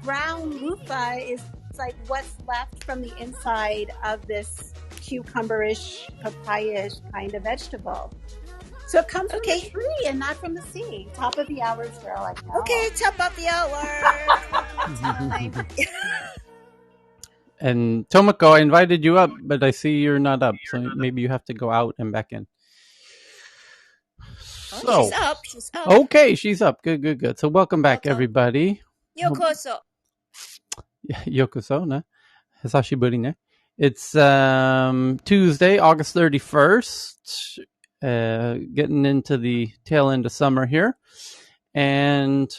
brown loofah is like what's left from the inside of this cucumber-ish, papaya-ish kind of vegetable. So it comes from the tree and not from the sea. Top of the hours, girl, I know. Okay, top of the hour. Time. And Tomoko, I invited you up, but I see you're not up, so maybe you have to go out and back in. Oh, she's up. She's up. Okay, she's up. Good. So welcome back, everybody. Yokoso. Yokoso, ne? Hisashiburi ne? It's Tuesday, August 31st. Getting into the tail end of summer here. And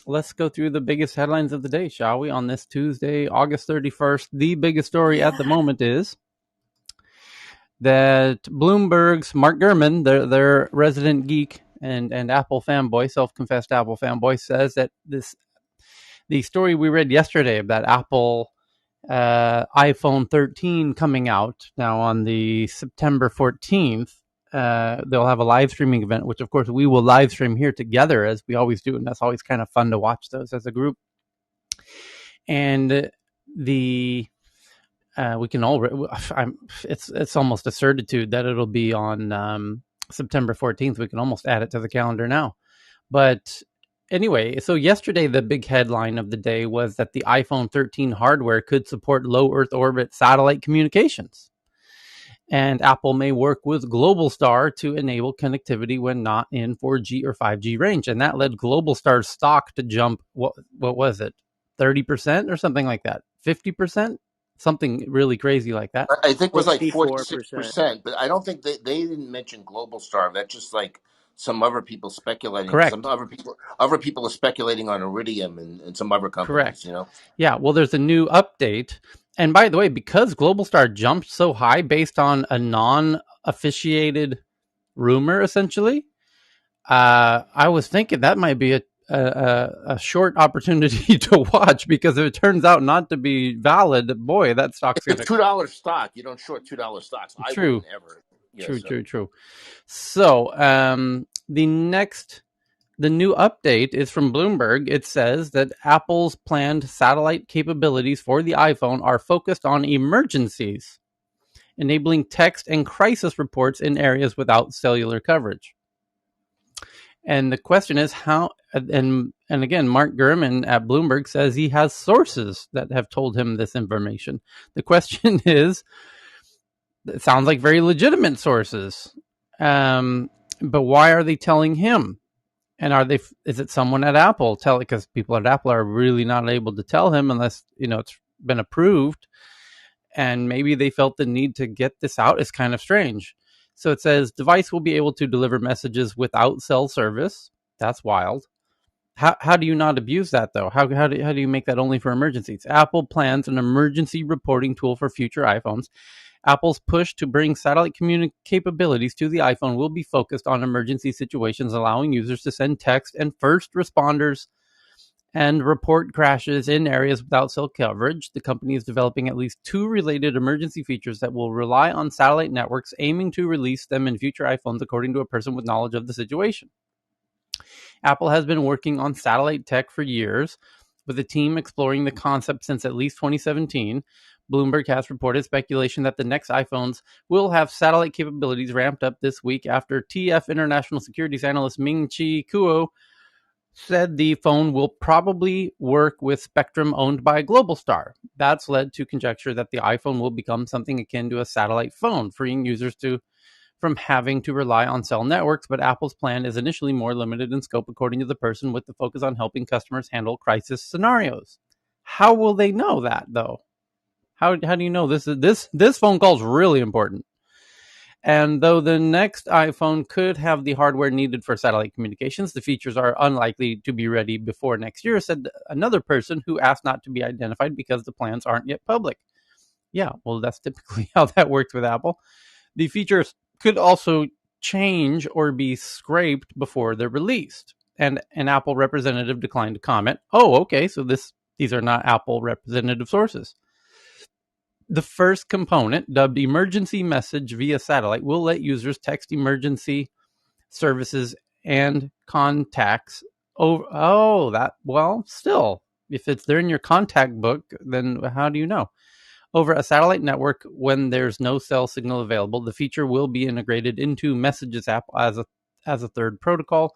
let's go through the biggest headlines of the day, shall we? On this Tuesday, August 31st, the biggest story at the moment is that Bloomberg's Mark Gurman, their resident geek and Apple fanboy, self-confessed Apple fanboy, says that the story we read yesterday of that Apple iPhone 13 coming out now on the September 14th, they'll have a live streaming event, which of course we will live stream here together as we always do, and that's always kind of fun to watch those as a group. And we can all. It's almost a certitude that it'll be on September 14th. We can almost add it to the calendar now. But anyway, so yesterday the big headline of the day was that the iPhone 13 hardware could support low Earth orbit satellite communications. And Apple may work with Globalstar to enable connectivity when not in 4G or 5G range. And that led Globalstar's stock to jump, what was it, 30% or something like that? 50%? Something really crazy like that. I think it was like 46%, but I don't think they didn't mention Globalstar. That's just like some other people speculating. Correct. Some other people are speculating on Iridium and some other companies. Correct. You know. Yeah. Well, there's a new update, and by the way, because Globalstar jumped so high based on a non-officiated rumor, essentially, I was thinking that might be a short opportunity to watch, because if it turns out not to be valid, boy, that stock's going to $2 stock. You don't short $2 stocks. True. I wouldn't ever. Yeah, True. So the new update is from Bloomberg. It says that Apple's planned satellite capabilities for the iPhone are focused on emergencies, enabling text and crisis reports in areas without cellular coverage. And the question is how, and again, Mark Gurman at Bloomberg says he has sources that have told him this information. The question is, it sounds like very legitimate sources, but why are they telling him? And is it someone at Apple because people at Apple are really not able to tell him unless, it's been approved. And maybe they felt the need to get this out. It's kind of strange. So it says device will be able to deliver messages without cell service. That's wild. How do you not abuse that, though? How do you make that only for emergencies? Apple plans an emergency reporting tool for future iPhones. Apple's push to bring satellite capabilities to the iPhone will be focused on emergency situations, allowing users to send text and first responders and report crashes in areas without cell coverage. The company is developing at least 2 related emergency features that will rely on satellite networks, aiming to release them in future iPhones, according to a person with knowledge of the situation. Apple has been working on satellite tech for years, with a team exploring the concept since at least 2017. Bloomberg has reported speculation that the next iPhones will have satellite capabilities ramped up this week after TF International Securities Analyst Ming-Chi Kuo said the phone will probably work with spectrum owned by Globalstar. That's led to conjecture that the iPhone will become something akin to a satellite phone, freeing users from having to rely on cell networks, but Apple's plan is initially more limited in scope, according to the person, with the focus on helping customers handle crisis scenarios. How will they know that, though? How do you know this phone call is really important? And though the next iPhone could have the hardware needed for satellite communications, the features are unlikely to be ready before next year, said another person who asked not to be identified because the plans aren't yet public. Yeah, well, that's typically how that works with Apple. The features could also change or be scraped before they're released. And an Apple representative declined to comment. Oh, okay, so these are not Apple representative sources. The first component, dubbed Emergency Message via Satellite, will let users text emergency services and contacts over. Still, If it's there in your contact book, then how do you know? Over a satellite network, when there's no cell signal available, the feature will be integrated into Messages app as a third protocol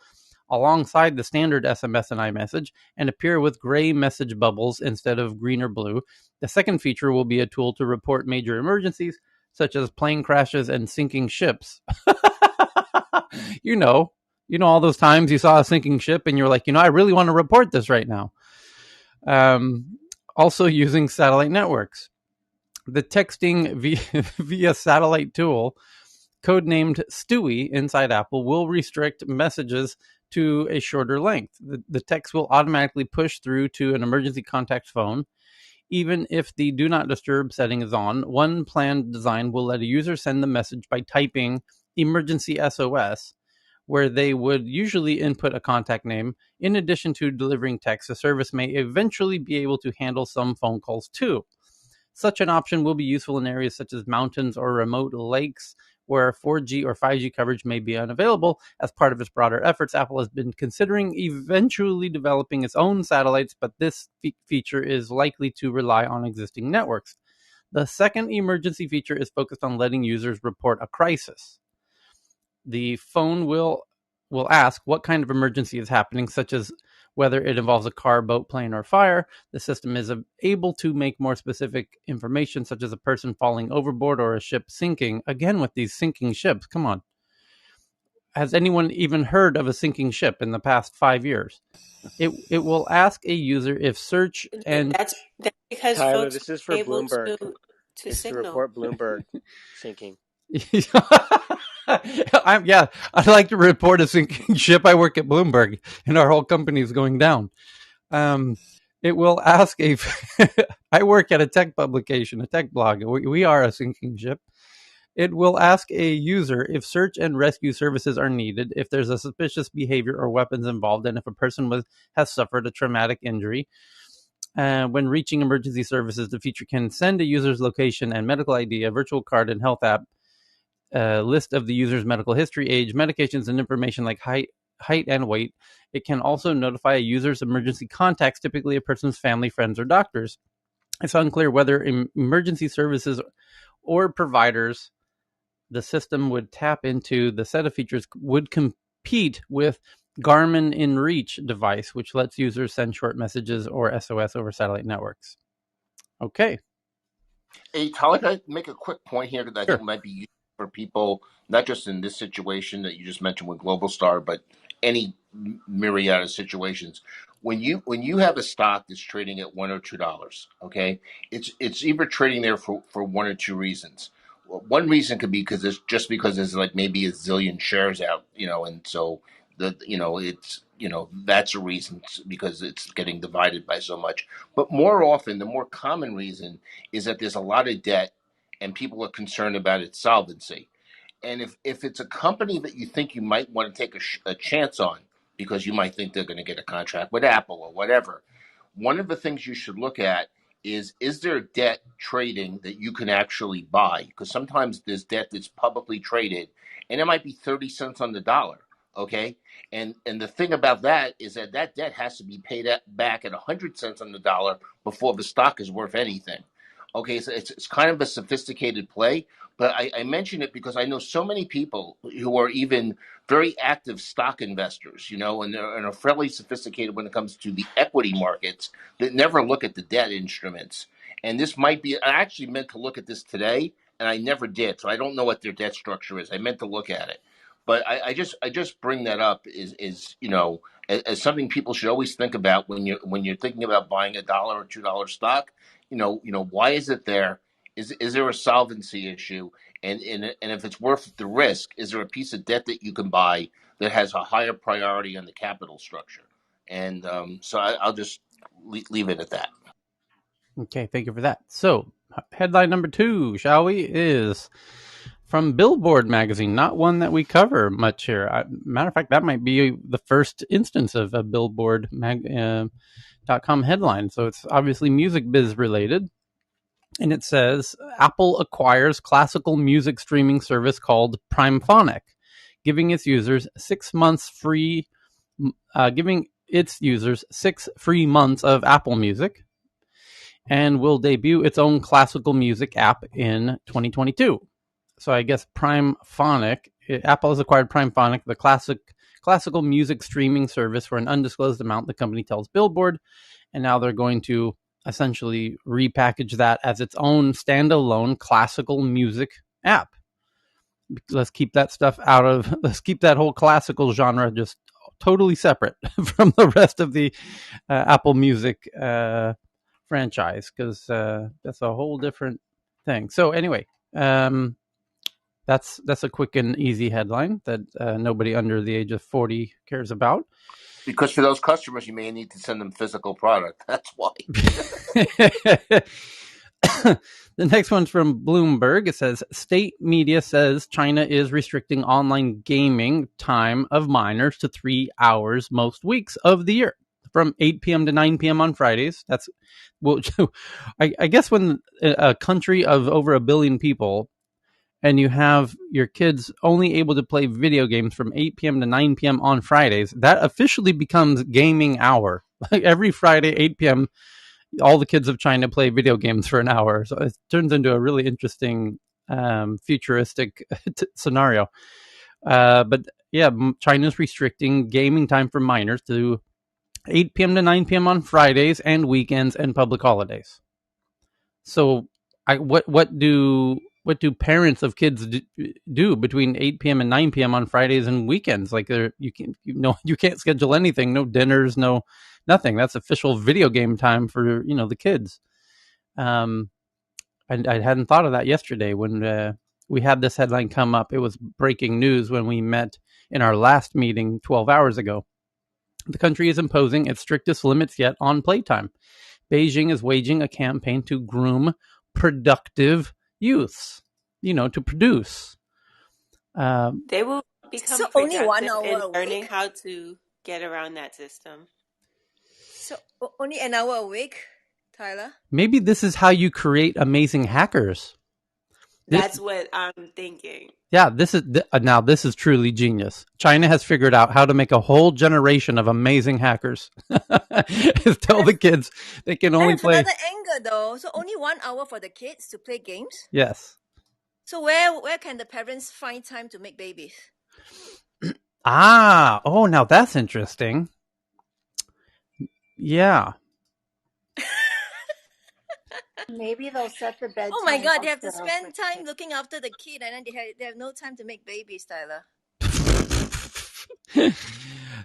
alongside the standard SMS and iMessage and appear with gray message bubbles instead of green or blue. The second feature will be a tool to report major emergencies, such as plane crashes and sinking ships. you know all those times you saw a sinking ship and you're like, I really want to report this right now. Also using satellite networks. The texting via satellite tool, codenamed Stewie inside Apple, will restrict messages to a shorter length. The text will automatically push through to an emergency contact phone, even if the do not disturb setting is on. One planned design will let a user send the message by typing emergency SOS, where they would usually input a contact name. In addition to delivering text, the service may eventually be able to handle some phone calls too. Such an option will be useful in areas such as mountains or remote lakes where 4G or 5G coverage may be unavailable. As part of its broader efforts, Apple has been considering eventually developing its own satellites, but this feature is likely to rely on existing networks. The second emergency feature is focused on letting users report a crisis. The phone will ask what kind of emergency is happening, such as whether it involves a car, boat, plane, or fire. The system is able to make more specific information, such as a person falling overboard or a ship sinking. Again, with these sinking ships, come on. Has anyone even heard of a sinking ship in the past 5 years? It will ask a user if search and... That's because Tyler, folks this is for are able Bloomberg. to It's signal. to report Bloomberg sinking. I'd like to report a sinking ship. I work at Bloomberg, and our whole company is going down. It will ask I work at a tech publication, a tech blog. We are a sinking ship. It will ask a user if search and rescue services are needed, if there's a suspicious behavior or weapons involved, and if a person has suffered a traumatic injury. When reaching emergency services, the feature can send a user's location and medical ID, a virtual card, and health app, list of the user's medical history, age, medications, and information like height and weight. It can also notify a user's emergency contacts, typically a person's family, friends, or doctors. It's unclear whether emergency services or providers the system would tap into. The set of features would compete with Garmin InReach device, which lets users send short messages or SOS over satellite networks. Okay. Hey, Tyler, can I make a quick point here that I think might be useful for people, not just in this situation that you just mentioned with Global Star, but any myriad of situations. When you have a stock that's trading at $1 or $2, okay, it's either trading there for one or two reasons. One reason could be because there's like maybe a zillion shares out, and so that's a reason, because it's getting divided by so much. But more often, the more common reason is that there's a lot of debt and people are concerned about its solvency. And if it's a company that you think you might want to take a chance on because you might think they're going to get a contract with Apple or whatever, one of the things you should look at is there debt trading that you can actually buy? Because sometimes there's debt that's publicly traded and it might be 30 cents on the dollar. Okay. And the thing about that is that debt has to be paid back at 100 cents on the dollar before the stock is worth anything. Okay. So it's kind of a sophisticated play, but I mention it because I know so many people who are even very active stock investors, and are fairly sophisticated when it comes to the equity markets, that never look at the debt instruments. And this might be, I actually meant to look at this today and I never did. So I don't know what their debt structure is. I meant to look at it. But I just bring that up is as something people should always think about when you're thinking about buying $1 or $2 stock. Why is it there? Is there a solvency issue? And if it's worth the risk, is there a piece of debt that you can buy that has a higher priority on the capital structure? And so I'll just leave it at that. Okay, thank you for that. So headline number 2, shall we, is from Billboard magazine, not one that we cover much here. Matter of fact, that might be the first instance of a Billboard.com headline. So it's obviously music biz related. And it says, Apple acquires classical music streaming service called Primephonic, giving its users 6 months free its users 6 free months of Apple Music and will debut its own classical music app in 2022. So I guess Apple has acquired Primephonic, the classical music streaming service, for an undisclosed amount, the company tells Billboard, and now they're going to essentially repackage that as its own standalone classical music app. Let's keep that whole classical genre just totally separate from the rest of the Apple Music franchise, because that's a whole different thing. So anyway, that's a quick and easy headline that nobody under the age of 40 cares about. Because for those customers, you may need to send them physical product. That's why. The next one's from Bloomberg. It says, state media says China is restricting online gaming time of minors to 3 hours most weeks of the year, from 8 p.m. to 9 p.m. on Fridays. That's, well, I guess when a country of over 1 billion people and you have your kids only able to play video games from 8 p.m. to 9 p.m. on Fridays, that officially becomes gaming hour. Like every Friday, 8 p.m., all the kids of China play video games for an hour. So it turns into a really interesting futuristic scenario. But yeah, China's restricting gaming time for minors to 8 p.m. to 9 p.m. on Fridays and weekends and public holidays. So what do parents of kids do between 8 p.m. and 9 p.m. on Fridays and weekends? Like you can't schedule anything, no dinners, no nothing. That's official video game time for the kids. I hadn't thought of that yesterday when we had this headline come up. It was breaking news when we met in our last meeting 12 hours ago. The country is imposing its strictest limits yet on playtime. Beijing is waging a campaign to groom productive youths, to produce. They will become So only 1 productive hour in a learning week? how to get around that system. So only an hour a week, Tyler? Maybe this is how you create amazing hackers. That's what I'm thinking. Yeah, this is truly genius. China has figured out how to make a whole generation of amazing hackers. Tell the kids they can only play. Another angle though. So only 1 hour for the kids to play games? Yes. So where can the parents find time to make babies? Now that's interesting. Yeah. Maybe they'll set the bedtime. Oh my God, they have to also spend for time kids. looking after the kid, and then they have no time to make babies, Tyler.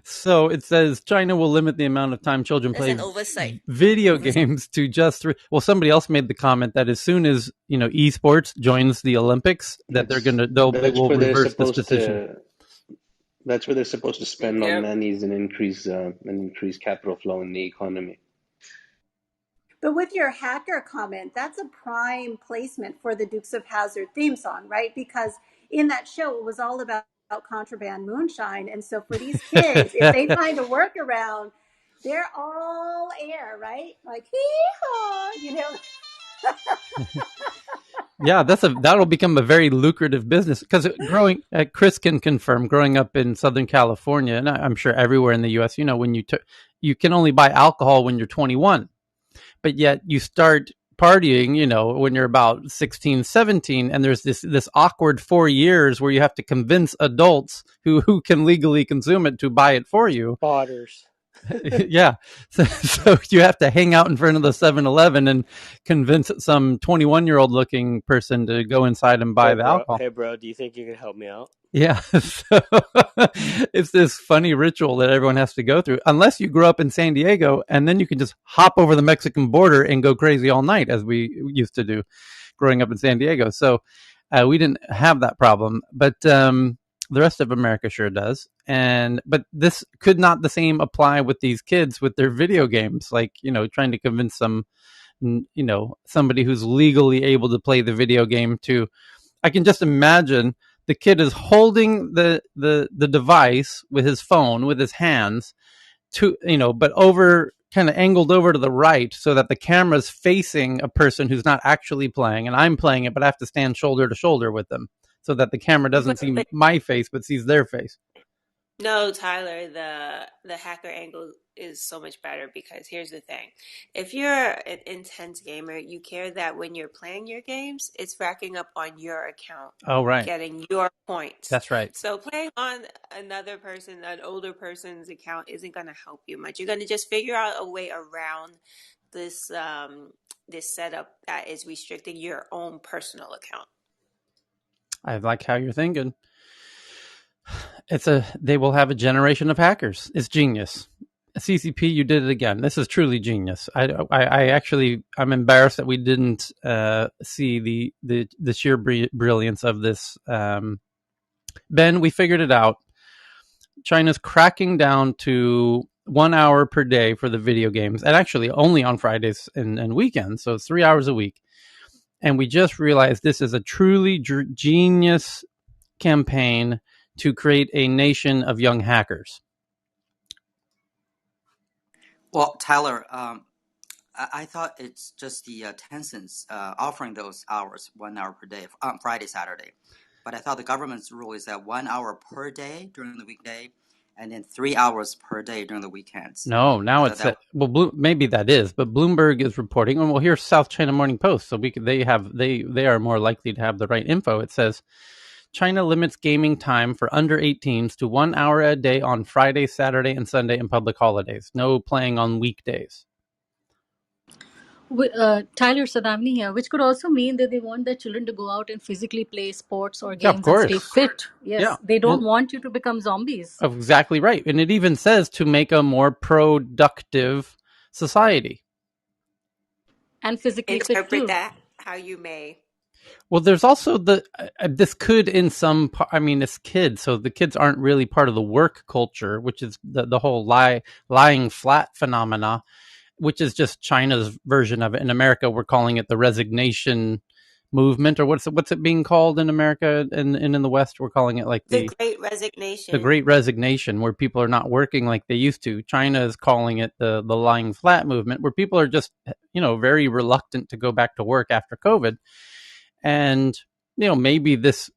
So it says China will limit the amount of time children That's play an oversight. video games to just 3. Well, somebody else made the comment that as soon as esports joins the Olympics, that they will reverse this decision. That's where they're supposed to spend on nannies and increase capital flow in the economy. But with your hacker comment, that's a prime placement for the Dukes of Hazzard theme song, right? Because in that show, it was all about contraband moonshine. And so for these kids, if they find a workaround, they're all air, right? Like, hee-haw, Yeah, that'll become a very lucrative business, because Chris can confirm, growing up in Southern California, and I'm sure everywhere in the U.S., when you can only buy alcohol when you're 21, but yet you start partying, when you're about 16, 17, and there's this awkward 4 years where you have to convince adults who can legally consume it to buy it for you. Spotters. Yeah. So you have to hang out in front of the 7-Eleven and convince some 21-year-old looking person to go inside and buy the alcohol. Hey, bro, do you think you can help me out? Yeah. So it's this funny ritual that everyone has to go through, unless you grew up in San Diego, and then you can just hop over the Mexican border and go crazy all night, as we used to do growing up in San Diego. So we didn't have that problem, but the rest of America sure does. But this could not the same apply with these kids with their video games, like, trying to convince some, somebody who's legally able to play the video game to. I can just imagine the kid is holding the device with his phone, with his hands, but over, kind of angled over to the right, so that the camera's facing a person who's not actually playing, and I'm playing it, but I have to stand shoulder to shoulder with them, so that the camera doesn't see my face, but sees their face. No, Tyler, the hacker angle is so much better because here's the thing. If you're an intense gamer, you care that when you're playing your games, it's racking up on your account. Oh, right. Getting your points. That's right. So playing on another person, an older person's account isn't going to help you much. You're going to just figure out a way around this this setup that is restricting your own personal account. I like how you're thinking. They will have a generation of hackers. It's genius. CCP, you did it again. This is truly genius. I'm embarrassed that we didn't see the sheer brilliance of this. Ben, we figured it out. China's cracking down to 1 hour per day for the video games, and actually only on Fridays and weekends, so it's 3 hours a week. And we just realized this is a truly genius campaign to create a nation of young hackers. Well, Tyler, I thought it's just the Tencent's offering those hours, 1 hour per day on Friday, Saturday. But I thought the government's rule is that 1 hour per day during the weekday, and then 3 hours per day during the weekends. No, now it's maybe that is, but Bloomberg is reporting. And well, here's South China Morning Post, so they are more likely to have the right info. It says China limits gaming time for under 18s to 1 hour a day on Friday, Saturday, and Sunday and public holidays. No playing on weekdays. Tyler Sadamni here, which could also mean that they want their children to go out and physically play sports or games and stay fit. Yes, yeah. They don't want you to become zombies. Exactly right. And it even says to make a more productive society. And physically fit too. Interpret that how you may. Well, there's also this could in some, it's kids, so the kids aren't really part of the work culture, which is the whole lying flat phenomena, which is just China's version of it. In America, we're calling it the resignation movement, or what's it being called in America, and in the West, we're calling it like the Great Resignation. The Great Resignation, where people are not working like they used to. China is calling it the lying flat movement, where people are just, very reluctant to go back to work after COVID. And, maybe this,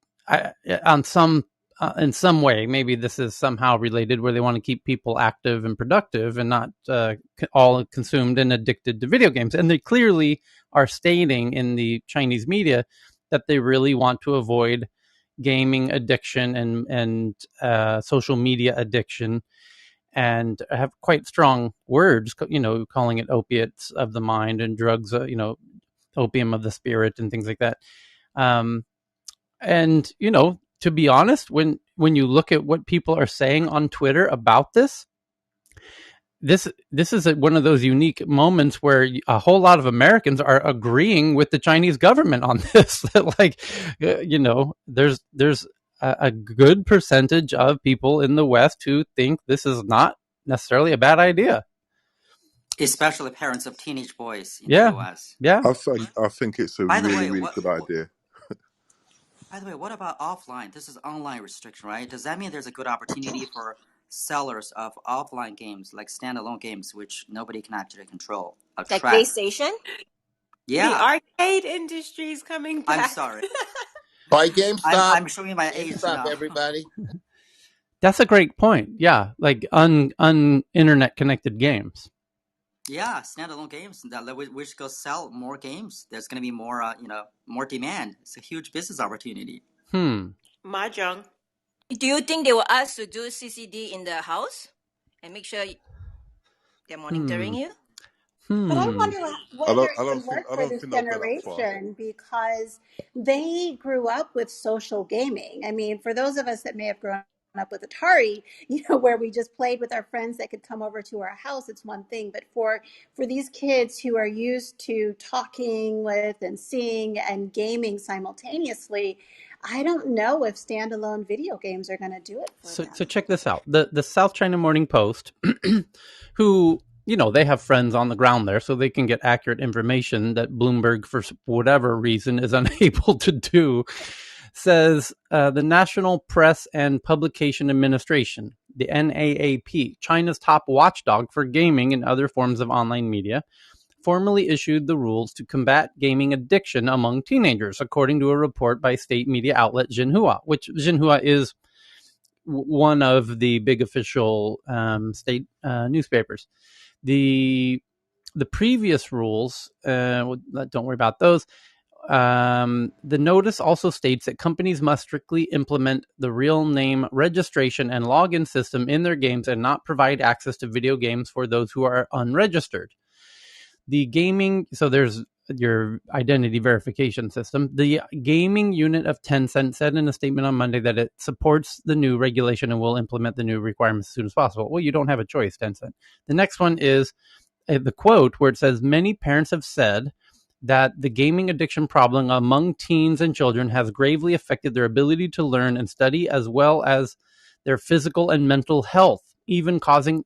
in some way, maybe this is somehow related where they want to keep people active and productive and not all consumed and addicted to video games. And they clearly are stating in the Chinese media that they really want to avoid gaming addiction and social media addiction, and have quite strong words, calling it opiates of the mind and drugs, opium of the spirit and things like that. And, to be honest, when you look at what people are saying on Twitter about this is one of those unique moments where a whole lot of Americans are agreeing with the Chinese government on this. There's a good percentage of people in the West who think this is not necessarily a bad idea. Especially parents of teenage boys in the US. Yeah. I think it's a really good idea. By the way, what about offline? This is online restriction, right? Does that mean there's a good opportunity for sellers of offline games, like standalone games, which nobody can actually control? Like PlayStation? Yeah. The arcade industry is coming back. I'm sorry. Buy GameStop. I'm showing my age now. Everybody. That's a great point. Yeah, like internet connected games. Yeah, standalone games. We should go sell more games. There's going to be more, more demand. It's a huge business opportunity. Mahjong. Do you think they will ask to do CCD in the house and make sure they're monitoring you? But I wonder whether it would work for this generation, because they grew up with social gaming. I mean, for those of us that may have grown up with Atari, where we just played with our friends that could come over to our house, it's one thing. But for these kids who are used to talking with and seeing and gaming simultaneously, I don't know if standalone video games are going to do it for them. So check this out. The South China Morning Post, who, they have friends on the ground there, so they can get accurate information that Bloomberg, for whatever reason, is unable to do, says the National Press and Publication Administration, the NAAP, China's top watchdog for gaming and other forms of online media, formally issued the rules to combat gaming addiction among teenagers, according to a report by state media outlet Xinhua, which Xinhua is one of the big official state newspapers. The previous rules, don't worry about those. The notice also states that companies must strictly implement the real name registration and login system in their games and not provide access to video games for those who are unregistered. The gaming, so there's your identity verification system. The gaming unit of Tencent said in a statement on Monday that it supports the new regulation and will implement the new requirements as soon as possible. Well, you don't have a choice, Tencent. The next one is the quote where it says, many parents have said that the gaming addiction problem among teens and children has gravely affected their ability to learn and study, as well as their physical and mental health, even causing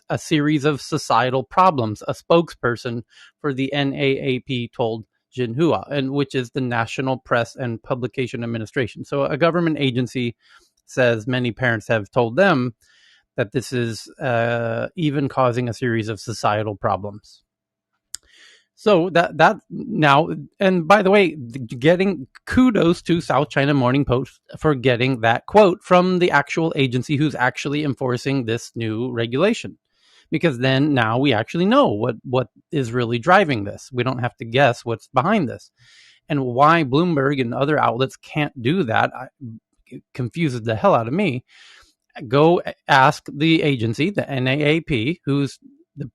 a series of societal problems, a spokesperson for the NAAP told Xinhua, and which is the National Press and Publication Administration. So a government agency says many parents have told them that this is even causing a series of societal problems. So that now, and by the way, getting kudos to South China Morning Post for getting that quote from the actual agency who's actually enforcing this new regulation, because then now we actually know what is really driving this. We don't have to guess what's behind this, and why Bloomberg and other outlets can't do that. It confuses the hell out of me. Go ask the agency, the NAAP, who's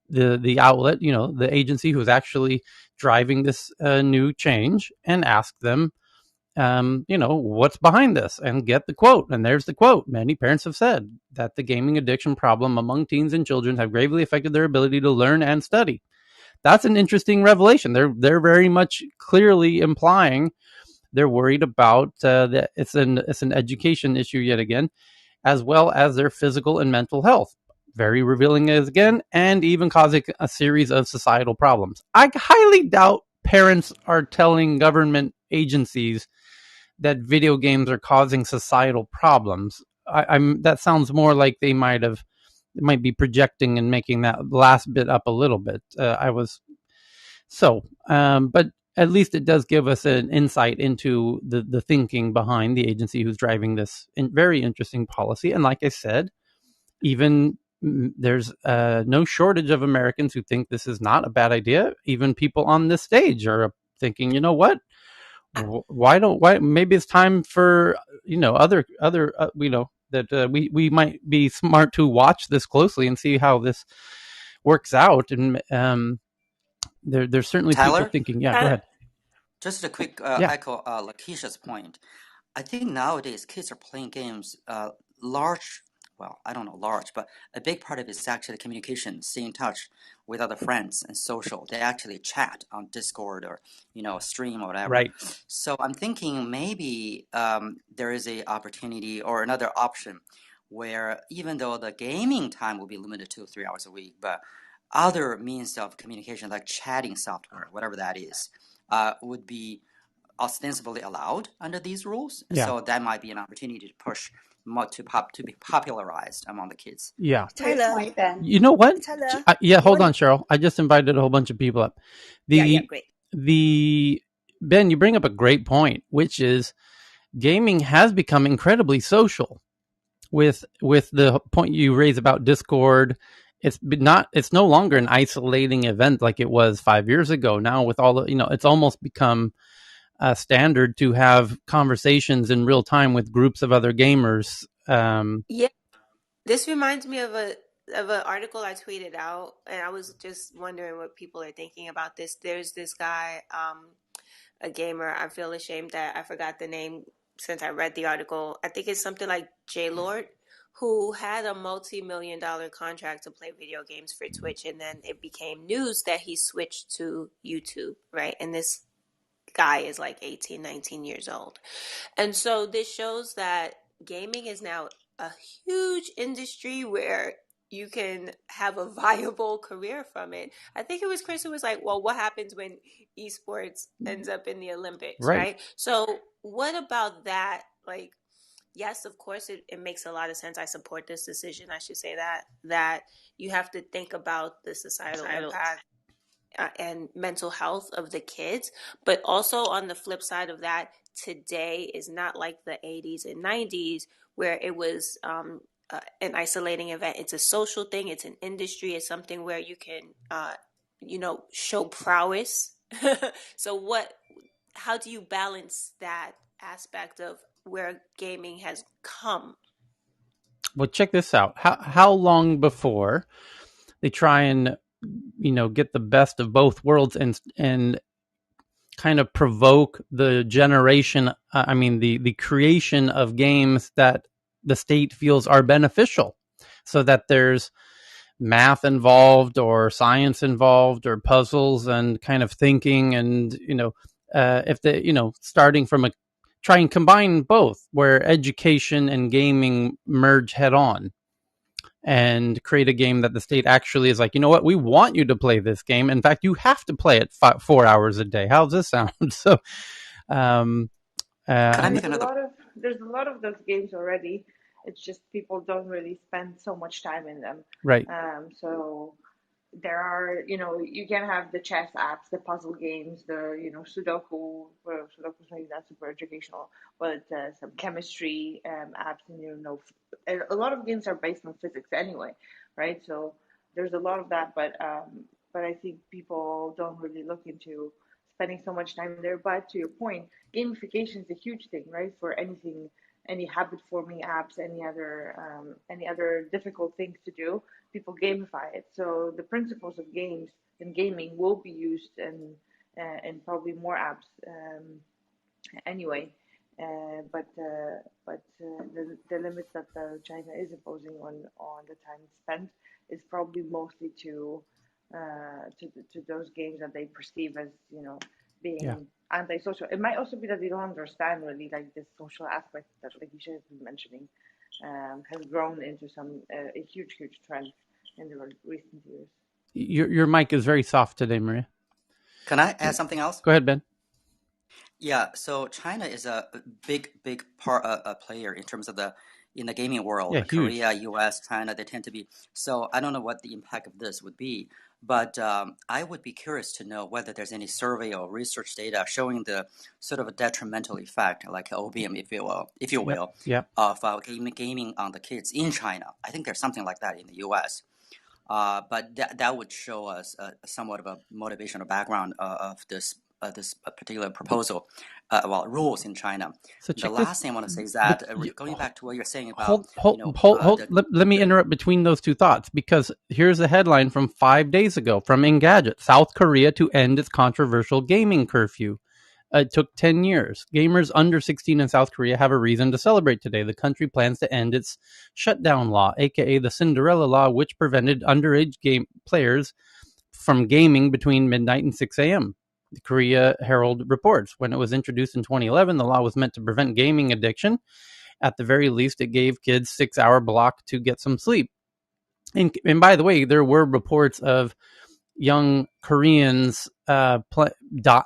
the outlet, the agency who's actually driving this new change, and ask them, what's behind this, and get the quote. And there's the quote. Many parents have said that the gaming addiction problem among teens and children have gravely affected their ability to learn and study. That's an interesting revelation. They're very much clearly implying they're worried about that it's an education issue yet again, as well as their physical and mental health. Very revealing as again, and even causing a series of societal problems. I highly doubt parents are telling government agencies that video games are causing societal problems. That sounds more like they might be projecting and making that last bit up a little bit. But at least it does give us an insight into the thinking behind the agency who's driving this very interesting policy. And like I said, even there's no shortage of Americans who think this is not a bad idea. Even people on this stage are thinking, you know what? Why maybe it's time for other that we might be smart to watch this closely and see how this works out. And there's certainly Tyler? people thinking, go ahead. Just a quick echo Lakeisha's point. I think nowadays kids are playing games large. Well, I don't know large, but a big part of it is actually communication, staying in touch with other friends and social. They actually chat on Discord or stream or whatever. Right. So I'm thinking maybe there is a opportunity or another option where even though the gaming time will be limited to 3 hours a week, but other means of communication like chatting software, whatever that is, would be ostensibly allowed under these rules. Yeah. So that might be an opportunity to push more to be popularized among the kids. Yeah. Tyler, you know what? Tyler, hold on, Cheryl. I just invited a whole bunch of people up. great. Ben, you bring up a great point, which is gaming has become incredibly social. With the point you raise about Discord, it's no longer an isolating event like it was 5 years ago. Now with all the, it's almost become a standard to have conversations in real time with groups of other gamers. This reminds me of an article I tweeted out, and I was just wondering what people are thinking about this. There's this guy, a gamer. I feel ashamed that I forgot the name since I read the article. I think it's something like J Lord, who had a multi-million-dollar contract to play video games for Twitch, and then it became news that he switched to YouTube, right? And this guy is like 18, 19 years old. And so this shows that gaming is now a huge industry where you can have a viable career from it. I think it was Chris who was like, well, what happens when esports ends up in the Olympics, right? So what about that? Like, yes, of course, it makes a lot of sense. I support this decision. I should say that you have to think about the societal impact and mental health of the kids. But also on the flip side of that, today is not like the 80s and 90s where it was an isolating event. It's a social thing. It's an industry. It's something where you can, show prowess. So how do you balance that aspect of where gaming has come? Well, check this out. How long before they try and get the best of both worlds and kind of provoke the generation, the creation of games that the state feels are beneficial, so that there's math involved or science involved or puzzles and kind of thinking, and if they starting from try and combine both, where education and gaming merge head on, and create a game that the state actually is like, you know what, we want you to play this game. In fact, you have to play it 4 hours a day. How's this sound? So, there's a lot of those games already. It's just people don't really spend so much time in them. Right. So there are, you can have the chess apps, the puzzle games, the, Sudoku. Well, Sudoku's maybe not super educational, but some chemistry apps, and a lot of games are based on physics anyway, right? So there's a lot of that, but I think people don't really look into spending so much time there. But to your point, gamification is a huge thing, right? For anything, any habit forming apps, any other difficult things to do, people gamify it. So the principles of games and gaming will be used in probably more apps anyway. But the limits that China is imposing on the time spent is probably mostly to those games that they perceive as being antisocial. It might also be that they don't understand really like this social aspect that, like you should have been mentioning, has grown into a huge trend in the recent years. Your mic is very soft today, Maria. Can I add something else? Go ahead, Ben. Yeah, so China is a big player in terms of in the gaming world. Yeah, Korea, US, China, they tend to be. So I don't know what the impact of this would be, but I would be curious to know whether there's any survey or research data showing the sort of a detrimental effect, like opium, if you will, of gaming on the kids in China. I think there's something like that in the US. But that would show us somewhat of a motivational background of this particular proposal, rules in China. So the last thing I want to say is that going back to what you're saying about let me interrupt between those two thoughts, because here's a headline from 5 days ago from Engadget: South Korea to end its controversial gaming curfew. It took 10 years. Gamers under 16 in South Korea have a reason to celebrate today. The country plans to end its shutdown law, aka the Cinderella law, which prevented underage game players from gaming between midnight and 6 a.m. The Korea Herald reports. When it was introduced in 2011, the law was meant to prevent gaming addiction. At the very least, it gave kids 6-hour block to get some sleep. And by the way, there were reports of young Koreans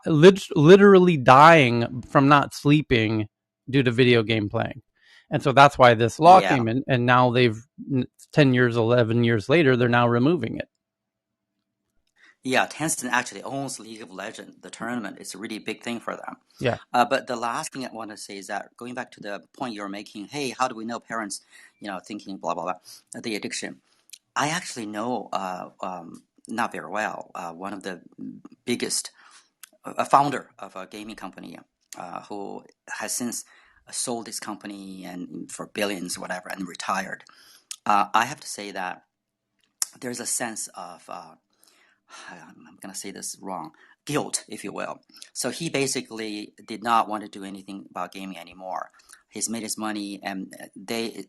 literally dying from not sleeping due to video game playing. And so that's why this law came in, and now 11 years later, they're now removing it. Yeah, Tencent actually owns League of Legends, the tournament. It's a really big thing for them. Yeah. But the last thing I want to say is that going back to the point you're making, hey, how do we know parents, thinking blah, blah, blah, the addiction? I actually know, not very well, one of the biggest, a founder of a gaming company who has since sold his company and for billions, whatever, and retired. I have to say that there's a sense of I'm going to say this wrong, guilt, if you will. So he basically did not want to do anything about gaming anymore. He's made his money, and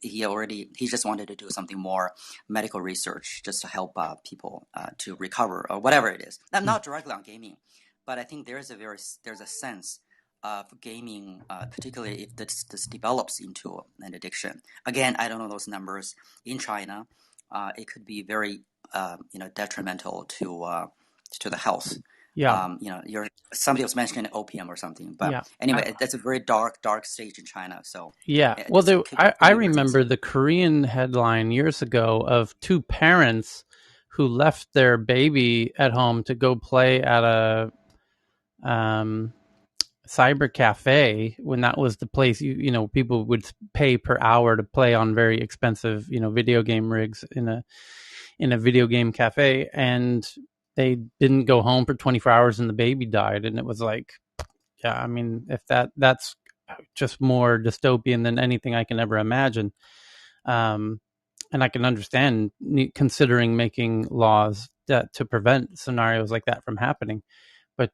he just wanted to do something more medical research, just to help people to recover or whatever it is. I'm not directly on gaming, but I think there's a sense of gaming, particularly if this develops into an addiction. Again, I don't know those numbers in China. It could be very detrimental to the health. Yeah. Somebody was mentioning opium or something, but anyway, that's a very dark stage in China. So I remember the Korean headline years ago of two parents who left their baby at home to go play at a cyber cafe, when that was the place people would pay per hour to play on very expensive video game rigs in a video game cafe, and they didn't go home for 24 hours and the baby died. And it was like, yeah, I mean, if that's just more dystopian than anything I can ever imagine. And I can understand considering making laws to prevent scenarios like that from happening. But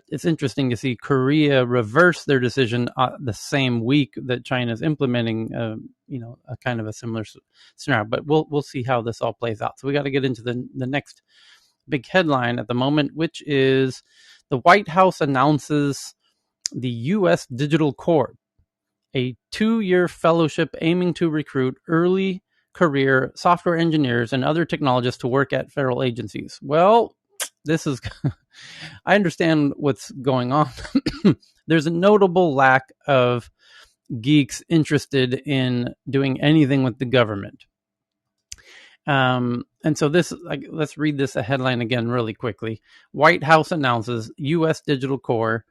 it's interesting to see Korea reverse their decision the same week that China's implementing, a kind of a similar scenario. But we'll see how this all plays out. So we got to get into the next big headline at the moment, which is the White House announces the U.S. Digital Corps, a 2-year fellowship aiming to recruit early career software engineers and other technologists to work at federal agencies. Well, this is... I understand what's going on. There's a notable lack of geeks interested in doing anything with the government. And so let's read this a headline again really quickly. White House announces U.S. Digital Corps,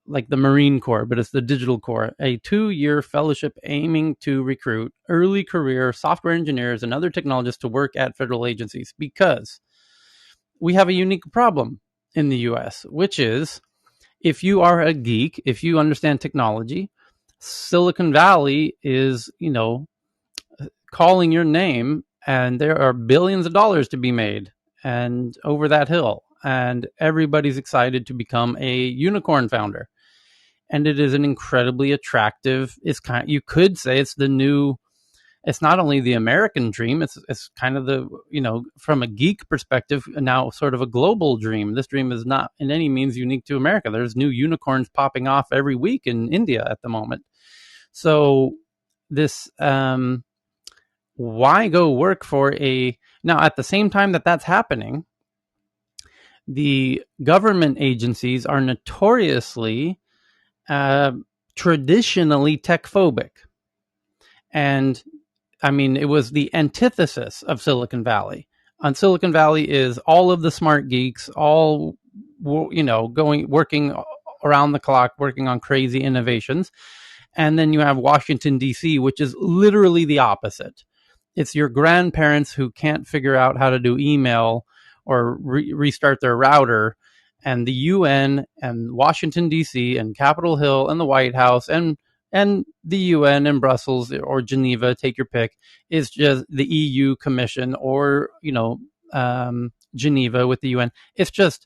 like the Marine Corps, but it's the Digital Corps, a 2-year fellowship aiming to recruit early career software engineers and other technologists to work at federal agencies, because we have a unique problem in the US, which is, if you are a geek, if you understand technology, Silicon Valley is, calling your name, and there are billions of dollars to be made and over that hill, and everybody's excited to become a unicorn founder. And it is an incredibly attractive, you could say it's it's not only the American dream, it's kind of the, from a geek perspective, now sort of a global dream. This dream is not in any means unique to America. There's new unicorns popping off every week in India at the moment. So this, why go work for now at the same time that's happening, the government agencies are notoriously, traditionally tech phobic. And I mean, it was the antithesis of Silicon Valley. On Silicon Valley is all of the smart geeks, all, working around the clock, working on crazy innovations. And then you have Washington, D.C., which is literally the opposite. It's your grandparents who can't figure out how to do email or restart their router. And the UN and Washington, D.C. and Capitol Hill and the White House and the UN in Brussels or Geneva, take your pick, is just the EU Commission or, Geneva with the UN. It's just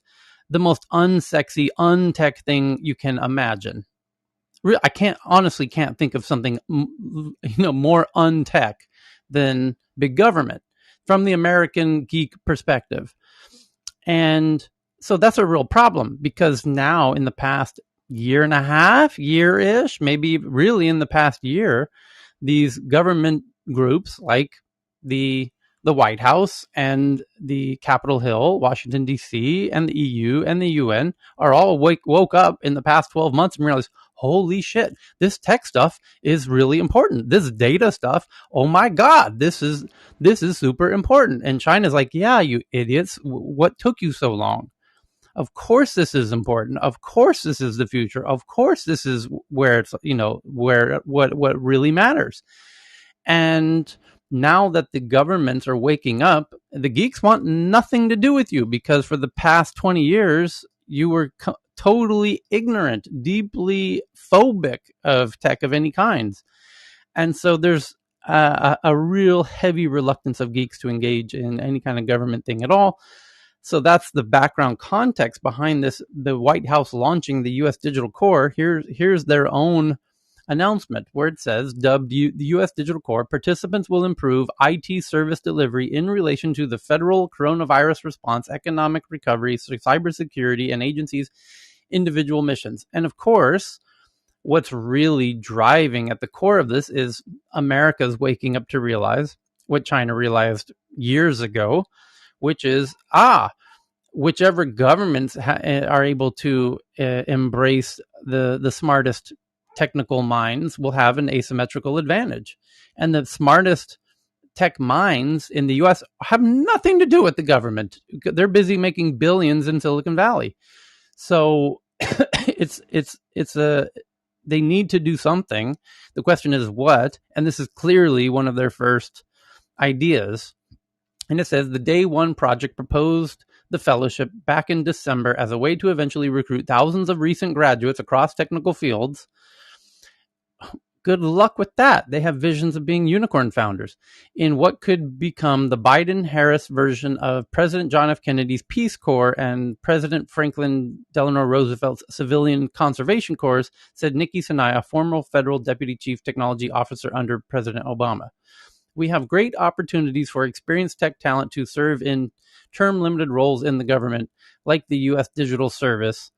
the most unsexy, untech thing you can imagine. I honestly can't think of something, more untech than big government from the American geek perspective. And so that's a real problem, because now in the past year and a half, year-ish, maybe really in the past year, these government groups like the White House and the Capitol Hill, Washington, D.C., and the EU and the UN are all woke up in the past 12 months and realized, holy shit, this tech stuff is really important. This data stuff, oh my God, this is super important. And China's like, yeah, you idiots, what took you so long? Of course this is important. Of course this is the future. Of course this is where it's, what really matters. And now that the governments are waking up, the geeks want nothing to do with you, because for the past 20 years, you were totally ignorant, deeply phobic of tech of any kinds. And so there's a real heavy reluctance of geeks to engage in any kind of government thing at all. So that's the background context behind this, the White House launching the U.S. Digital Corps. Here's their own announcement, where it says, dubbed the U.S. Digital Corps, participants will improve IT service delivery in relation to the federal coronavirus response, economic recovery, cybersecurity, and agencies' individual missions. And of course, what's really driving at the core of this is America's waking up to realize what China realized years ago, which is, whichever governments are able to embrace the smartest technical minds will have an asymmetrical advantage. And the smartest tech minds in the US have nothing to do with the government. They're busy making billions in Silicon Valley. So they need to do something. The question is what? And this is clearly one of their first ideas. And it says the day one project proposed the fellowship back in December as a way to eventually recruit thousands of recent graduates across technical fields. Good luck with that. They have visions of being unicorn founders in what could become the Biden-Harris version of President John F. Kennedy's Peace Corps and President Franklin Delano Roosevelt's Civilian Conservation Corps, said Nikki Sinai, a former federal deputy chief technology officer under President Obama. We have great opportunities for experienced tech talent to serve in term-limited roles in the government, like the U.S. Digital Service,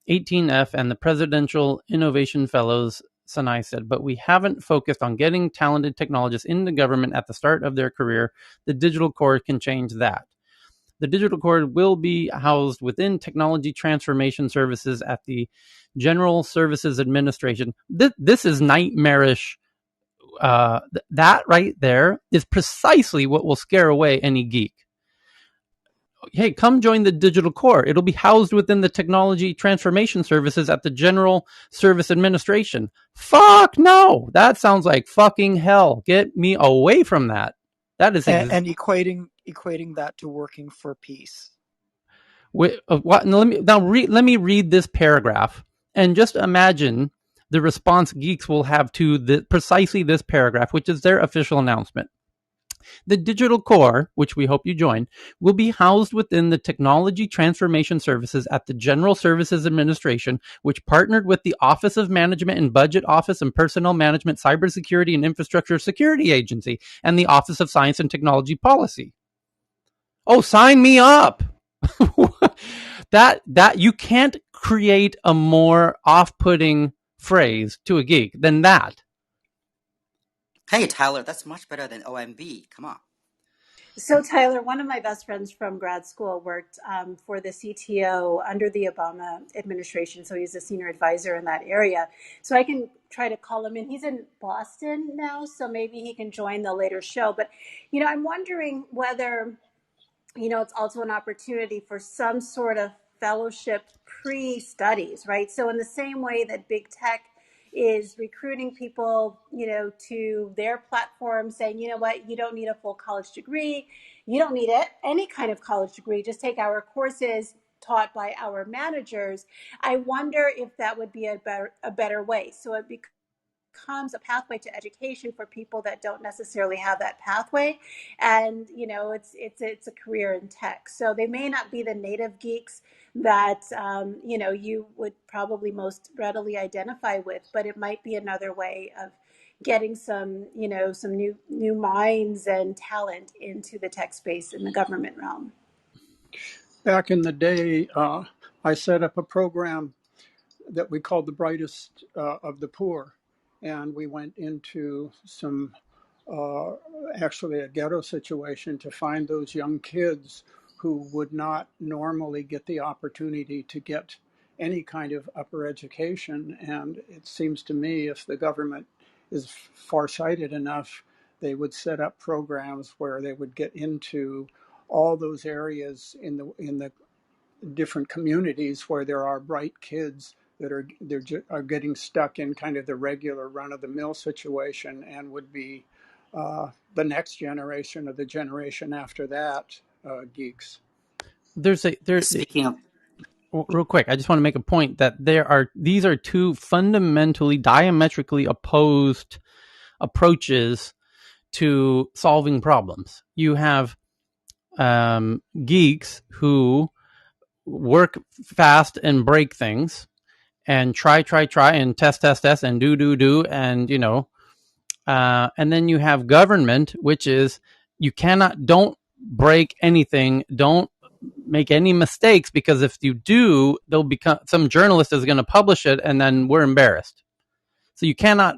18F, and the Presidential Innovation Fellows, Sinai said, but we haven't focused on getting talented technologists into government at the start of their career. The Digital Corps can change that. The Digital Corps will be housed within Technology Transformation Services at the General Services Administration. This is nightmarish. That right there is precisely what will scare away any geek. Hey, come join the Digital Corps. It'll be housed within the Technology Transformation Services at the General Service Administration. Fuck no! That sounds like fucking hell. Get me away from that. That is and equating that to working for peace. Let me read this paragraph and just imagine the response geeks will have to precisely this paragraph, which is their official announcement. The Digital Corps, which we hope you join, will be housed within the Technology Transformation Services at the General Services Administration, which partnered with the Office of Management and Budget Office and Personnel Management, Cybersecurity and Infrastructure Security Agency, and the Office of Science and Technology Policy. Oh, sign me up! that you can't create a more off-putting phrase to a geek than that. Hey, Tyler, that's much better than OMB. Come on. So, Tyler, one of my best friends from grad school worked for the CTO under the Obama administration. So he's a senior advisor in that area. So I can try to call him in. He's in Boston now, so maybe he can join the later show. But, I'm wondering whether, it's also an opportunity for some sort of fellowship pre-studies, right? So in the same way that big tech is recruiting people, to their platform, saying, you know what, you don't need a full college degree. You don't need any kind of college degree. Just take our courses taught by our managers. I wonder if that would be a better way. So it becomes a pathway to education for people that don't necessarily have that pathway. And, it's a career in tech. So they may not be the native geeks that, you would probably most readily identify with, but it might be another way of getting some new minds and talent into the tech space in the government realm. Back in the day, I set up a program that we called the Brightest of the Poor. And we went into actually a ghetto situation to find those young kids who would not normally get the opportunity to get any kind of upper education. And it seems to me if the government is farsighted enough, they would set up programs where they would get into all those areas in the different communities where there are bright kids that are getting stuck in kind of the regular run-of-the-mill situation and would be the next generation or the generation after that geeks. Speaking of, real quick, I just want to make a point that these are two fundamentally diametrically opposed approaches to solving problems. You have geeks who work fast and break things and try and test and do and and then you have government, which is don't break anything, don't make any mistakes, because if you do, they'll become some journalist is going to publish it and then we're embarrassed. So you cannot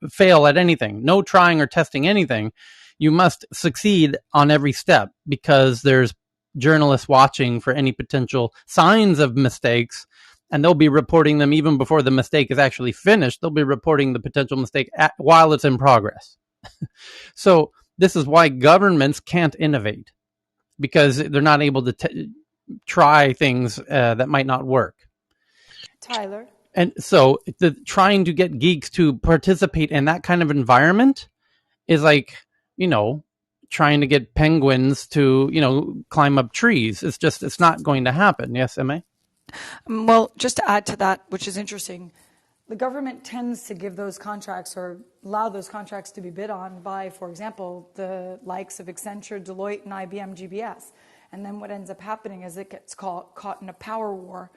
fail at anything, no trying or testing anything. You must succeed on every step because there's journalists watching for any potential signs of mistakes, and they'll be reporting them even before the mistake is actually finished. They'll be reporting the potential mistake while it's in progress. So this is why governments can't innovate, because they're not able to try things that might not work. Tyler. And so trying to get geeks to participate in that kind of environment is like, trying to get penguins to, climb up trees. It's not going to happen. Yes, M.A.? Well, just to add to that, which is interesting, the government tends to give those contracts or allow those contracts to be bid on by, for example, the likes of Accenture, Deloitte, and IBM GBS. And then what ends up happening is it gets caught in a power war,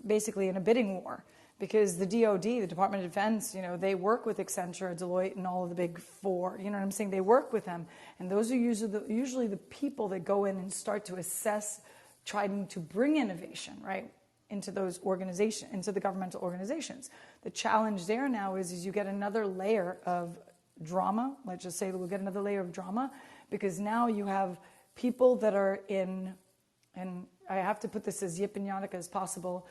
basically in a bidding war. Because the DoD, the Department of Defense, they work with Accenture, Deloitte, and all of the big four. You know what I'm saying? They work with them. And those are usually the people that go in and start to assess, trying to bring innovation, right, into those organizations, into the governmental organizations. The challenge there now is you get another layer of drama. Let's just say that we'll get another layer of drama, because now you have people that are in, and I have to put this as yip and yannick as possible,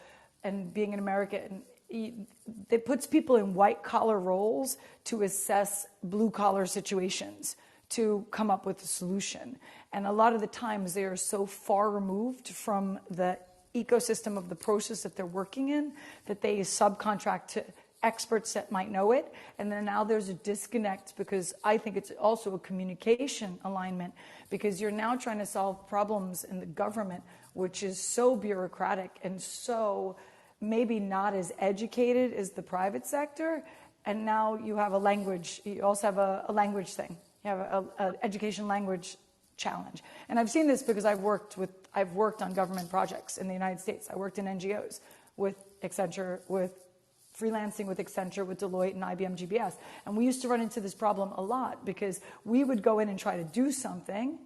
and being an American, it puts people in white-collar roles to assess blue-collar situations, to come up with a solution. And a lot of the times they are so far removed from the ecosystem of the process that they're working in that they subcontract to experts that might know it. And then now there's a disconnect, because I think it's also a communication alignment, because you're now trying to solve problems in the government, which is so bureaucratic and so maybe not as educated as the private sector. And now you have a language, you also have a language thing. You have an education language challenge. And I've seen this because I've worked on government projects in the United States. I worked in NGOs with Accenture, with freelancing with Accenture, with Deloitte and IBM GBS. And we used to run into this problem a lot, because we would go in and try to do something,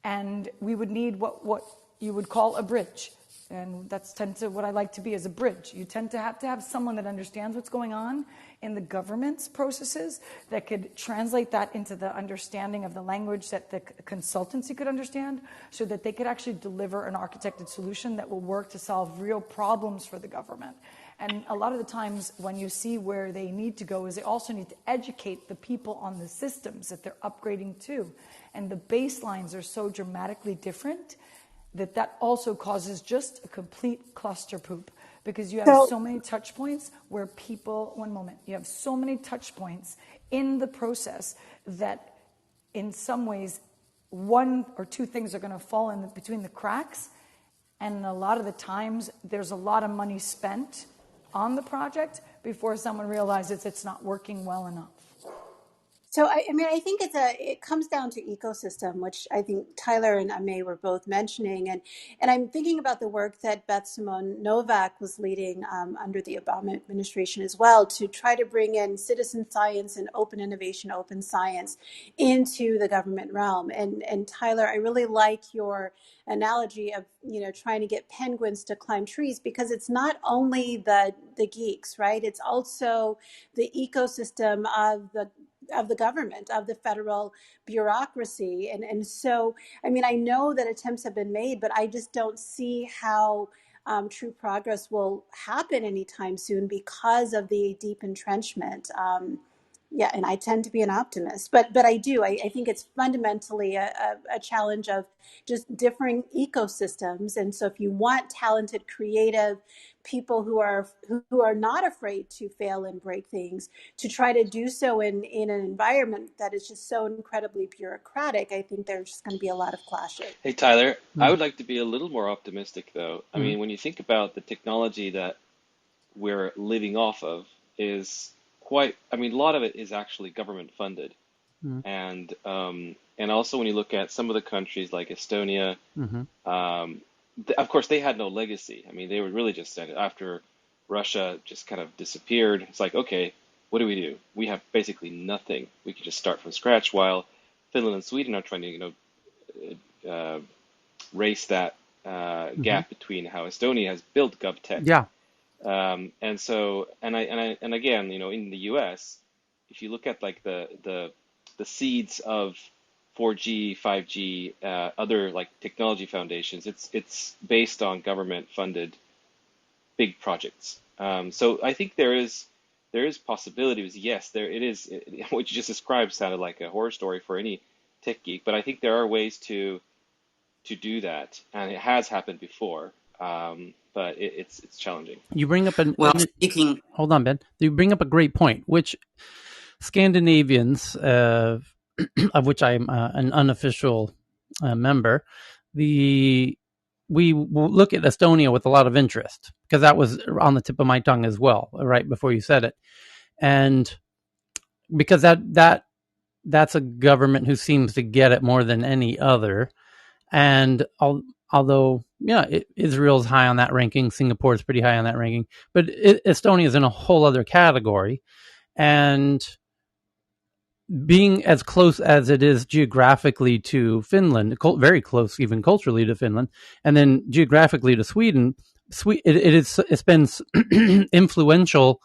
and we would need what you would call a bridge. And that's tend to what I like to be as a bridge. You tend to have someone that understands what's going on in the government's processes, that could translate that into the understanding of the language that the consultancy could understand, so that they could actually deliver an architected solution that will work to solve real problems for the government. And a lot of the times when you see where they need to go is they also need to educate the people on the systems that they're upgrading to. And the baselines are so dramatically different that also causes just a complete cluster poop, because you have so many touch points where people, you have so many touch points in the process that in some ways one or two things are going to fall in between the cracks. And a lot of the times there's a lot of money spent on the project before someone realizes it's not working well enough. So, I think it comes down to ecosystem, which I think Tyler and Ame were both mentioning. And I'm thinking about the work that Beth Simone Novak was leading under the Obama administration as well, to try to bring in citizen science and open innovation, open science into the government realm. And Tyler, I really like your analogy of, trying to get penguins to climb trees, because it's not only the geeks, right? It's also the ecosystem of the government, of the federal bureaucracy. And so, I know that attempts have been made, but I just don't see how true progress will happen anytime soon because of the deep entrenchment. And I tend to be an optimist, but I think it's fundamentally a challenge of just differing ecosystems. And so if you want talented, creative people who are not afraid to fail and break things, to try to do so in an environment that is just so incredibly bureaucratic, I think there's just going to be a lot of clashes. Hey, Tyler, I would like to be a little more optimistic, though. When you think about the technology that we're living off of is a lot of it is actually government funded. And also when you look at some of the countries like Estonia, of course they had no legacy. They were really just said after Russia just kind of disappeared, it's like, okay, what do? We have basically nothing. We can just start from scratch, while Finland and Sweden are trying to, race that gap between how Estonia has built GovTech. Yeah. And again, in the U.S., if you look at like the seeds of 4G, 5G, other like technology foundations, it's based on government funded big projects. So I think there is there is possibilities. Yes, there it is. What you just described sounded like a horror story for any tech geek, but I think there are ways to do that, and it has happened before. But it's challenging. You bring up speaking. Hold on, Ben. You bring up a great point, which Scandinavians, of which I'm an unofficial member, we will look at Estonia with a lot of interest, because that was on the tip of my tongue as well, right before you said it, and because that's a government who seems to get it more than any other, and although Israel's high on that ranking, Singapore's pretty high on that ranking, but Estonia is in a whole other category, and being as close as it is geographically to Finland, very close even culturally to Finland, and then geographically to Sweden, it's been influential.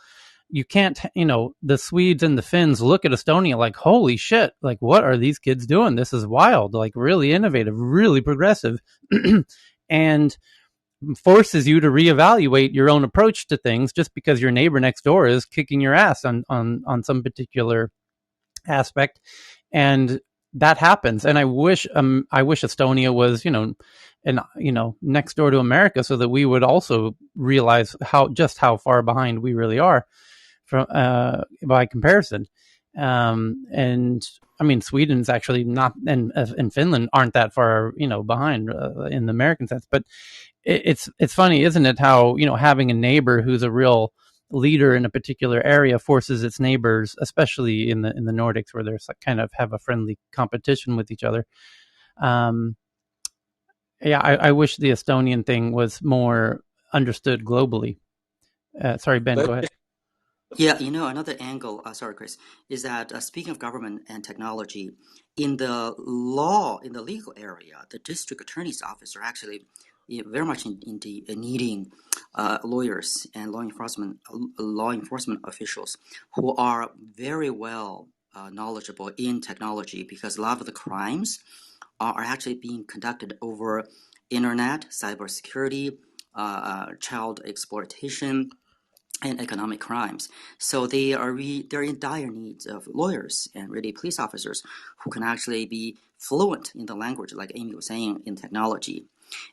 You can't, the Swedes and the Finns look at Estonia like, holy shit, like, what are these kids doing? This is wild, like really innovative, really progressive, and forces you to reevaluate your own approach to things just because your neighbor next door is kicking your ass on some particular aspect, and that happens. And I wish Estonia was next door to America, so that we would also realize how far behind we really are from by comparison. And I mean, Sweden's actually not, and Finland aren't that far behind in the American sense. But it's funny, isn't it, how having a neighbor who's a real leader in a particular area forces its neighbors, especially in the Nordics, where there's kind of have a friendly competition with each other. I wish the Estonian thing was more understood globally. Sorry, Ben, go ahead. Yeah, another angle, sorry, Chris, is that speaking of government and technology, in the legal area, the district attorney's office are actually very much needing lawyers and law enforcement officials who are very well knowledgeable in technology, because a lot of the crimes are actually being conducted over internet, cybersecurity, child exploitation, and economic crimes. So they're in dire need of lawyers and really police officers who can actually be fluent in the language, like Amy was saying, in technology.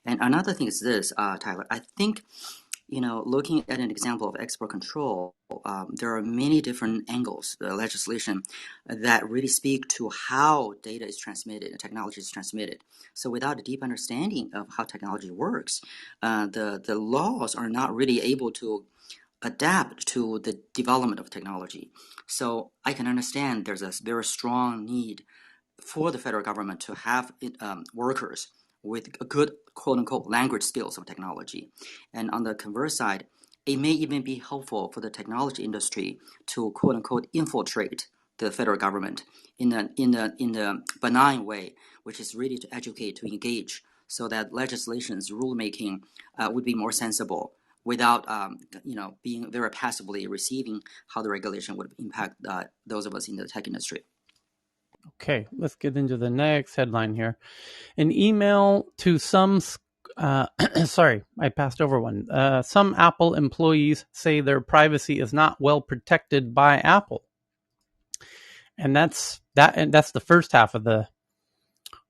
And another thing is this, Tyler, I think, looking at an example of export control, there are many different angles, the legislation, that really speak to how data is transmitted and technology is transmitted. So without a deep understanding of how technology works, the laws are not really able to adapt to the development of technology. So I can understand there's a very strong need for the federal government to have workers with a good quote-unquote language skills of technology. And on the converse side, it may even be helpful for the technology industry to quote-unquote infiltrate the federal government in a benign way, which is really to educate, to engage, so that legislation's rulemaking would be more sensible, without being very passively receiving how the regulation would impact those of us in the tech industry. Okay, let's get into the next headline here. An email to some sorry, I passed over one. Some Apple employees say their privacy is not well protected by Apple. And that's the first half of the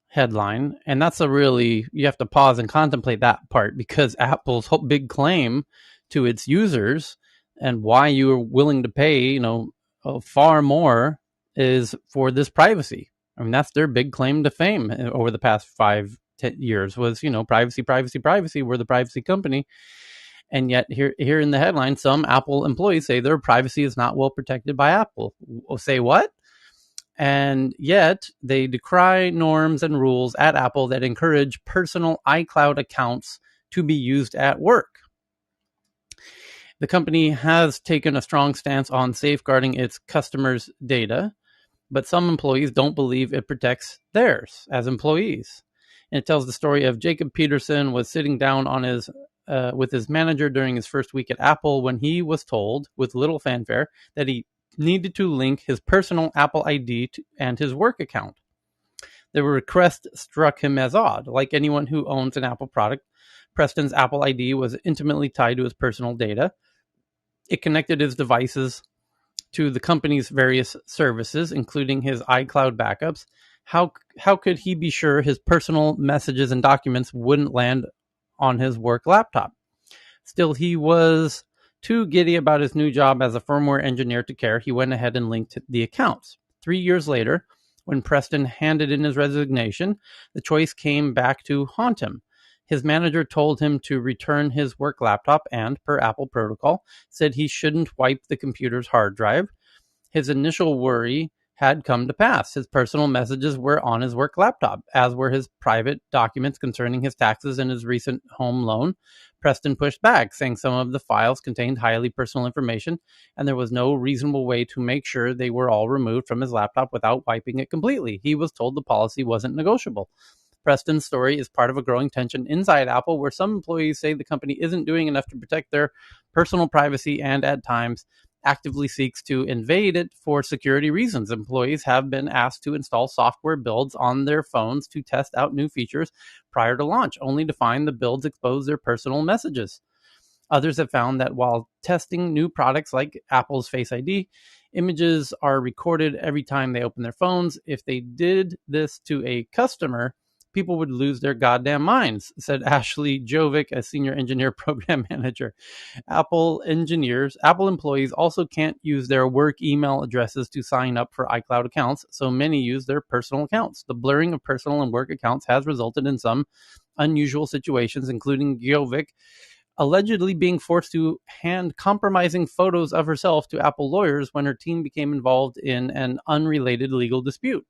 headline, and that's you have to pause and contemplate that part, because Apple's whole big claim to its users and why you are willing to pay far more is for this privacy. I mean, that's their big claim to fame over the past 5-10 years was privacy. We're the privacy company. And yet here in the headline, some Apple employees say their privacy is not well protected by Apple. Say what? And yet they decry norms and rules at Apple that encourage personal iCloud accounts to be used at work. The company has taken a strong stance on safeguarding its customers' data, but some employees don't believe it protects theirs as employees. And it tells the story of Jacob Peterson was sitting down on with his manager during his first week at Apple when he was told, with little fanfare, that he needed to link his personal Apple ID and his work account. The request struck him as odd. Like anyone who owns an Apple product, Preston's Apple ID was intimately tied to his personal data. It connected his devices to the company's various services, including his iCloud backups, how could he be sure his personal messages and documents wouldn't land on his work laptop? Still, he was too giddy about his new job as a firmware engineer to care. He went ahead and linked the accounts. 3 years later, when Preston handed in his resignation, the choice came back to haunt him. His manager told him to return his work laptop and, per Apple protocol, said he shouldn't wipe the computer's hard drive. His initial worry had come to pass. His personal messages were on his work laptop, as were his private documents concerning his taxes and his recent home loan. Preston pushed back, saying some of the files contained highly personal information, and there was no reasonable way to make sure they were all removed from his laptop without wiping it completely. He was told the policy wasn't negotiable. Preston's story is part of a growing tension inside Apple, where some employees say the company isn't doing enough to protect their personal privacy and, at times, actively seeks to invade it for security reasons. Employees have been asked to install software builds on their phones to test out new features prior to launch, only to find the builds expose their personal messages. Others have found that while testing new products like Apple's Face ID, images are recorded every time they open their phones. If they did this to a customer, people would lose their goddamn minds, said Ashley Jovic, a senior engineer program manager. Apple employees also can't use their work email addresses to sign up for iCloud accounts, so many use their personal accounts. The blurring of personal and work accounts has resulted in some unusual situations, including Jovic allegedly being forced to hand compromising photos of herself to Apple lawyers when her team became involved in an unrelated legal dispute.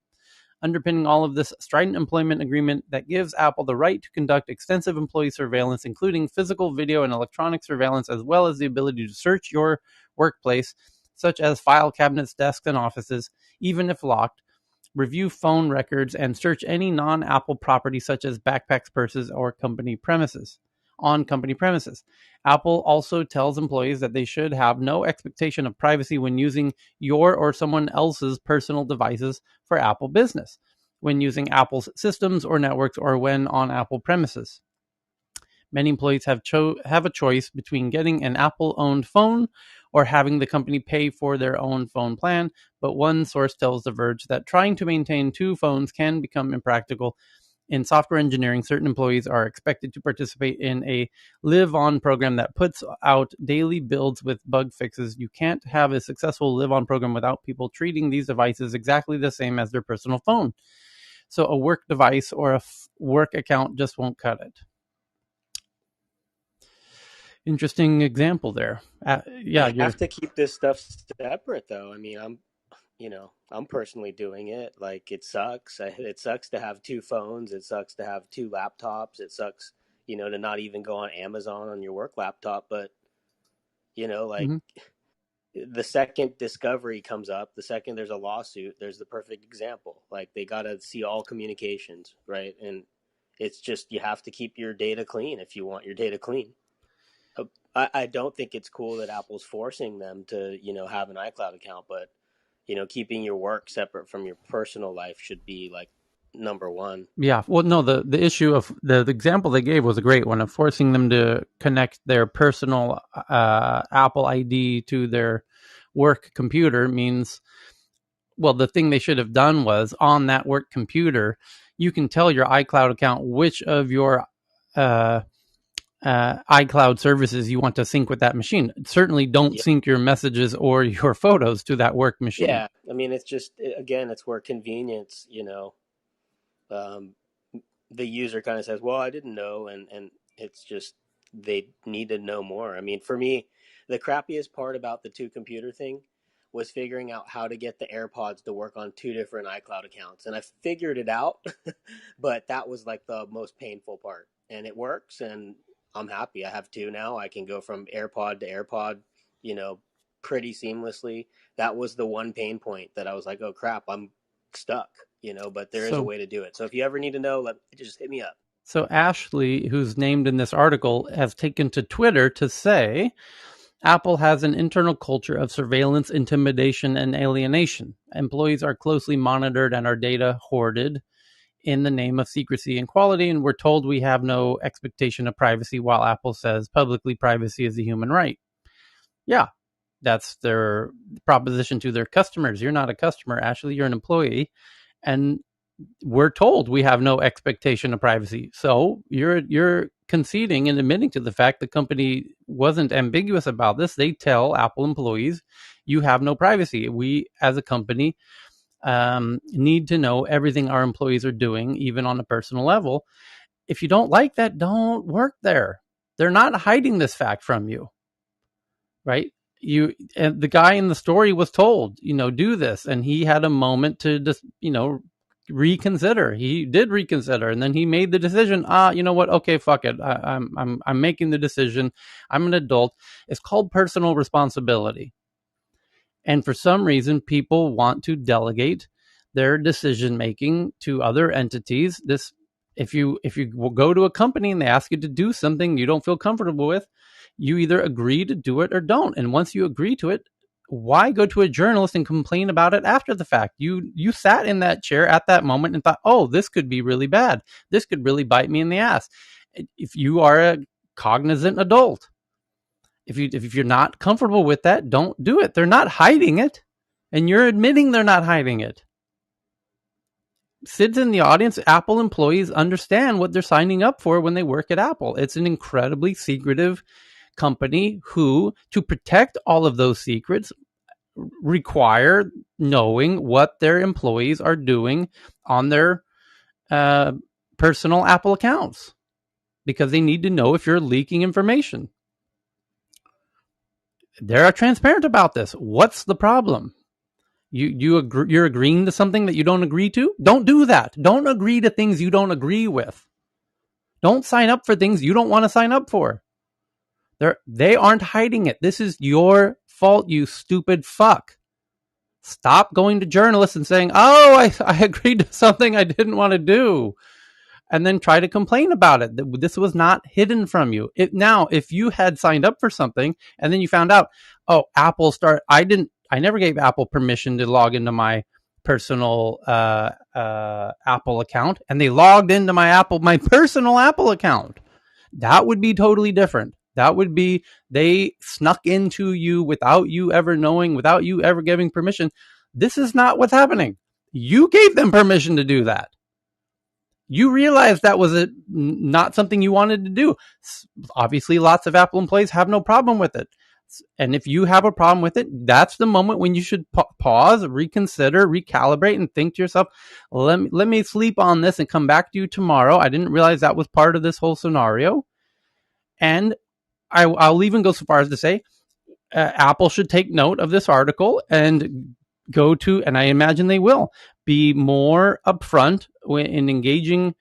Underpinning all of this strident employment agreement that gives Apple the right to conduct extensive employee surveillance, including physical, video, and electronic surveillance, as well as the ability to search your workplace, such as file cabinets, desks, and offices, even if locked, review phone records, and search any non-Apple property such as backpacks, purses, or company premises. Apple also tells employees that they should have no expectation of privacy when using your or someone else's personal devices for Apple business, when using Apple's systems or networks, or when on Apple premises. Many employees have a choice between getting an Apple-owned phone or having the company pay for their own phone plan, but one source tells The Verge that trying to maintain two phones can become impractical. In software engineering, certain employees are expected to participate in a live-on program that puts out daily builds with bug fixes. You can't have a successful live-on program without people treating these devices exactly the same as their personal phone. So a work device or a work account just won't cut it. Interesting example there. You have to keep this stuff separate, though. I mean, I'm personally doing it. Like, it sucks. It sucks to have two phones. It sucks to have two laptops. It sucks, to not even go on Amazon on your work laptop. But, the second discovery comes up, the second there's a lawsuit, there's the perfect example. Like, they got to see all communications, right? And it's just, you have to keep your data clean if you want your data clean. I don't think it's cool that Apple's forcing them to, have an iCloud account, but keeping your work separate from your personal life should be like number one. Yeah. Well, no, the issue of the example they gave was a great one, of forcing them to connect their personal Apple ID to their work computer means, well, the thing they should have done was on that work computer, you can tell your iCloud account which of your iCloud services you want to sync with that machine. Certainly don't sync your messages or your photos to that work machine. Yeah. I mean, it's just, again, it's where convenience, the user kind of says, well, I didn't know. And it's just, they need to know more. I mean, for me, the crappiest part about the two computer thing was figuring out how to get the AirPods to work on two different iCloud accounts. And I figured it out, but that was like the most painful part. And it works, and I'm happy. I have two now. I can go from AirPod to AirPod, pretty seamlessly. That was the one pain point that I was like, oh crap, I'm stuck, but there is a way to do it. So if you ever need to know, just hit me up. So Ashley, who's named in this article, has taken to Twitter to say, Apple has an internal culture of surveillance, intimidation, and alienation. Employees are closely monitored and our data hoarded in the name of secrecy and quality, and we're told we have no expectation of privacy, while Apple says publicly privacy is a human right. Yeah, That's their proposition to their customers. You're not a customer, Ashley. You're an employee. And we're told we have no expectation of privacy. So you're conceding and admitting to the fact the company wasn't ambiguous about this. They tell Apple employees, you have no privacy. We, as a company, need to know everything our employees are doing, even on a personal level. If you don't like that, don't work there. They're not hiding this fact from you, right? And the guy in the story was told, do this, and he had a moment to just, reconsider. He did reconsider, and then he made the decision. You know what? Okay, fuck it. I'm making the decision. I'm an adult. It's called personal responsibility. And for some reason, people want to delegate their decision making to other entities. If you go to a company and they ask you to do something you don't feel comfortable with, you either agree to do it or don't. And once you agree to it, why go to a journalist and complain about it after the fact? You sat in that chair at that moment and thought, oh, this could be really bad. This could really bite me in the ass. If you are a cognizant adult, if you're not comfortable with that, don't do it. They're not hiding it. And you're admitting they're not hiding it. Sid's in the audience. Apple employees understand what they're signing up for when they work at Apple. It's an incredibly secretive company who, to protect all of those secrets, require knowing what their employees are doing on their personal Apple accounts, because they need to know if you're leaking information. They're transparent about this. What's the problem? You're agreeing to something that you don't agree to? Don't do that. Don't agree to things you don't agree with. Don't sign up for things you don't want to sign up for. They aren't hiding it. This is your fault, you stupid fuck. Stop going to journalists and saying, oh, I agreed to something I didn't want to do. And then try to complain about it. This was not hidden from you. Now, if you had signed up for something and then you found out, oh, I never gave Apple permission to log into my personal Apple account, and they logged into my personal Apple account. That would be totally different. That would be they snuck into you without you ever knowing, without you ever giving permission. This is not what's happening. You gave them permission to do that. You realized that was not something you wanted to do. Obviously, lots of Apple employees have no problem with it. And if you have a problem with it, that's the moment when you should pause, reconsider, recalibrate, and think to yourself, let me sleep on this and come back to you tomorrow. I didn't realize that was part of this whole scenario. And I'll even go so far as to say Apple should take note of this article and go to, and I imagine they will, be more upfront in engaging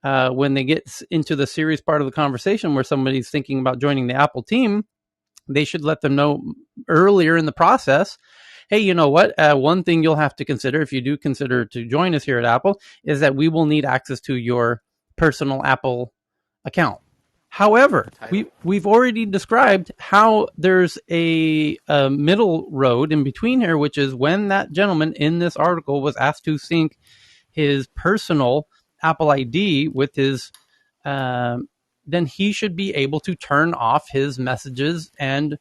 when they get into the serious part of the conversation where somebody's thinking about joining the Apple team. They should let them know earlier in the process, hey, you know what? One thing you'll have to consider if you do consider to join us here at Apple is that we will need access to your personal Apple account. However, we've already described how there's a middle road in between here, which is when that gentleman in this article was asked to sync his personal Apple ID with his, then he should be able to turn off his messages and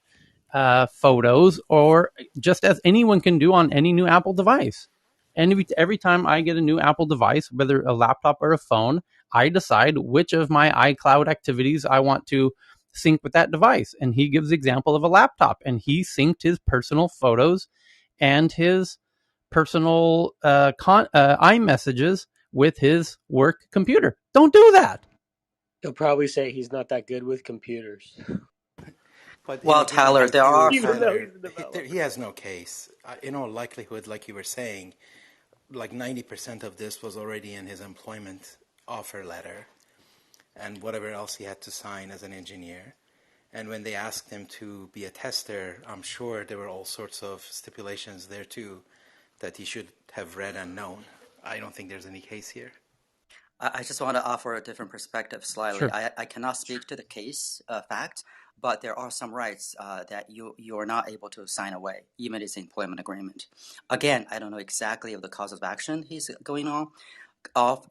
photos, or just as anyone can do on any new Apple device. And every time I get a new Apple device, whether a laptop or a phone, I decide which of my iCloud activities I want to sync with that device. And he gives the example of a laptop, and he synced his personal photos and his personal iMessages with his work computer. Don't do that. He'll probably say he's not that good with computers. But well, Tyler, there are even though he's a developer. He has no case. In all likelihood, like you were saying, like 90% of this was already in his employment offer letter and whatever else he had to sign as an engineer. And when they asked him to be a tester, I'm sure there were all sorts of stipulations there too that he should have read and known. I don't think there's any case here. I just want to offer a different perspective slightly. Sure. I cannot speak to the case fact, but there are some rights that you are not able to sign away, even if it's an employment agreement. Again, I don't know exactly of the cause of action he's going on.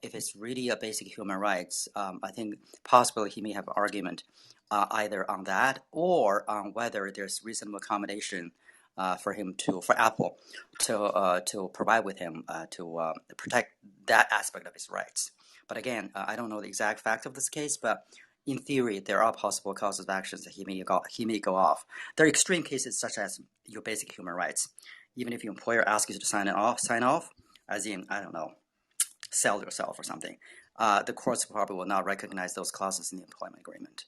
If it's really a basic human rights, I think possibly he may have an argument either on that or on whether there's reasonable accommodation for Apple to provide with him to protect that aspect of his rights. But again, I don't know the exact fact of this case, but in theory, there are possible causes of actions that he may go off. There are extreme cases such as your basic human rights. Even if your employer asks you to sign off, as in, I don't know, sell yourself or something, the courts probably will not recognize those clauses in the employment agreement.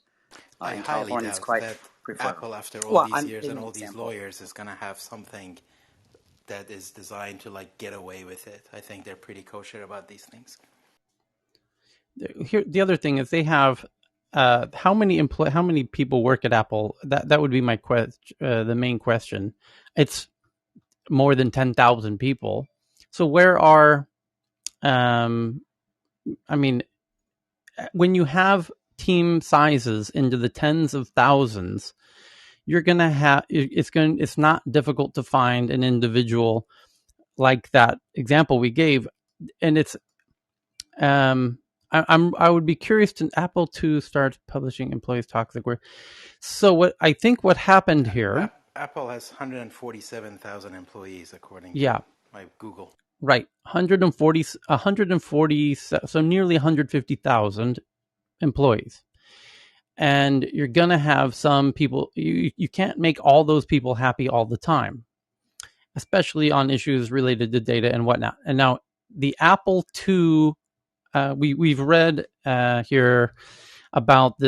I In highly California, it's doubt quite that preferred. Apple, after all Well, these I'm years giving and an all these example. lawyers, is going to have something that is designed to like get away with it. I think they're pretty kosher about these things. Here, the other thing is they have how many people work at Apple? That would be my the main question. It's more than 10,000 people. So where are I mean, when you have team sizes into the tens of thousands, you're going to have it's not difficult to find an individual like that example we gave, and it's I would be curious to Apple to start publishing employees toxic work. So what happened here? Apple has 147,000 employees according to my Google. Right, 140, so nearly 150,000 employees. And you're going to have some people, you can't make all those people happy all the time, especially on issues related to data and whatnot. And now the Apple II, we've read here about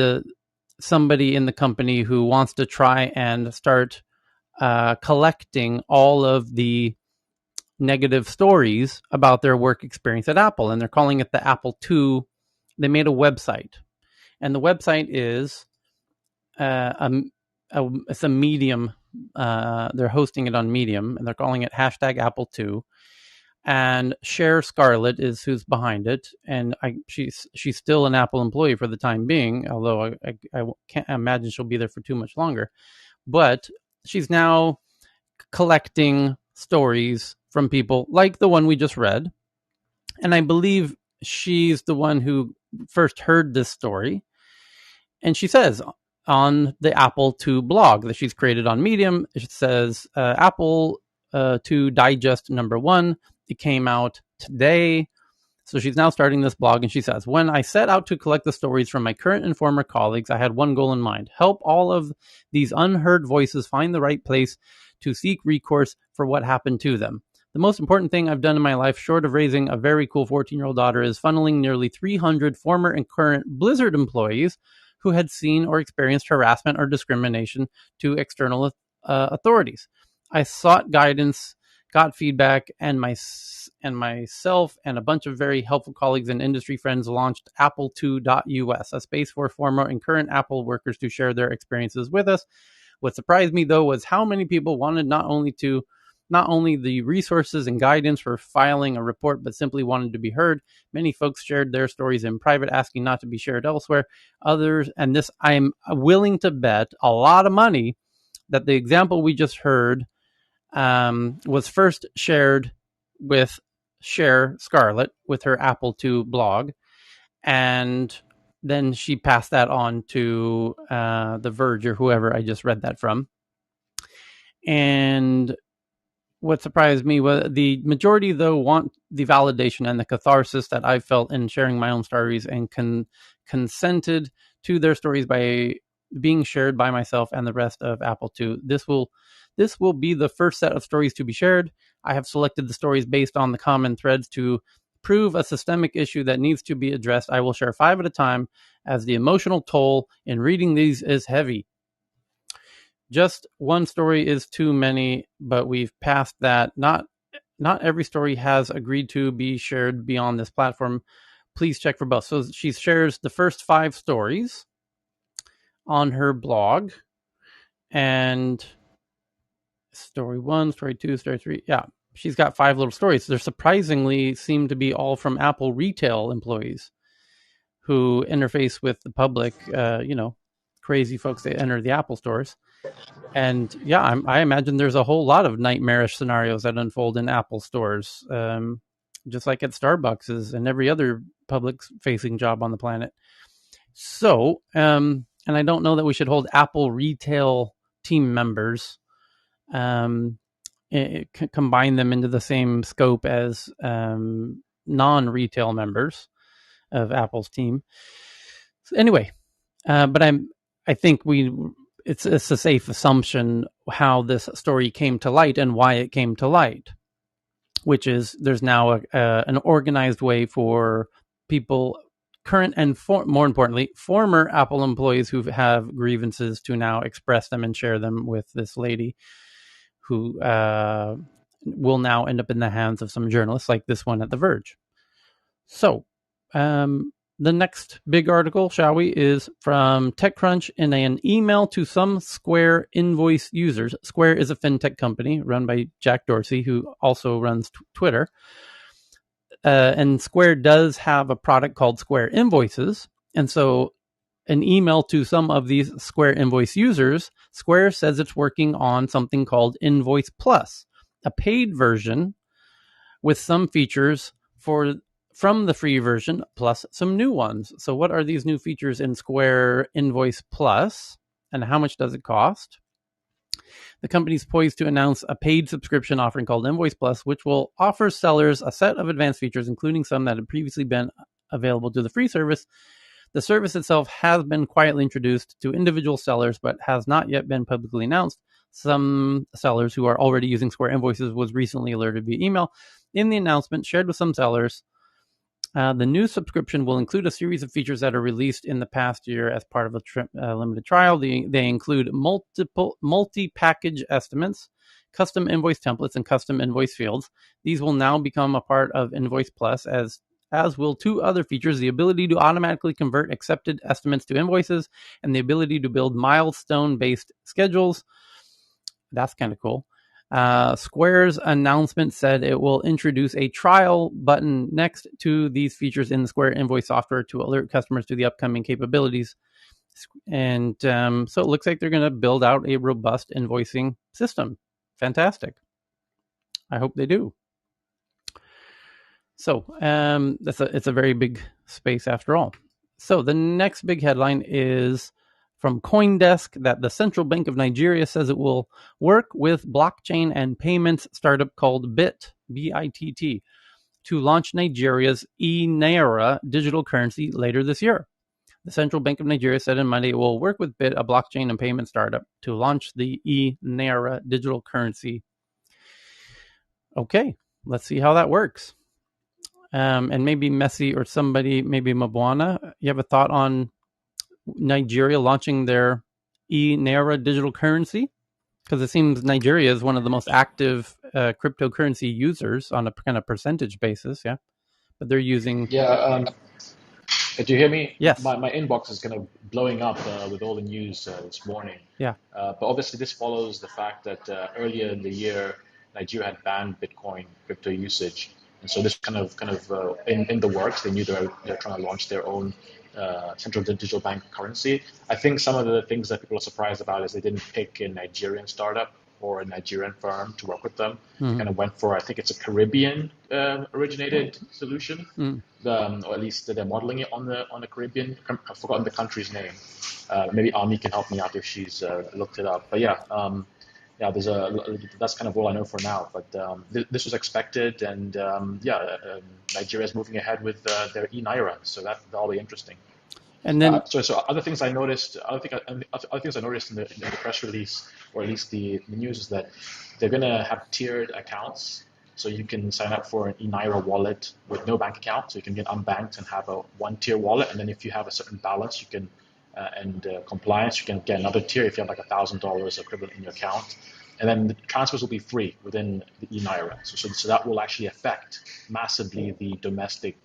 somebody in the company who wants to try and start collecting all of the negative stories about their work experience at Apple, and they're calling it the Apple II. They made a website, and the website is it's a Medium. They're hosting it on Medium, and they're calling it #Apple2. And Cher Scarlett is who's behind it, and she's still an Apple employee for the time being, although I can't imagine she'll be there for too much longer. But she's now collecting stories from people like the one we just read, and I believe she's the one who first heard this story. And she says on the Apple II blog that she's created on Medium, it says Apple II Digest #1. It came out today. So she's now starting this blog, and she says, when I set out to collect the stories from my current and former colleagues, I had one goal in mind: help all of these unheard voices find the right place to seek recourse for what happened to them. The most important thing I've done in my life, short of raising a very cool 14-year-old daughter, is funneling nearly 300 former and current Blizzard employees who had seen or experienced harassment or discrimination to external authorities. I sought guidance, got feedback, and myself and a bunch of very helpful colleagues and industry friends launched Apple2.us, a space for former and current Apple workers to share their experiences with us. What surprised me, though, was how many people wanted not only the resources and guidance for filing a report, but simply wanted to be heard. Many folks shared their stories in private, asking not to be shared elsewhere. Others, and this I'm willing to bet a lot of money that the example we just heard was first shared with Cher Scarlett with her Apple II blog, and then she passed that on to The Verge or whoever I just read that from. And what surprised me was the majority, though, want the validation and the catharsis that I felt in sharing my own stories, and consented to their stories by being shared by myself and the rest of Apple II. This will be the first set of stories to be shared. I have selected the stories based on the common threads to prove a systemic issue that needs to be addressed. I will share 5 at a time, as the emotional toll in reading these is heavy. Just one story is too many, but we've passed that. Not every story has agreed to be shared beyond this platform. Please check for both. So she shares the first 5 stories on her blog, and story 1, story 2, story 3. Yeah, she's got 5 little stories. They're surprisingly seem to be all from Apple retail employees who interface with the public, crazy folks that enter the Apple stores. And yeah, I imagine there's a whole lot of nightmarish scenarios that unfold in Apple stores, just like at Starbucks and every other public-facing job on the planet. So, and I don't know that we should hold Apple retail team members combine them into the same scope as non-retail members of Apple's team. So anyway, but I think it's a safe assumption how this story came to light and why it came to light, which is there's now an organized way for people, current and more importantly, former Apple employees who have grievances to now express them and share them with this lady who will now end up in the hands of some journalists like this one at The Verge. So the next big article, shall we, is from TechCrunch in an email to some Square Invoice users. Square is a fintech company run by Jack Dorsey, who also runs Twitter. And Square does have a product called Square Invoices. And so an email to some of these Square Invoice users, Square says it's working on something called Invoice Plus, a paid version with some features from the free version, plus some new ones. So what are these new features in Square Invoice Plus, and how much does it cost? The company's poised to announce a paid subscription offering called Invoice Plus, which will offer sellers a set of advanced features, including some that had previously been available to the free service. The service itself has been quietly introduced to individual sellers, but has not yet been publicly announced. Some sellers who are already using Square Invoices was recently alerted via email. In the announcement shared with some sellers, the new subscription will include a series of features that are released in the past year as part of a limited trial. They include multi-package estimates, custom invoice templates, and custom invoice fields. These will now become a part of Invoice Plus, as will two other features: the ability to automatically convert accepted estimates to invoices, and the ability to build milestone-based schedules. That's kind of cool. Square's announcement said it will introduce a trial button next to these features in the Square Invoice software to alert customers to the upcoming capabilities. And so it looks like they're going to build out a robust invoicing system. Fantastic. I hope they do. So it's a very big space after all. So the next big headline is from CoinDesk that the Central Bank of Nigeria says it will work with blockchain and payments startup called BITT, B-I-T-T, to launch Nigeria's E-Naira digital currency later this year. The Central Bank of Nigeria said on Monday it will work with BITT, a blockchain and payment startup, to launch the E-Naira digital currency. Okay, let's see how that works. And maybe Messi or somebody, maybe Mabwana, you have a thought on Nigeria launching their E-Naira digital currency? Because it seems Nigeria is one of the most active cryptocurrency users on a kind of percentage basis, yeah? But they're using... Yeah, do you hear me? Yes. My inbox is kind of blowing up with all the news this morning. Yeah. But obviously this follows the fact that earlier in the year, Nigeria had banned Bitcoin crypto usage. And so this kind of in the works. They knew they're trying to launch their own central digital bank currency. I think some of the things that people are surprised about is they didn't pick a Nigerian startup or a Nigerian firm to work with them. They kind of went for, I think it's a Caribbean originated solution, or at least they're modeling it on the Caribbean. I've forgotten the country's name. Maybe Ami can help me out if she's looked it up. But yeah, that's kind of all I know for now. But this was expected, and Nigeria is moving ahead with their E-Naira, so that'll be interesting. And then, so other things I noticed. Other things I noticed in the press release, or at least the news, is that they're going to have tiered accounts. So you can sign up for an E-Naira wallet with no bank account, so you can get unbanked and have a one-tier wallet. And then if you have a certain balance, you can and compliance, you can get another tier if you have like $1,000 equivalent in your account. And then the transfers will be free within the E-Naira. So that will actually affect massively the domestic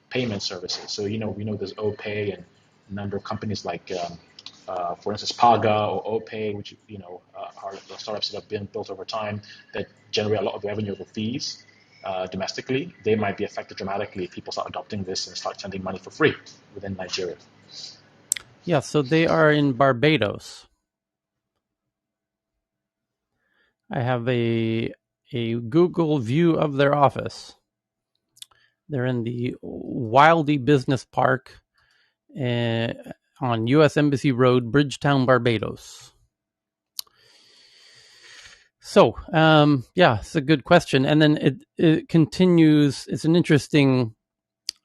payment services. So we know there's OPay and a number of companies like, for instance, Paga or OPay, which are startups that have been built over time that generate a lot of revenue over fees domestically. They might be affected dramatically if people start adopting this and start sending money for free within Nigeria. Yeah, so they are in Barbados. I have a Google view of their office. They're in the Wildy Business Park on U.S. Embassy Road, Bridgetown, Barbados. So, it's a good question. And then it continues. It's an interesting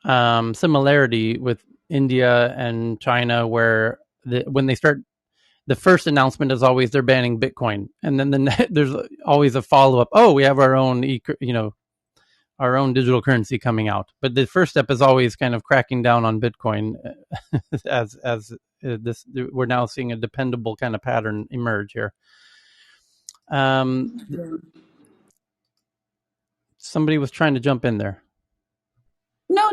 similarity with India and China, where when they start, the first announcement is always they're banning Bitcoin, and then there's always a follow up. Oh, we have our own, our own digital currency coming out. But the first step is always kind of cracking down on Bitcoin, as this we're now seeing a dependable kind of pattern emerge here. Somebody was trying to jump in there. No.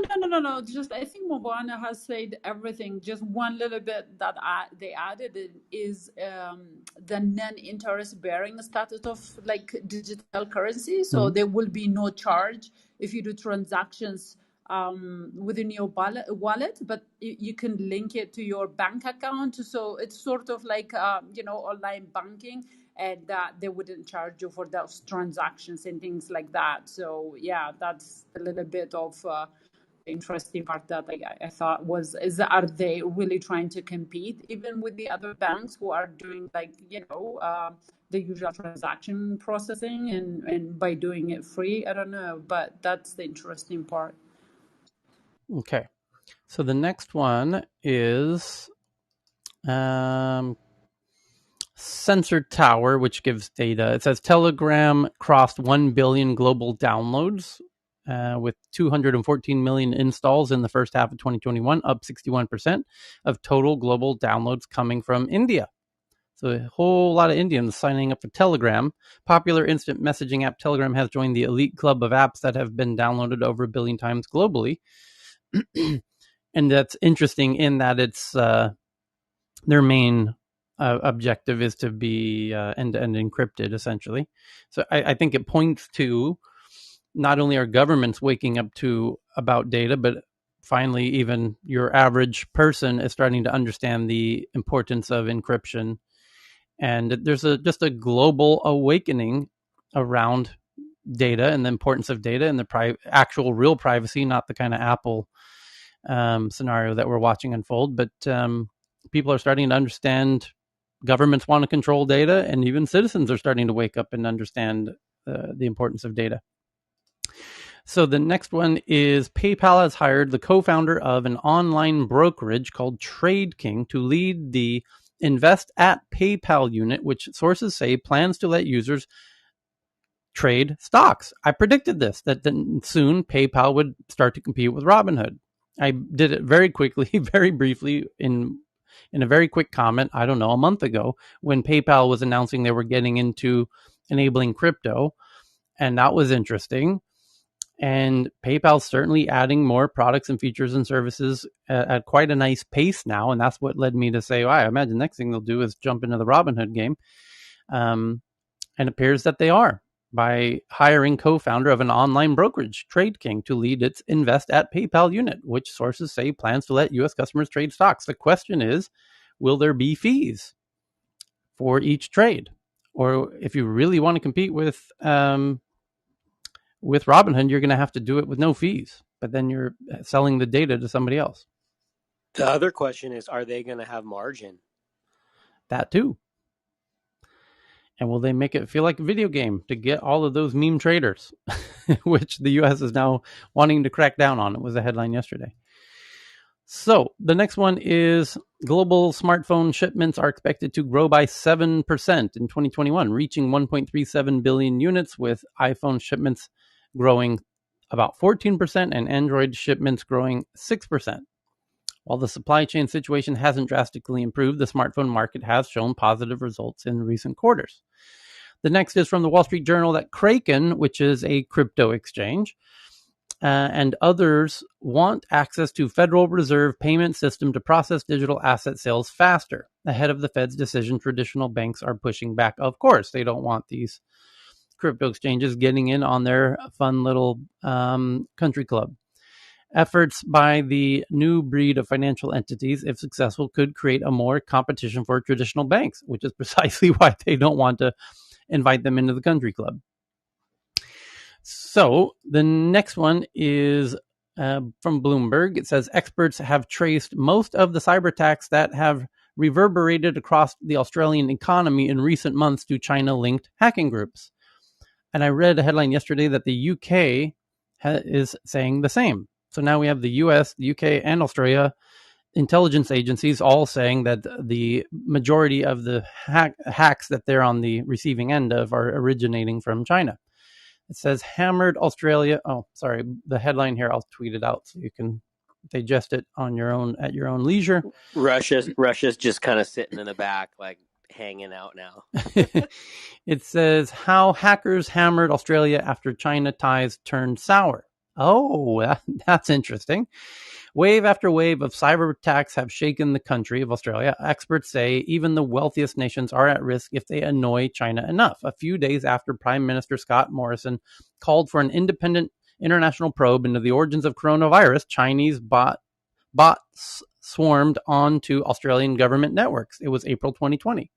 Just I think Mobana has said everything. Just one little bit that they added is the non-interest bearing status of like digital currency. So there will be no charge if you do transactions within your wallet, but you can link it to your bank account. So it's sort of like online banking, and they wouldn't charge you for those transactions and things like that. So yeah, that's a little bit of interesting part that I thought is are they really trying to compete even with the other banks who are doing the usual transaction processing and by doing it free? I don't know, but that's the interesting part. Okay, so the next one is Sensor Tower, which gives data. It says Telegram crossed 1 billion global downloads with 214 million installs in the first half of 2021, up 61% of total global downloads coming from India. So a whole lot of Indians signing up for Telegram. Popular instant messaging app Telegram has joined the elite club of apps that have been downloaded over 1 billion times globally. And that's interesting in that it's their main objective is to be end-to-end encrypted, essentially. So I think it points to not only are governments waking up to about data, but finally even your average person is starting to understand the importance of encryption. And there's just a global awakening around data and the importance of data and the actual real privacy, not the kind of Apple scenario that we're watching unfold. But people are starting to understand governments want to control data, and even citizens are starting to wake up and understand the importance of data. So the next one is PayPal has hired the co-founder of an online brokerage called Trade King to lead the Invest at PayPal unit, which sources say plans to let users trade stocks. I predicted this, that soon PayPal would start to compete with Robinhood. I did it very quickly, very briefly in a very quick comment, I don't know, a month ago, when PayPal was announcing they were getting into enabling crypto. And that was interesting. And PayPal's certainly adding more products and features and services at quite a nice pace now. And that's what led me to say, I imagine the next thing they'll do is jump into the Robinhood game. And it appears that they are, by hiring co-founder of an online brokerage, Trade King, to lead its Invest at PayPal unit, which sources say plans to let U.S. customers trade stocks. The question is, will there be fees for each trade? Or if you really want to compete with Robinhood, you're going to have to do it with no fees, but then you're selling the data to somebody else. The other question is, are they going to have margin? That too. And will they make it feel like a video game to get all of those meme traders, which the U.S. is now wanting to crack down on? It was a headline yesterday. So the next one is global smartphone shipments are expected to grow by 7% in 2021, reaching 1.37 billion units, with iPhone shipments growing about 14% and Android shipments growing 6%. While the supply chain situation hasn't drastically improved, the smartphone market has shown positive results in recent quarters. The next is from the Wall Street Journal that Kraken, which is a crypto exchange, and others want access to Federal Reserve payment system to process digital asset sales faster. Ahead of the Fed's decision, traditional banks are pushing back. Of course, they don't want these crypto exchanges getting in on their fun little country club. Efforts by the new breed of financial entities, if successful, could create a more competition for traditional banks, which is precisely why they don't want to invite them into the country club. So the next one is from Bloomberg. It says experts have traced most of the cyber attacks that have reverberated across the Australian economy in recent months to China-linked hacking groups. And I read a headline yesterday that the UK is saying the same. So now we have the US, the UK, and Australia intelligence agencies all saying that the majority of the hacks that they're on the receiving end of are originating from China. It says hammered Australia. Oh, sorry. The headline here, I'll tweet it out so you can digest it on your own at your own leisure. Russia's just kind of sitting in the back, like hanging out now. It says how hackers hammered Australia after China ties turned sour. Oh, that's interesting. Wave after wave of cyber attacks have shaken the country of Australia. Experts say even the wealthiest nations are at risk if they annoy China enough. A few days after Prime Minister Scott Morrison called for an independent international probe into the origins of coronavirus, Chinese bots swarmed onto Australian government networks. It was April 2020.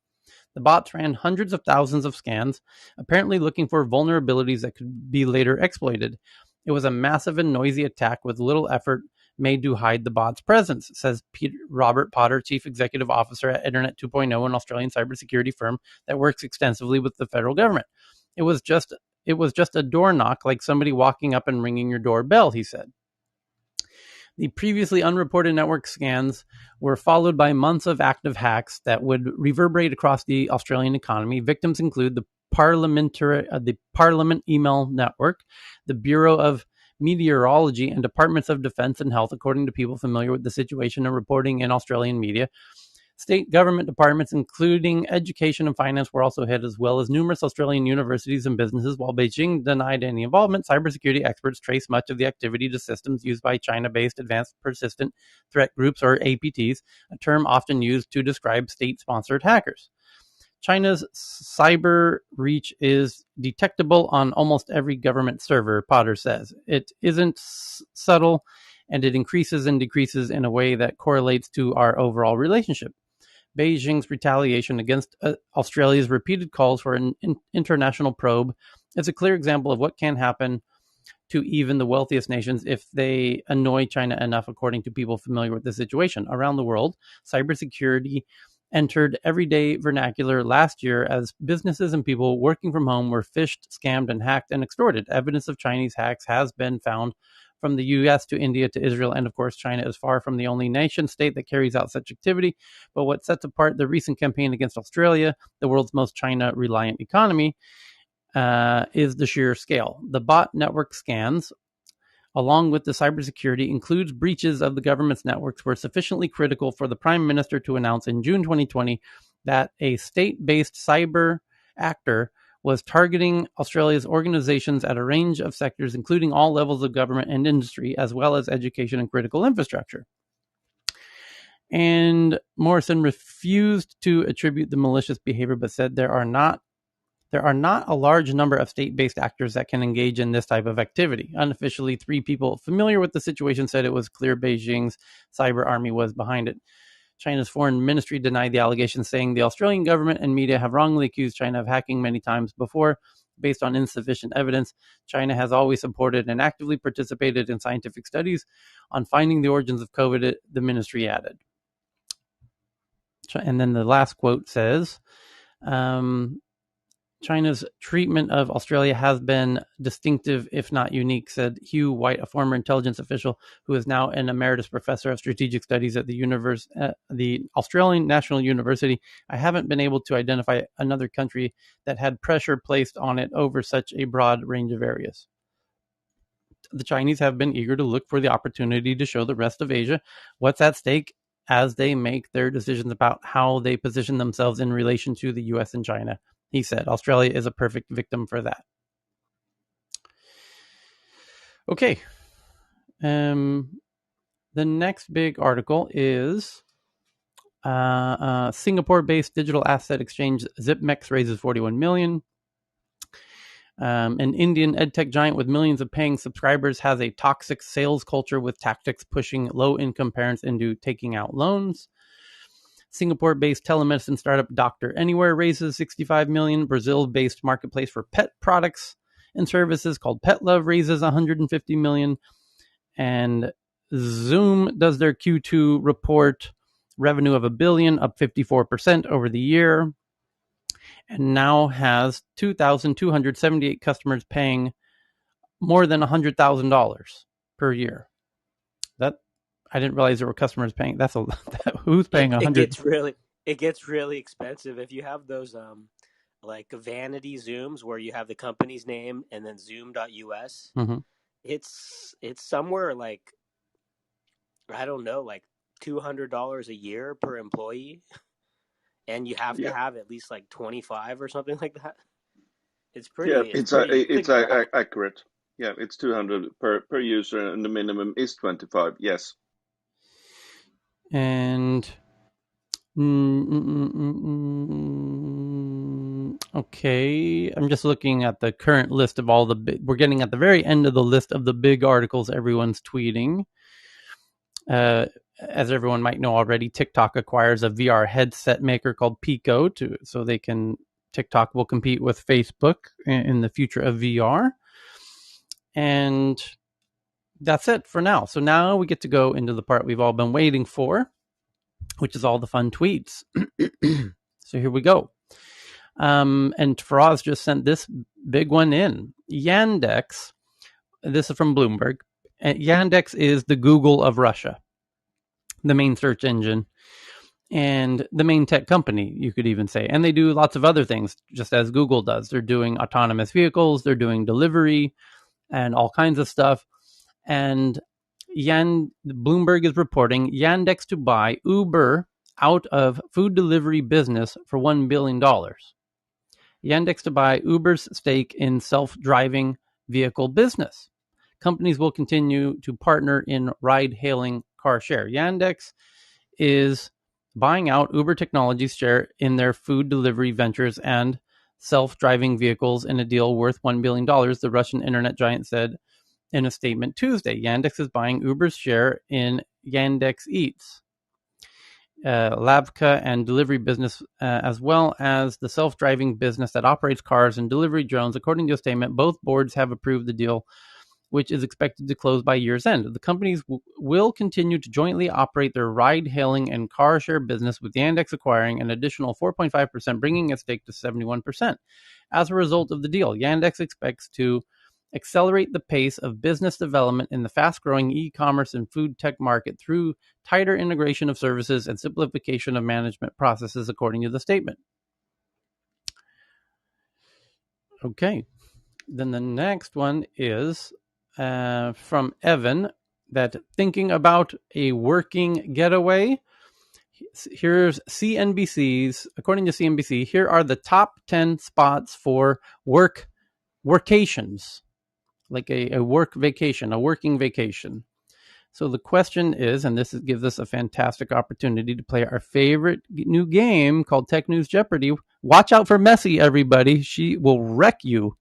The bots ran hundreds of thousands of scans, apparently looking for vulnerabilities that could be later exploited. It was a massive and noisy attack with little effort made to hide the bot's presence, says Robert Potter, Chief Executive Officer at Internet 2.0, an Australian cybersecurity firm that works extensively with the federal government. It was just a door knock, like somebody walking up and ringing your doorbell, he said. The previously unreported network scans were followed by months of active hacks that would reverberate across the Australian economy. Victims include the Parliament Email Network, the Bureau of Meteorology, and Departments of Defence and Health, according to people familiar with the situation and reporting in Australian media. State government departments, including education and finance, were also hit, as well as numerous Australian universities and businesses. While Beijing denied any involvement, cybersecurity experts trace much of the activity to systems used by China-based Advanced Persistent Threat Groups, or APTs, a term often used to describe state-sponsored hackers. China's cyber reach is detectable on almost every government server, Potter says. It isn't subtle, and it increases and decreases in a way that correlates to our overall relationship. Beijing's retaliation against Australia's repeated calls for an international probe is a clear example of what can happen to even the wealthiest nations if they annoy China enough, according to people familiar with the situation. Around the world, cybersecurity entered everyday vernacular last year as businesses and people working from home were phished, scammed, and hacked and extorted. Evidence of Chinese hacks has been found from the US to India to Israel, and of course, China is far from the only nation state that carries out such activity. But what sets apart the recent campaign against Australia, the world's most China-reliant economy, is the sheer scale. The bot network scans, along with the cybersecurity, includes breaches of the government's networks, were sufficiently critical for the Prime Minister to announce in June 2020 that a state-based cyber actor was targeting Australia's organizations at a range of sectors, including all levels of government and industry, as well as education and critical infrastructure. And Morrison refused to attribute the malicious behavior, but said there are not a large number of state-based actors that can engage in this type of activity. Unofficially, 3 people familiar with the situation said it was clear Beijing's cyber army was behind it. China's foreign ministry denied the allegations, saying the Australian government and media have wrongly accused China of hacking many times before. Based on insufficient evidence, China has always supported and actively participated in scientific studies on finding the origins of COVID, the ministry added. And then the last quote says, China's treatment of Australia has been distinctive, if not unique, said Hugh White, a former intelligence official who is now an emeritus professor of strategic studies at the Australian National University. I haven't been able to identify another country that had pressure placed on it over such a broad range of areas. The Chinese have been eager to look for the opportunity to show the rest of Asia what's at stake as they make their decisions about how they position themselves in relation to the US and China. He said Australia is a perfect victim for that. Okay. The next big article is Singapore-based digital asset exchange ZipMex raises $41 million. An Indian edtech giant with millions of paying subscribers has a toxic sales culture with tactics pushing low-income parents into taking out loans. Singapore-based telemedicine startup Dr. Anywhere raises $65 million. Brazil-based marketplace for pet products and services called PetLove raises $150 million. And Zoom does their Q2 report revenue of $1 billion, up 54% over the year, and now has 2,278 customers paying more than $100,000 per year. That I didn't realize there were customers paying. That's a who's paying 100. It gets really expensive if you have those like vanity Zooms where you have the company's name and then Zoom.us. Mm-hmm. It's somewhere like, I don't know, like $200 a year per employee, and you have to have at least like 25 or something like that. It's pretty. It's accurate. Yeah, it's 200 per user, and the minimum is 25. Yes. And okay, I'm just looking at the current list of all the we're getting at the very end of the list of the big articles everyone's tweeting. As everyone might know already, TikTok acquires a VR headset maker called Pico so TikTok will compete with Facebook in the future of VR. And that's it for now. So now we get to go into the part we've all been waiting for, which is all the fun tweets. So here we go. And Faraz just sent this big one in. Yandex, this is from Bloomberg. Yandex is the Google of Russia, the main search engine, and the main tech company, you could even say. And they do lots of other things, just as Google does. They're doing autonomous vehicles, they're doing delivery, and all kinds of stuff. And Bloomberg is reporting Yandex to buy Uber out of food delivery business for $1 billion. Yandex to buy Uber's stake in self-driving vehicle business. Companies will continue to partner in ride-hailing car share. Yandex is buying out Uber Technologies' share in their food delivery ventures and self-driving vehicles in a deal worth $1 billion, the Russian internet giant said in a statement Tuesday. Yandex is buying Uber's share in Yandex Eats, Lavka and delivery business, as well as the self-driving business that operates cars and delivery drones. According to a statement, both boards have approved the deal, which is expected to close by year's end. The companies will continue to jointly operate their ride-hailing and car share business, with Yandex acquiring an additional 4.5%, bringing its stake to 71%. As a result of the deal, Yandex expects to accelerate the pace of business development in the fast-growing e-commerce and food tech market through tighter integration of services and simplification of management processes, according to the statement. Okay. Then the next one is from Evan, that thinking about a working getaway. Here's CNBC's, according to CNBC, here are the top 10 spots for workations, like a work vacation, a working vacation. So the question is, and this gives us a fantastic opportunity to play our favorite new game called Tech News Jeopardy. Watch out for Messi, everybody. She will wreck you.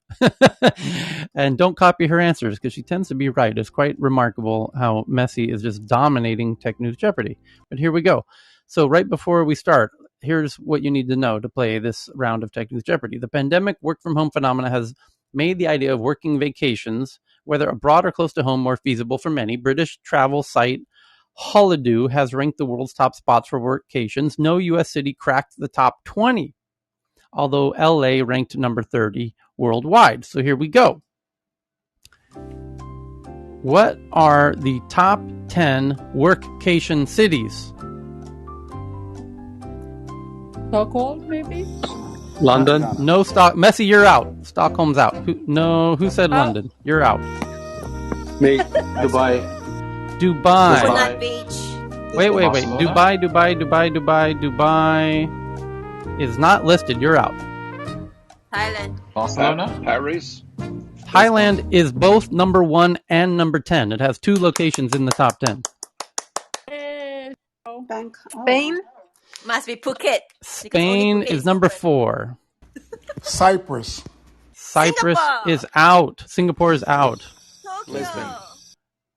And don't copy her answers, because she tends to be right. It's quite remarkable how Messi is just dominating Tech News Jeopardy. But here we go. So right before we start, here's what you need to know to play this round of Tech News Jeopardy. The pandemic work-from-home phenomena has made the idea of working vacations, whether abroad or close to home, more feasible for many. British travel site Holidoo has ranked the world's top spots for workations. No U.S. city cracked the top 20, although L.A. ranked number 30 worldwide. So here we go. What are the top 10 workcation cities? Stockholm, maybe? London. No, Messi, you're out. Stockholm's out. Who said London? You're out. Me. Dubai. Coconut Beach. Wait. Dubai is not listed. You're out. Thailand. Barcelona. Paris. Thailand is both number 1 and number 10. It has 2 locations in the top 10. Spain? Must be Phuket. Spain is number 4. Cyprus. Singapore is out. Singapore is out.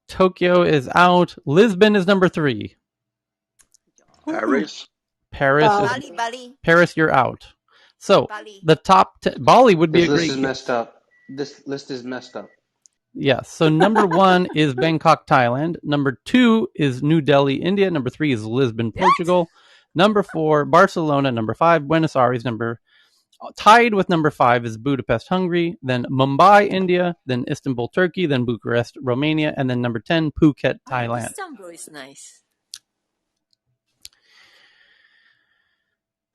Tokyo is out. Lisbon is number 3. Paris. Bali. Paris, you're out. So Bali. The top 10, Bali would be this list is messed up. This list is messed up. Yes. So number 1 is Bangkok, Thailand. Number 2 is New Delhi, India. Number 3 is Lisbon, Portugal. Number 4, Barcelona. Number 5, Buenos Aires. Tied with number 5 is Budapest, Hungary. Then Mumbai, India. Then Istanbul, Turkey. Then Bucharest, Romania. And then number 10, Phuket, Thailand. Istanbul is nice.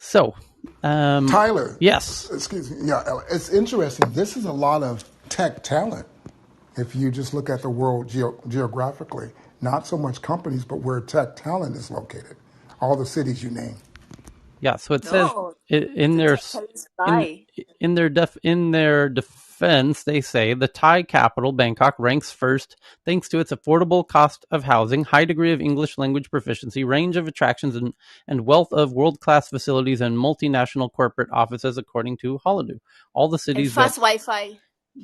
So, Tyler. Yes. Excuse me. Yeah, it's interesting. This is a lot of tech talent. If you just look at the world geographically, not so much companies, but where tech talent is located. All the cities you name. Yeah, so it says in their defense, they say the Thai capital, Bangkok, ranks first thanks to its affordable cost of housing, high degree of English language proficiency, range of attractions, and wealth of world-class facilities and multinational corporate offices, according to Holiday. All the cities and fast Wi-Fi.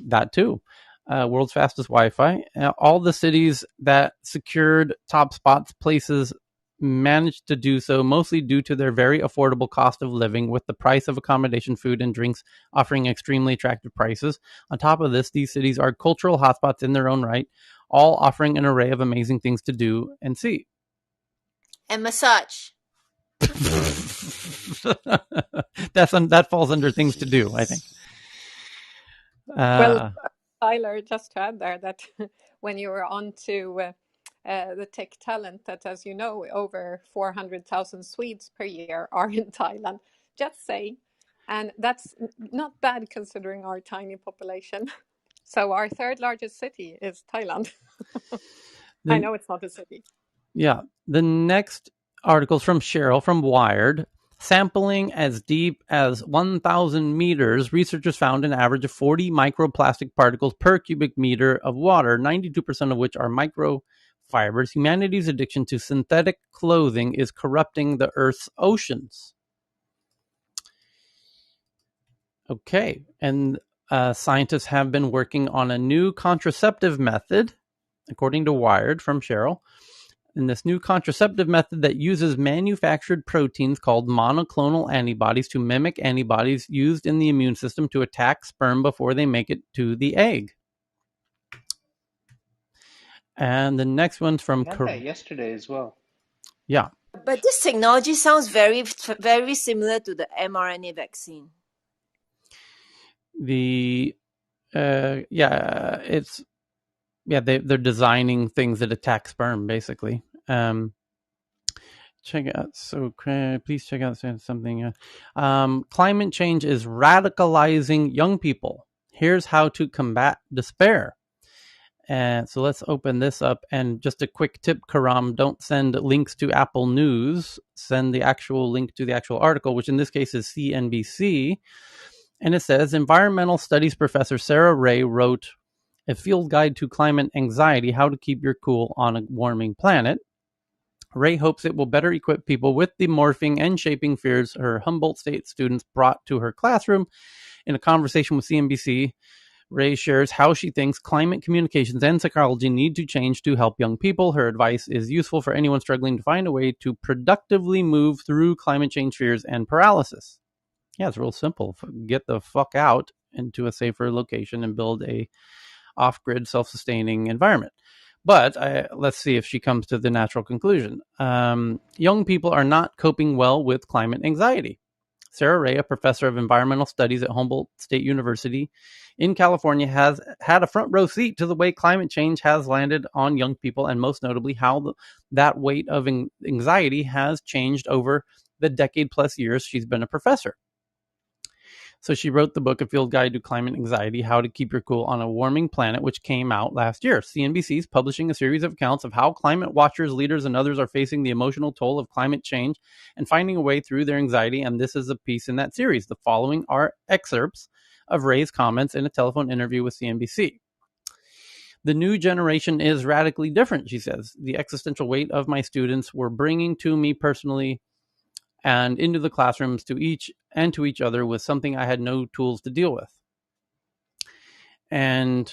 That too. World's fastest Wi-Fi. All the cities that secured top spots places managed to do so mostly due to their very affordable cost of living, with the price of accommodation, food, and drinks offering extremely attractive prices. On top of this, these cities are cultural hotspots in their own right, all offering an array of amazing things to do and see. And massage. That falls under things to do, I think. Well, Tyler, just to add there that when you were on to the tech talent, that, as you know, over 400,000 Swedes per year are in Thailand, just saying. And that's not bad considering our tiny population. So our third largest city is Thailand. I know it's not a city. Yeah. The next article is from Cheryl from Wired. Sampling as deep as 1,000 meters, researchers found an average of 40 microplastic particles per cubic meter of water, 92% of which are microfibers. Humanity's addiction to synthetic clothing is corrupting the Earth's oceans. Okay. And scientists have been working on a new contraceptive method, according to Wired from Cheryl. In this new contraceptive method that uses manufactured proteins called monoclonal antibodies to mimic antibodies used in the immune system to attack sperm before they make it to the egg. And the next one's from... I got that yesterday as well. Yeah. But this technology sounds very, very similar to the mRNA vaccine. They're designing things that attack sperm, basically. Check it out. So please check out something. Climate change is radicalizing young people. Here's how to combat despair. And so let's open this up. And just a quick tip, Karam, don't send links to Apple News. Send the actual link to the actual article, which in this case is CNBC. And it says, environmental studies professor Sarah Ray wrote A Field Guide to Climate Anxiety, How to Keep Your Cool on a Warming Planet. Ray hopes it will better equip people with the morphing and shaping fears her Humboldt State students brought to her classroom. In a conversation with CNBC, Ray shares how she thinks climate communications and psychology need to change to help young people. Her advice is useful for anyone struggling to find a way to productively move through climate change fears and paralysis. Yeah, it's real simple. Get the fuck out into a safer location and build a off-grid, self-sustaining environment. But let's see if she comes to the natural conclusion. Young people are not coping well with climate anxiety. Sarah Ray, a professor of environmental studies at Humboldt State University in California, has had a front row seat to the way climate change has landed on young people, and most notably how that weight of anxiety has changed over the decade plus years she's been a professor. So she wrote the book, A Field Guide to Climate Anxiety, How to Keep Your Cool on a Warming Planet, which came out last year. CNBC is publishing a series of accounts of how climate watchers, leaders, and others are facing the emotional toll of climate change and finding a way through their anxiety, and this is a piece in that series. The following are excerpts of Ray's comments in a telephone interview with CNBC. The new generation is radically different, she says. The existential weight of my students were bringing to me personally and into the classrooms to each other was something I had no tools to deal with. And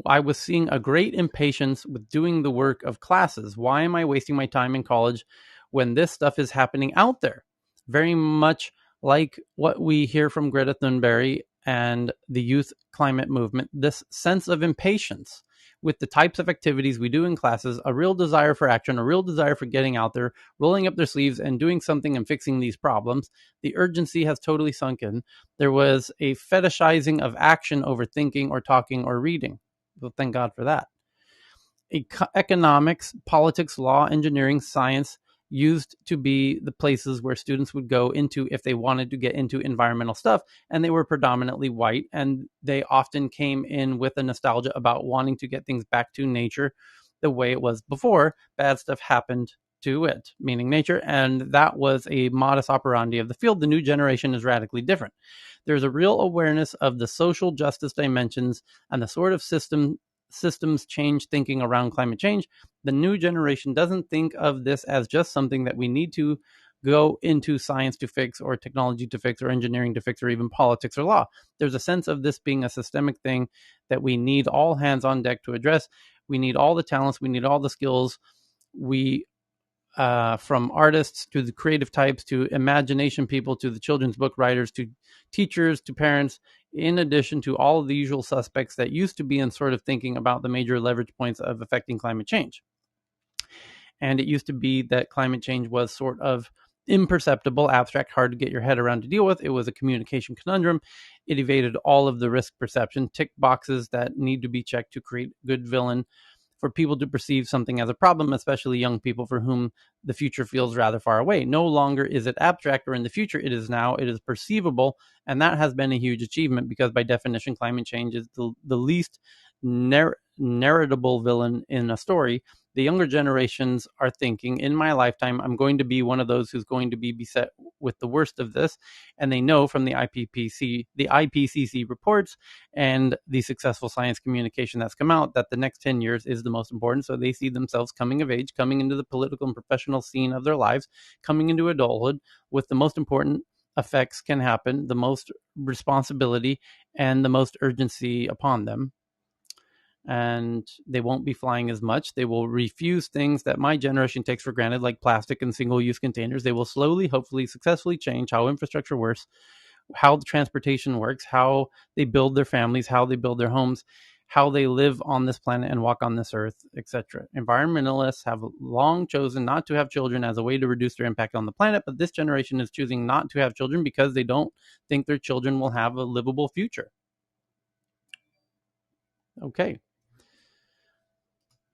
I was seeing a great impatience with doing the work of classes. Why am I wasting my time in college when this stuff is happening out there? Very much like what we hear from Greta Thunberg and the youth climate movement, this sense of impatience. with the types of activities we do in classes, a real desire for action, a real desire for getting out there, rolling up their sleeves and doing something and fixing these problems. The urgency has totally sunk in. There was a fetishizing of action over thinking or talking or reading. Well, thank God for that. Economics, politics, law, engineering, science used to be the places where students would go into if they wanted to get into environmental stuff, and they were predominantly white, and they often came in with a nostalgia about wanting to get things back to nature the way it was before bad stuff happened to it, meaning nature, and that was a modus operandi of the field. The new generation is radically different. There's a real awareness of the social justice dimensions and the sort of systems change thinking around climate change. The new generation doesn't think of this as just something that we need to go into science to fix or technology to fix or engineering to fix or even politics or law. There's a sense of this being a systemic thing that we need all hands on deck to address. We need all the talents. We need all the skills. We from artists to the creative types to imagination people to the children's book writers to teachers to parents, in addition to all of the usual suspects that used to be in sort of thinking about the major leverage points of affecting climate change. And it used to be that climate change was sort of imperceptible, abstract, hard to get your head around to deal with. It was a communication conundrum. It evaded all of the risk perception, tick boxes that need to be checked to create good villain for people to perceive something as a problem, especially young people for whom the future feels rather far away. No longer is it abstract or in the future, it is now, it is perceivable, and that has been a huge achievement because by definition, climate change is the least narratable villain in a story. The younger generations are thinking, in my lifetime, I'm going to be one of those who's going to be beset with the worst of this. And they know from the IPCC reports and the successful science communication that's come out that the next 10 years is the most important. So they see themselves coming of age, coming into the political and professional scene of their lives, coming into adulthood with the most important effects can happen, the most responsibility and the most urgency upon them. And they won't be flying as much. They will refuse things that my generation takes for granted, like plastic and single-use containers. They will slowly, hopefully, successfully change how infrastructure works, how the transportation works, how they build their families, how they build their homes, how they live on this planet and walk on this earth, etc. Environmentalists have long chosen not to have children as a way to reduce their impact on the planet, but this generation is choosing not to have children because they don't think their children will have a livable future. Okay.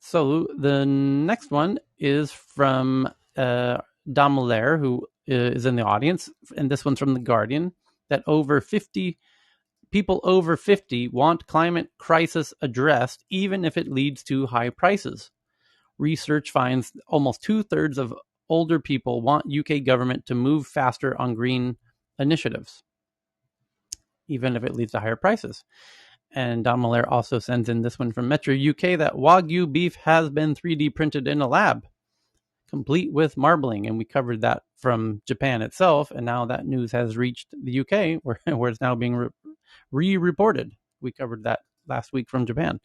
So the next one is from Damelaire, who is in the audience, and this one's from The Guardian, that people over 50 want climate crisis addressed, even if it leads to high prices. Research finds almost 2/3 of older people want UK government to move faster on green initiatives, even if it leads to higher prices. And Damelaire also sends in this one from Metro UK that Wagyu beef has been 3D printed in a lab, complete with marbling. And we covered that from Japan itself. And now that news has reached the UK, where it's now being re-reported. We covered that last week from Japan.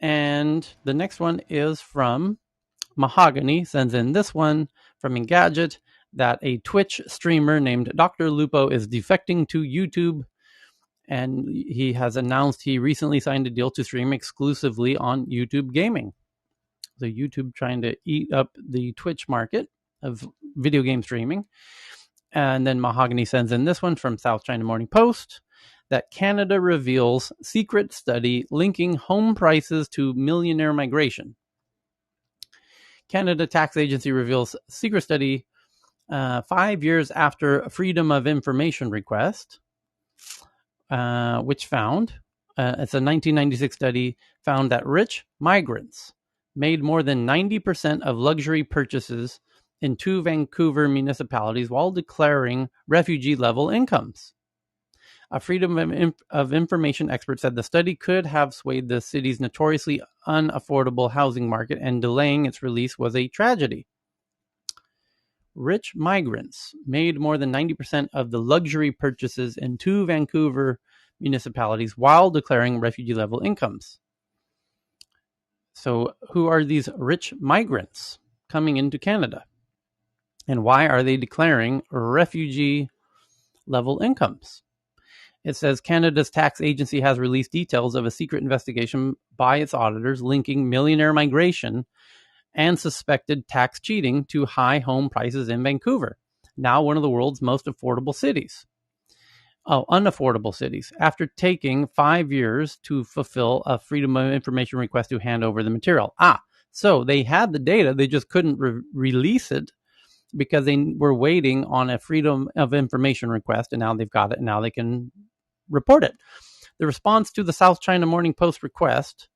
And the next one is from Mahogany, sends in this one from Engadget that a Twitch streamer named Dr. Lupo is defecting to YouTube. And he has announced he recently signed a deal to stream exclusively on YouTube gaming. So YouTube trying to eat up the Twitch market of video game streaming. And then Mahogany sends in this one from South China Morning Post that Canada reveals secret study linking home prices to millionaire migration. Canada Tax Agency reveals secret study 5 years after Freedom of Information request. Which found, it's a 1996 study, found that rich migrants made more than 90% of luxury purchases in 2 Vancouver municipalities while declaring refugee-level incomes. A Freedom of Information expert said the study could have swayed the city's notoriously unaffordable housing market, and delaying its release was a tragedy. Rich migrants made more than 90% of the luxury purchases in 2 Vancouver municipalities while declaring refugee-level incomes. So who are these rich migrants coming into Canada? And why are they declaring refugee-level incomes? It says Canada's tax agency has released details of a secret investigation by its auditors linking millionaire migration and suspected tax cheating to high home prices in Vancouver, now one of the world's most affordable cities. Unaffordable cities, after taking 5 years to fulfill a Freedom of Information request to hand over the material. So they had the data, they just couldn't release it because they were waiting on a Freedom of Information request, and now they've got it, and now they can report it. The response to the South China Morning Post request,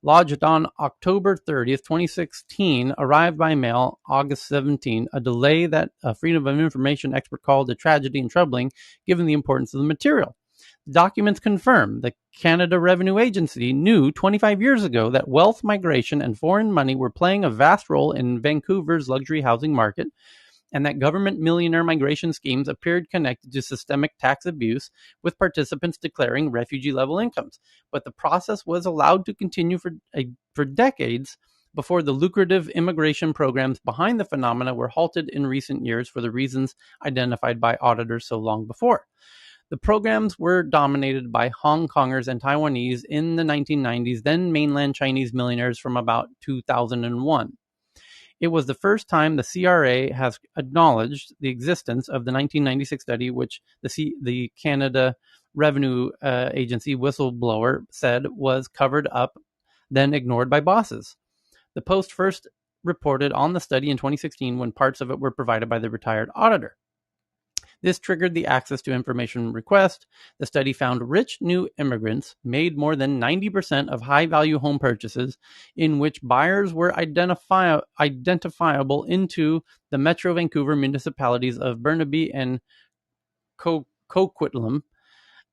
lodged on October 30th, 2016, arrived by mail August 17, a delay that a Freedom of Information expert called a tragedy and troubling, given the importance of the material. The documents confirm the Canada Revenue Agency knew 25 years ago that wealth migration and foreign money were playing a vast role in Vancouver's luxury housing market, and that government millionaire migration schemes appeared connected to systemic tax abuse, with participants declaring refugee-level incomes. But the process was allowed to continue for decades before the lucrative immigration programs behind the phenomena were halted in recent years for the reasons identified by auditors so long before. The programs were dominated by Hong Kongers and Taiwanese in the 1990s, then mainland Chinese millionaires from about 2001. It was the first time the CRA has acknowledged the existence of the 1996 study, which the Canada Revenue Agency whistleblower said was covered up, then ignored by bosses. The Post first reported on the study in 2016 when parts of it were provided by the retired auditor. This triggered the Access to Information request. The study found rich new immigrants made more than 90% of high-value home purchases in which buyers were identifiable into the Metro Vancouver municipalities of Burnaby and Coquitlam,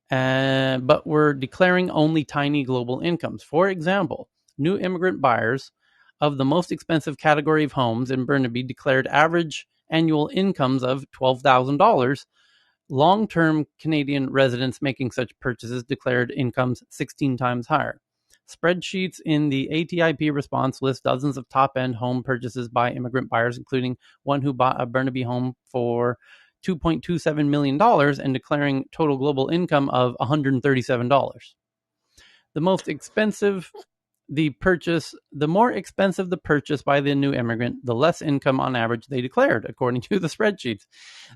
but were declaring only tiny global incomes. For example, new immigrant buyers of the most expensive category of homes in Burnaby declared average annual incomes of $12,000. Long-term Canadian residents making such purchases declared incomes 16 times higher. Spreadsheets in the ATIP response list dozens of top-end home purchases by immigrant buyers, including one who bought a Burnaby home for $2.27 million and declaring total global income of $137. The more expensive the purchase by the new immigrant, the less income on average they declared, according to the spreadsheets.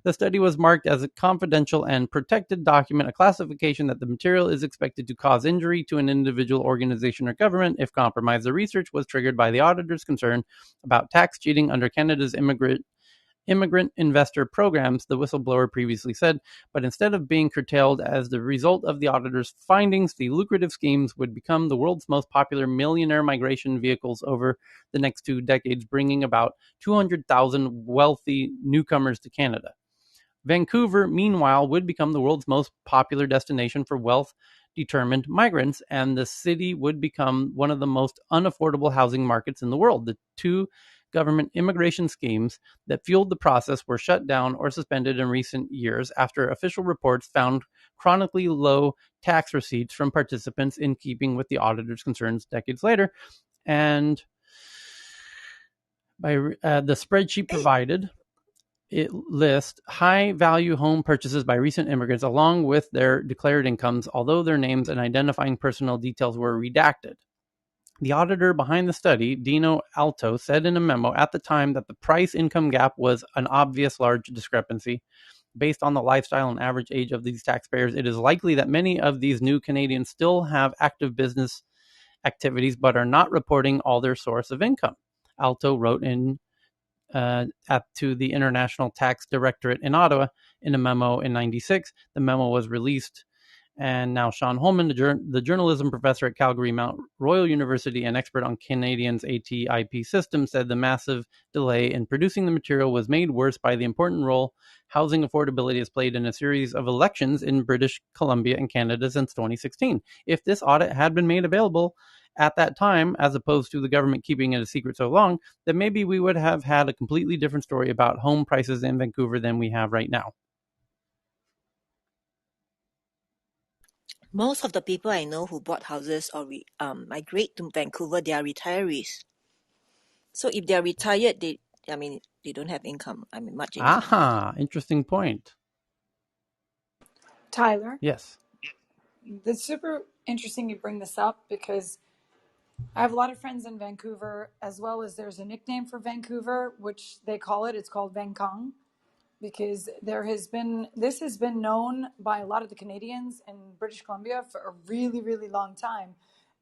The study was marked as a confidential and protected document, a classification that the material is expected to cause injury to an individual, organization, or government if compromised. The research was triggered by the auditor's concern about tax cheating under Canada's immigrant investor programs, the whistleblower previously said, but instead of being curtailed as the result of the auditor's findings, the lucrative schemes would become the world's most popular millionaire migration vehicles over the next 2 decades, bringing about 200,000 wealthy newcomers to Canada. Vancouver, meanwhile, would become the world's most popular destination for wealth-determined migrants, and the city would become one of the most unaffordable housing markets in the world. The two government immigration schemes that fueled the process were shut down or suspended in recent years after official reports found chronically low tax receipts from participants, in keeping with the auditor's concerns decades later. And by the spreadsheet provided, it lists high-value home purchases by recent immigrants along with their declared incomes, although their names and identifying personal details were redacted. The auditor behind the study, Dino Alto, said in a memo at the time that the price-income gap was an obvious large discrepancy. Based on the lifestyle and average age of these taxpayers, it is likely that many of these new Canadians still have active business activities but are not reporting all their source of income. Alto wrote to the International Tax Directorate in Ottawa in a memo in '96. The memo was released, and now Sean Holman, the journalism professor at Calgary Mount Royal University and expert on Canadians' ATIP system, said the massive delay in producing the material was made worse by the important role housing affordability has played in a series of elections in British Columbia and Canada since 2016. If this audit had been made available at that time, as opposed to the government keeping it a secret so long, then maybe we would have had a completely different story about home prices in Vancouver than we have right now. Most of the people I know who bought houses or migrate to Vancouver, they are retirees. So if they are retired, they don't have income. Much income. Interesting point. Tyler? Yes. It's super interesting you bring this up because I have a lot of friends in Vancouver, as well as there's a nickname for Vancouver, which they call it. It's called Vancong, because this has been known by a lot of the Canadians in British Columbia for a really, really long time.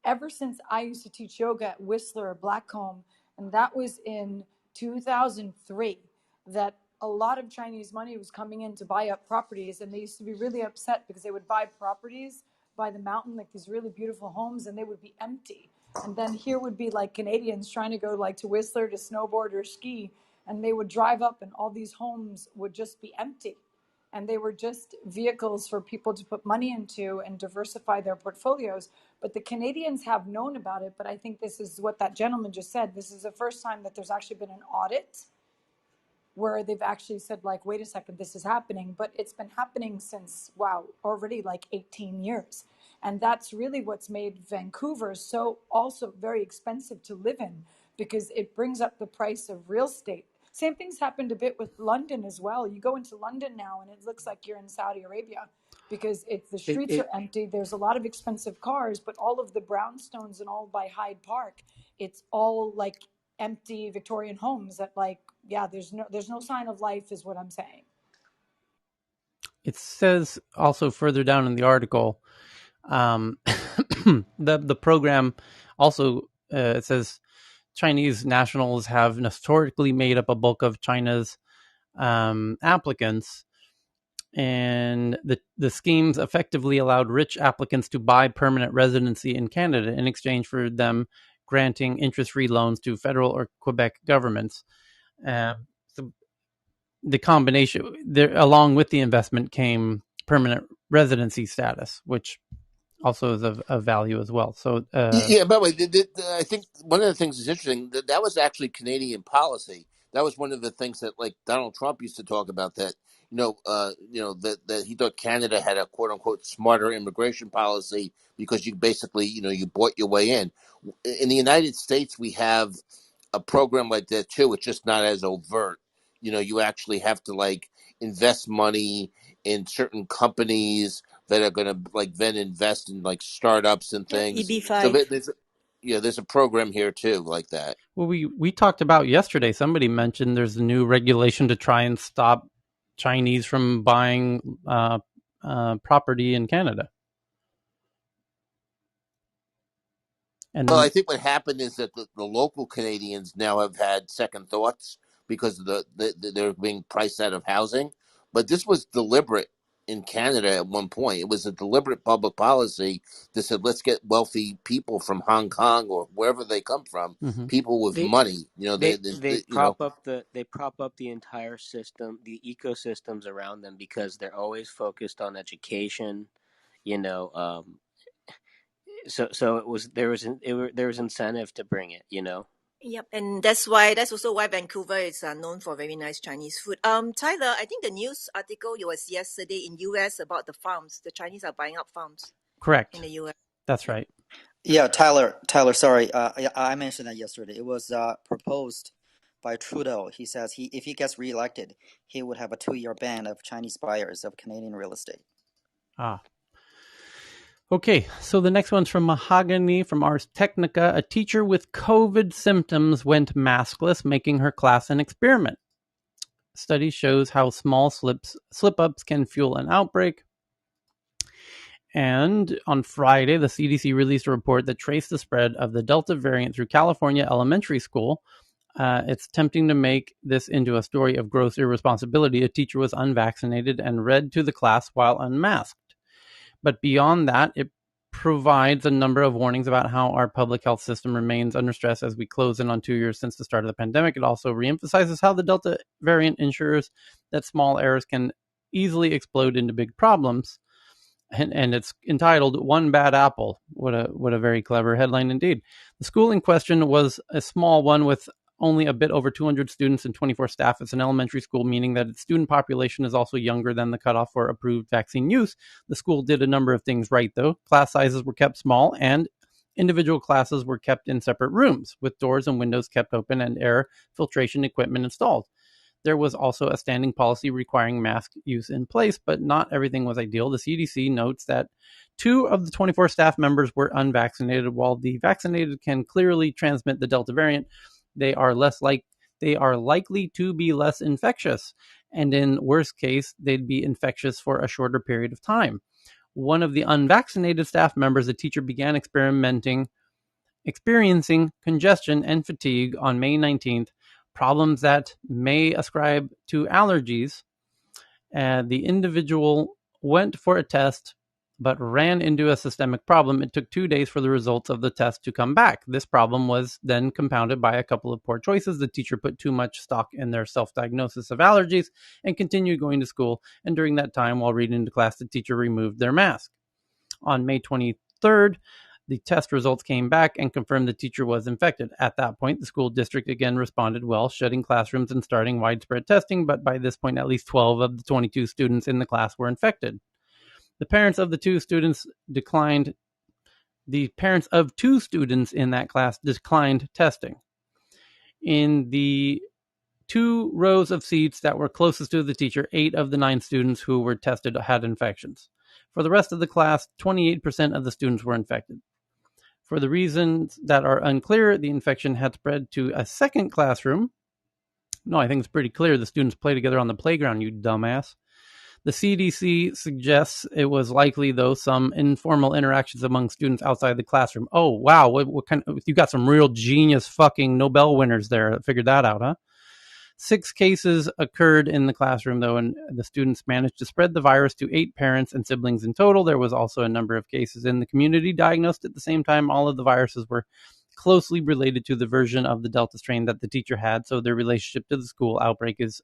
Ever since I used to teach yoga at Whistler, Blackcomb, and that was in 2003, that a lot of Chinese money was coming in to buy up properties, and they used to be really upset because they would buy properties by the mountain, like these really beautiful homes, and they would be empty. And then here would be like Canadians trying to go like to Whistler to snowboard or ski, and they would drive up and all these homes would just be empty, and they were just vehicles for people to put money into and diversify their portfolios. But the Canadians have known about it, but I think this is what that gentleman just said. This is the first time that there's actually been an audit where they've actually said, like, wait a second, this is happening. But it's been happening since, wow, already like 18 years. And that's really what's made Vancouver so also very expensive to live in, because it brings up the price of real estate. Same thing's happened a bit with London as well. You go into London now and it looks like you're in Saudi Arabia, because the streets are empty. There's a lot of expensive cars, but all of the brownstones and all by Hyde Park, it's all like empty Victorian homes that, like, yeah, there's no sign of life is what I'm saying. It says also further down in the article, the program also, it says Chinese nationals have historically made up a bulk of China's applicants, and the schemes effectively allowed rich applicants to buy permanent residency in Canada in exchange for them granting interest-free loans to federal or Quebec governments. So the combination there, along with the investment, came permanent residency status, which also is of value as well. So Yeah, by the way, I think one of the things that's interesting that was actually Canadian policy. That was one of the things that, like, Donald Trump used to talk about, that that he thought Canada had a quote unquote smarter immigration policy because you basically you bought your way in. In the United States, we have a program like that too. It's just not as overt. You actually have to like invest money in certain companies that are going to like then invest in like startups and things. So EB5. there's a program here too like that. Well, we talked about yesterday. Somebody mentioned there's a new regulation to try and stop Chinese from buying property in Canada. And Well, I think what happened is that the local Canadians now have had second thoughts because of they're being priced out of housing. But this was deliberate in Canada at one point. It was a deliberate public policy that said, let's get wealthy people from Hong Kong or wherever they come from, people with money. They prop up the entire system, the ecosystems around them, because they're always focused on education. So there was incentive to bring it. Yep, and that's also why Vancouver is known for very nice Chinese food. Tyler, I think the news article was yesterday in US about the farms. The Chinese are buying up farms. Correct. In the US. That's right. Yeah, Tyler, sorry. I mentioned that yesterday. It was proposed by Trudeau. He says if he gets reelected, he would have a 2-year ban of Chinese buyers of Canadian real estate. Okay, so the next one's from Mahogany from Ars Technica. A teacher with COVID symptoms went maskless, making her class an experiment. Study shows how small slip-ups can fuel an outbreak. And on Friday, the CDC released a report that traced the spread of the Delta variant through California elementary school. It's tempting to make this into a story of gross irresponsibility. A teacher was unvaccinated and read to the class while unmasked. But beyond that, it provides a number of warnings about how our public health system remains under stress as we close in on 2 years since the start of the pandemic. It also reemphasizes how the Delta variant ensures that small errors can easily explode into big problems. And it's entitled "One Bad Apple." What a very clever headline indeed. The school in question was a small one with only a bit over 200 students and 24 staff. It's an elementary school, meaning that its student population is also younger than the cutoff for approved vaccine use. The school did a number of things right, though. Class sizes were kept small, and individual classes were kept in separate rooms, with doors and windows kept open and air filtration equipment installed. There was also a standing policy requiring mask use in place, but not everything was ideal. The CDC notes that 2 of the 24 staff members were unvaccinated. While the vaccinated can clearly transmit the Delta variant, they are likely to be less infectious, and in worst case, they'd be infectious for a shorter period of time. One of the unvaccinated staff members, a teacher, began experiencing congestion and fatigue on May 19th, problems that may ascribe to allergies. The individual went for a test but ran into a systemic problem. It took 2 days for the results of the test to come back. This problem was then compounded by a couple of poor choices. The teacher put too much stock in their self-diagnosis of allergies and continued going to school. And during that time, while reading to class, the teacher removed their mask. On May 23rd, the test results came back and confirmed the teacher was infected. At that point, the school district again responded well, shutting classrooms and starting widespread testing, but by this point, at least 12 of the 22 students in the class were infected. The parents of 2 students in that class declined testing. In the 2 rows of seats that were closest to the teacher, 8 of the 9 students who were tested had infections. For the rest of the class, 28% of the students were infected. For the reasons that are unclear, the infection had spread to a second classroom. No, I think it's pretty clear. The students play together on the playground, you dumbass. The CDC suggests it was likely, though, some informal interactions among students outside the classroom. Oh, wow. What kind of, you got some real genius fucking Nobel winners there that figured that out, huh? 6 cases occurred in the classroom, though, and the students managed to spread the virus to 8 parents and siblings in total. There was also a number of cases in the community diagnosed at the same time. All of the viruses were closely related to the version of the Delta strain that the teacher had, so their relationship to the school outbreak is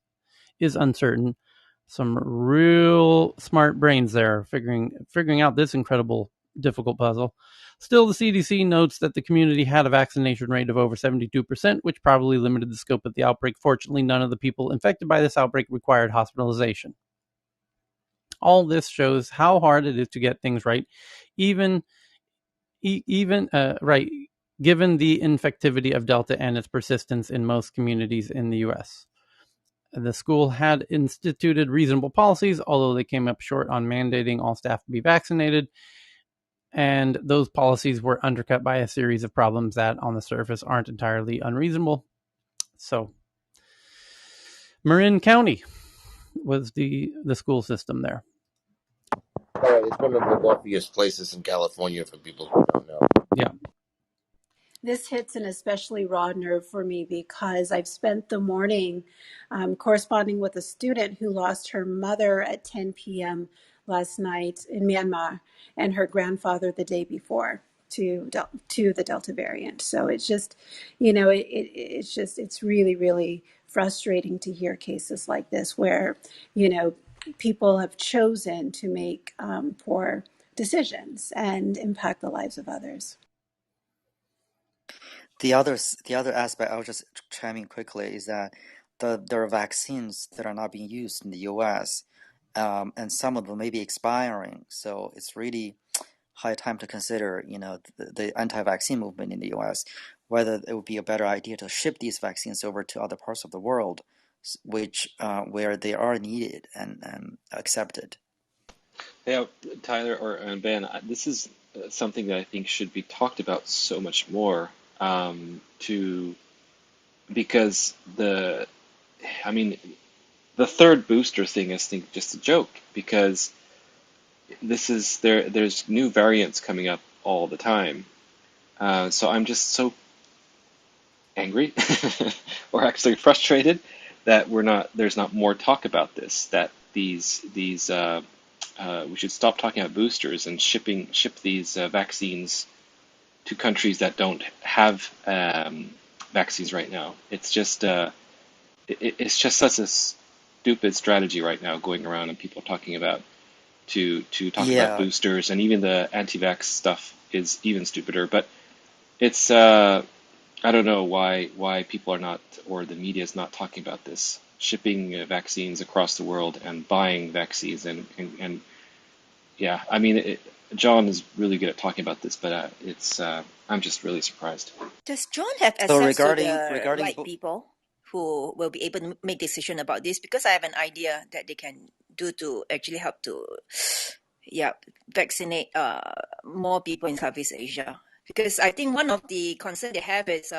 uncertain. Some real smart brains there figuring out this incredible, difficult puzzle. Still, the CDC notes that the community had a vaccination rate of over 72%, which probably limited the scope of the outbreak. Fortunately, none of the people infected by this outbreak required hospitalization. All this shows how hard it is to get things right, given the infectivity of Delta and its persistence in most communities in the U.S. The school had instituted reasonable policies, although they came up short on mandating all staff to be vaccinated. And those policies were undercut by a series of problems that on the surface aren't entirely unreasonable. So Marin County was the school system there. It's one of the wealthiest places in California for people who don't know. Yeah. This hits an especially raw nerve for me because I've spent the morning corresponding with a student who lost her mother at 10 p.m. last night in Myanmar and her grandfather the day before to the Delta variant. So it's just, it's really, really frustrating to hear cases like this where, people have chosen to make poor decisions and impact the lives of others. The other aspect, I'll just chime in quickly, is that there are vaccines that are not being used in the U.S. And some of them may be expiring. So it's really high time to consider, the anti-vaccine movement in the U.S., whether it would be a better idea to ship these vaccines over to other parts of the world, which where they are needed and accepted. Yeah, Tyler and Ben, this is something that I think should be talked about so much more. Because the third booster thing is, I think, just a joke, because there's new variants coming up all the time. So I'm just so angry or actually frustrated that there's not more talk about this, that we should stop talking about boosters and ship these vaccines to countries that don't have vaccines right now. It's just it's just such a stupid strategy right now going around, and people talking about to talk about boosters, and even the anti-vax stuff is even stupider. But it's I don't know why people are not, or the media is not talking about this, shipping vaccines across the world and buying vaccines and yeah, I mean, John is really good at talking about this, but I'm just really surprised. Does John have access to the right people who will be able to make decision about this, because I have an idea that they can do to actually help to vaccinate more people in Southeast Asia. Because I think one of the concerns they have is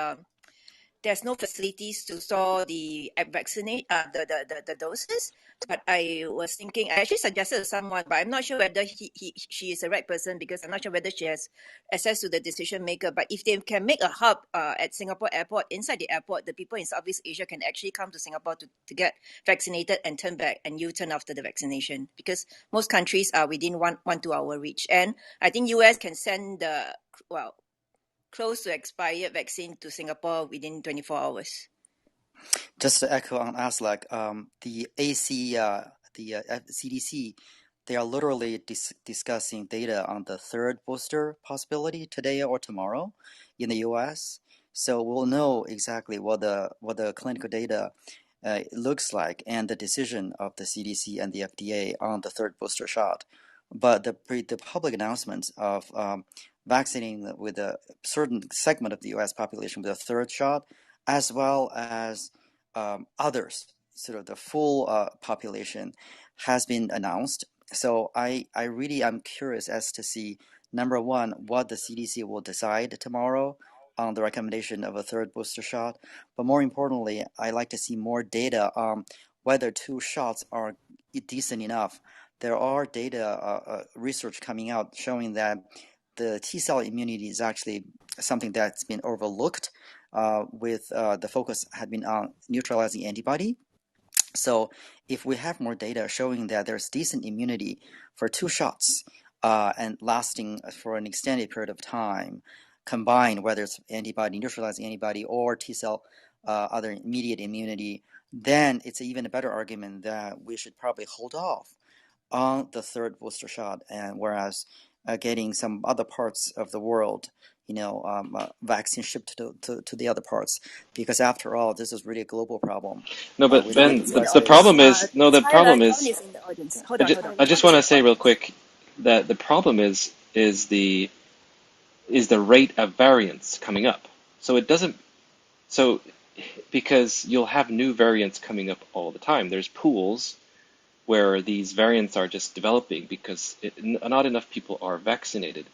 there's no facilities to store the vaccinate the doses. But I was thinking, I actually suggested to someone, but I'm not sure whether she is the right person, because I'm not sure whether she has access to the decision maker. But if they can make a hub at Singapore Airport, inside the airport, the people in Southeast Asia can actually come to Singapore to get vaccinated and turn back and U-turn after the vaccination, because most countries are within 1-2 hour reach. And I think US can send the close to expired vaccine to Singapore within 24 hours. Just to echo on Aslak, the AC, CDC, they are literally discussing data on the third booster possibility today or tomorrow in the US. So we'll know exactly what the clinical data looks like and the decision of the CDC and the FDA on the third booster shot. But the public announcements of vaccinating with a certain segment of the US population with a third shot, as well as others, sort of the full population, has been announced. So I'm curious as to see, number one, what the CDC will decide tomorrow on the recommendation of a third booster shot. But more importantly, I like to see more data on whether 2 shots are decent enough. There are data research coming out showing that the T-cell immunity is actually something that's been overlooked, with the focus had been on neutralizing antibody. So if we have more data showing that there's decent immunity for 2 shots and lasting for an extended period of time, combined whether it's antibody, neutralizing antibody, or T-cell other immediate immunity, then it's even a better argument that we should probably hold off on the third booster shot, and whereas getting some other parts of the world, vaccine shipped to the other parts, because after all, this is really a global problem. No, but We don't Ben, need to the isolate. problem is no. The Tyler, problem John is is in the audience. Hold on. I John just is want in to the say real audience. quick that the problem is the rate of variance coming up. So it doesn't. So because you'll have new variants coming up all the time. There's pools where these variants are just developing because not enough people are vaccinated.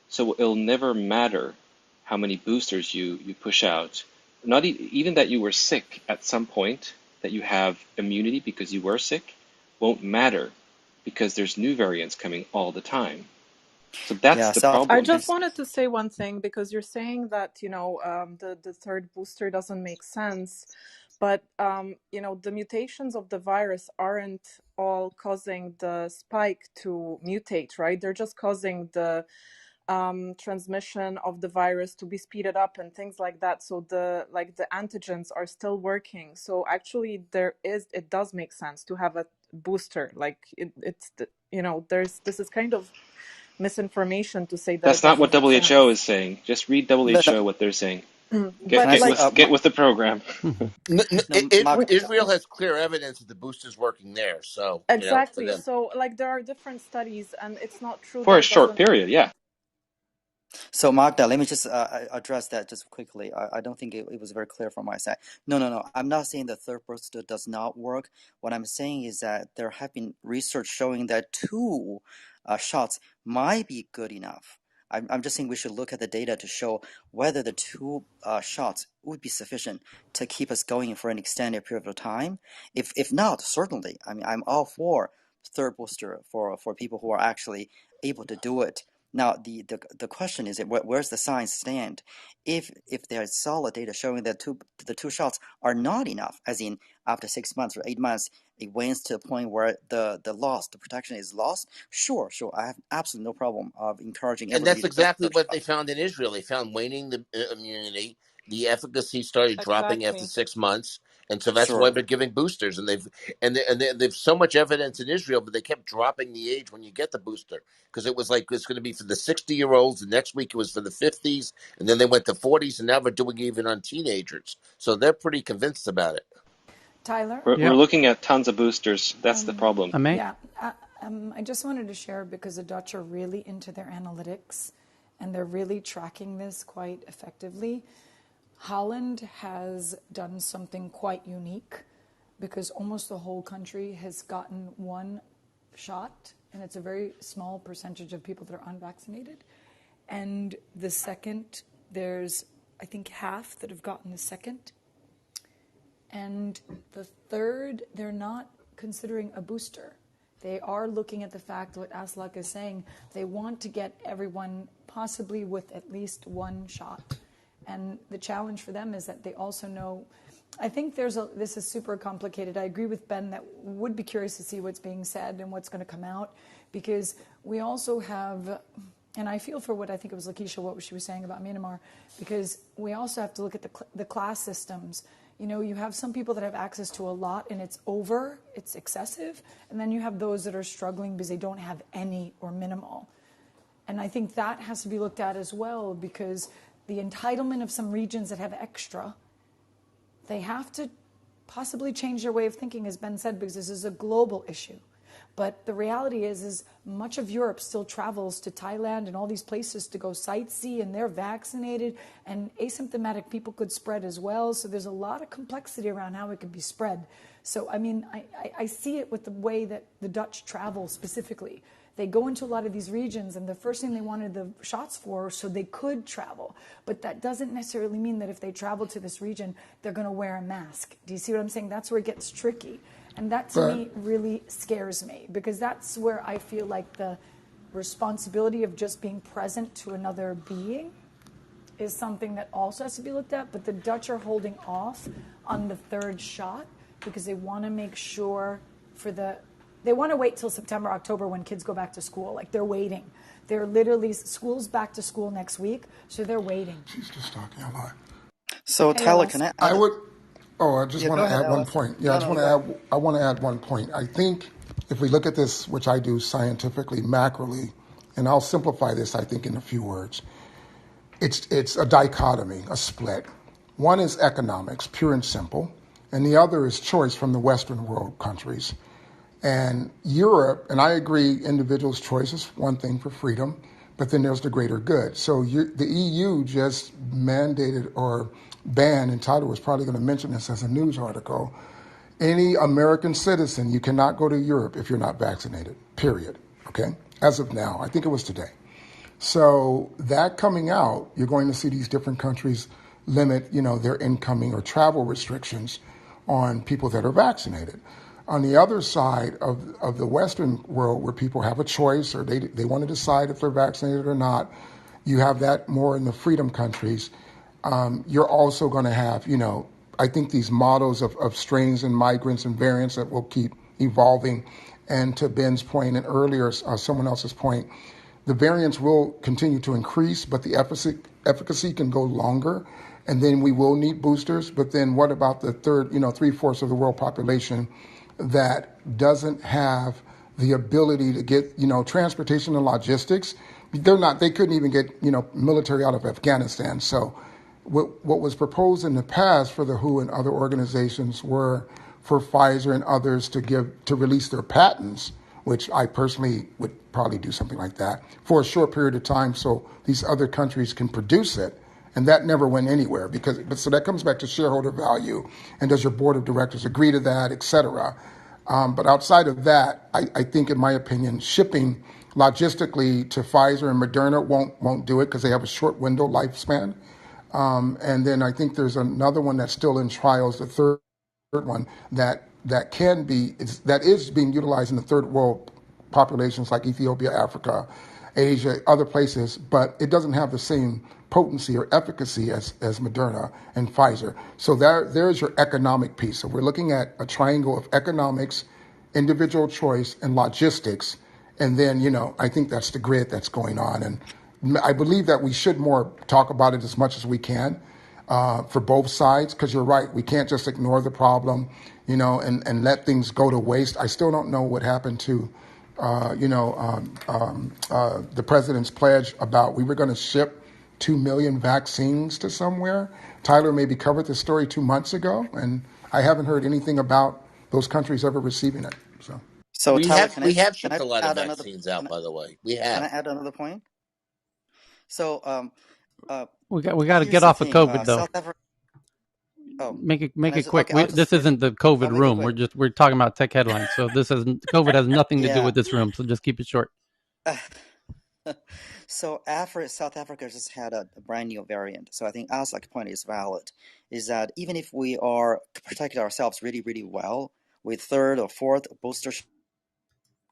So it'll never matter how many boosters you push out. Not even that you were sick at some point, that you have immunity because you were sick, won't matter because there's new variants coming all the time. So that's Yeah, the South. I problem. just wanted to say one thing, because you're saying that, the third booster doesn't make sense. But, the mutations of the virus aren't all causing the spike to mutate, right? They're just causing the transmission of the virus to be speeded up and things like that. So the antigens are still working. So actually it does make sense to have a booster. Like this is kind of misinformation to say that it That's not what doesn't make WHO sense. is saying. Just read No, WHO what they're saying. can But I say, Get with the program. Mark? Israel has clear evidence that the booster's working there. So, for exactly. them. So there are different studies, and it's not true For that a it short doesn't. period, yeah. So Magda, let me just address that just quickly. I don't think it was very clear from my side. No. I'm not saying the third booster does not work. What I'm saying is that there have been research showing that 2 shots might be good enough. I'm just saying we should look at the data to show whether the 2 shots would be sufficient to keep us going for an extended period of time. If not, certainly, I mean, I'm all for third booster for people who are actually able to do it. Now, the question is, where's the science stand? If there's solid data showing that the 2 shots are not enough, as in after 6 months or 8 months, it wanes to the point where the protection is lost, sure, I have absolutely no problem of encouraging And everybody that's to get the exactly third what shot. they found in Israel. They found waning the immunity. The efficacy started dropping after Exactly. 6 months, and so that's why Sure. they're giving boosters. And they've so much evidence in Israel, but they kept dropping the age when you get the booster because it was like it's going to be for the 60-year-olds. The next week it was for the 50s, and then they went to 40s, and now they're doing it even on teenagers. So they're pretty convinced about it. Tyler? We're Yep. looking at tons of boosters. That's the problem. I may. Yeah, I just wanted to share, because the Dutch are really into their analytics and they're really tracking this quite effectively. Holland has done something quite unique because almost the whole country has gotten one shot, and it's a very small percentage of people that are unvaccinated. And the second, there's, I think, half that have gotten the second. And the third, they're not considering a booster. They are looking at the fact, what Aslak is saying, they want to get everyone possibly with at least one shot. And the challenge for them is that they also know, I think this is super complicated. I agree with Ben that would be curious to see what's being said and what's going to come out, because we also have, and I feel for what I think it was Lakeisha, what she was saying about Myanmar, because we also have to look at the class systems. You know, you have some people that have access to a lot and it's excessive, and then you have those that are struggling because they don't have any or minimal. And I think that has to be looked at as well, because the entitlement of some regions that have extra, they have to possibly change their way of thinking, as Ben said, because this is a global issue. But the reality is much of Europe still travels to Thailand and all these places to go sightsee, and they're vaccinated, and asymptomatic people could spread as well. So there's a lot of complexity around how it could be spread. So, I mean, I see it with the way that the Dutch travel specifically. They go into a lot of these regions, and the first thing they wanted the shots for so they could travel. But that doesn't necessarily mean that if they travel to this region, they're going to wear a mask. Do you see what I'm saying? That's where it gets tricky. And that, to me, really scares me, because that's where I feel like the responsibility of just being present to another being is something that also has to be looked at. But the Dutch are holding off on the third shot because they want to make sure they want to wait till September, October when kids go back to school. Like, they're waiting. They're literally, school's back to school next week, so they're waiting. She's just talking a lot. So, Tyler, can I add? I would. Oh, I just want to add one Alice. point. Yeah, I want to add one point. I think if we look at this, which I do scientifically, macroly, and I'll simplify this, I think, in a few words. It's a dichotomy, a split. One is economics, pure and simple, and the other is choice from the Western world countries. And Europe, and I agree, individuals' choice is one thing for freedom, but then there's the greater good. So the EU just mandated or banned, and Tyler was probably going to mention this as a news article, any American citizen, you cannot go to Europe if you're not vaccinated, period, okay? As of now, I think it was today. So that coming out, you're going to see these different countries limit, their incoming or travel restrictions on people that are vaccinated. On the other side of the Western world, where people have a choice or they want to decide if they're vaccinated or not, you have that more in the freedom countries. You're also going to have, I think these models of strains and migrants and variants that will keep evolving. And to Ben's point and earlier someone else's point, the variants will continue to increase, but the efficacy can go longer. And then we will need boosters. But then what about the third, 3/4 of the world population that doesn't have the ability to get, transportation and logistics? They couldn't even get, military out of Afghanistan. So what was proposed in the past for the WHO and other organizations were for Pfizer and others to release their patents, which I personally would probably do something like that for a short period of time so these other countries can produce it. And that never went anywhere so that comes back to shareholder value. And does your board of directors agree to that, et cetera? But outside of that, I think, in my opinion, shipping logistically to Pfizer and Moderna won't do it because they have a short window lifespan. And then I think there's another one that's still in trials, the third one that is being utilized in the third world populations like Ethiopia, Africa, Asia, other places, but it doesn't have the same potency or efficacy as Moderna and Pfizer. So there's your economic piece. So we're looking at a triangle of economics, individual choice, and logistics. And then, I think that's the grid that's going on. And I believe that we should more talk about it as much as we can for both sides, because you're right. We can't just ignore the problem, and let things go to waste. I still don't know what happened to, the president's pledge about we were going to ship 2 million vaccines to somewhere. Tyler maybe covered this story 2 months ago, and I haven't heard anything about those countries ever receiving it. So we Tyler, have shipped a lot of vaccines out, by the way. We have. Can I add another point? So we got to get off of COVID though. make it quick. Okay, This isn't the COVID I'll make it room. quick. We're talking about tech headlines. So COVID has nothing to do Yeah. with this room. So just keep it short. So South Africa just had a brand new variant. So I think Aslak's point is valid, is that even if we are protected ourselves really, really well with third or fourth booster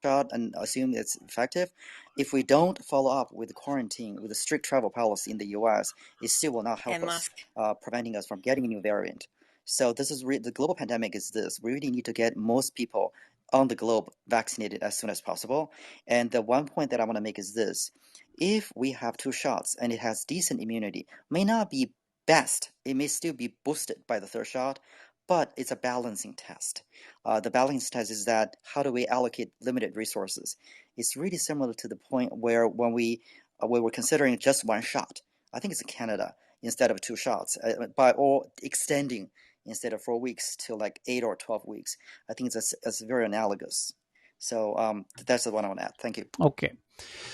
shot and assume it's effective, if we don't follow up with quarantine, with a strict travel policy in the US, it still will not help And us, mask. preventing us from getting a new variant. So this is the global pandemic is this. We really need to get most people on the globe vaccinated as soon as possible. And the one point that I want to make is this. If we have 2 shots and it has decent immunity, may not be best. It may still be boosted by the 3rd shot, but it's a balancing test. The balancing test is that how do we allocate limited resources? It's really similar to the point where when we were considering just 1 shot. I think it's in Canada instead of 2 shots, or extending instead of 4 weeks to like 8 or 12 weeks. I think it's very analogous. So that's the one I want to add. Thank you. Okay.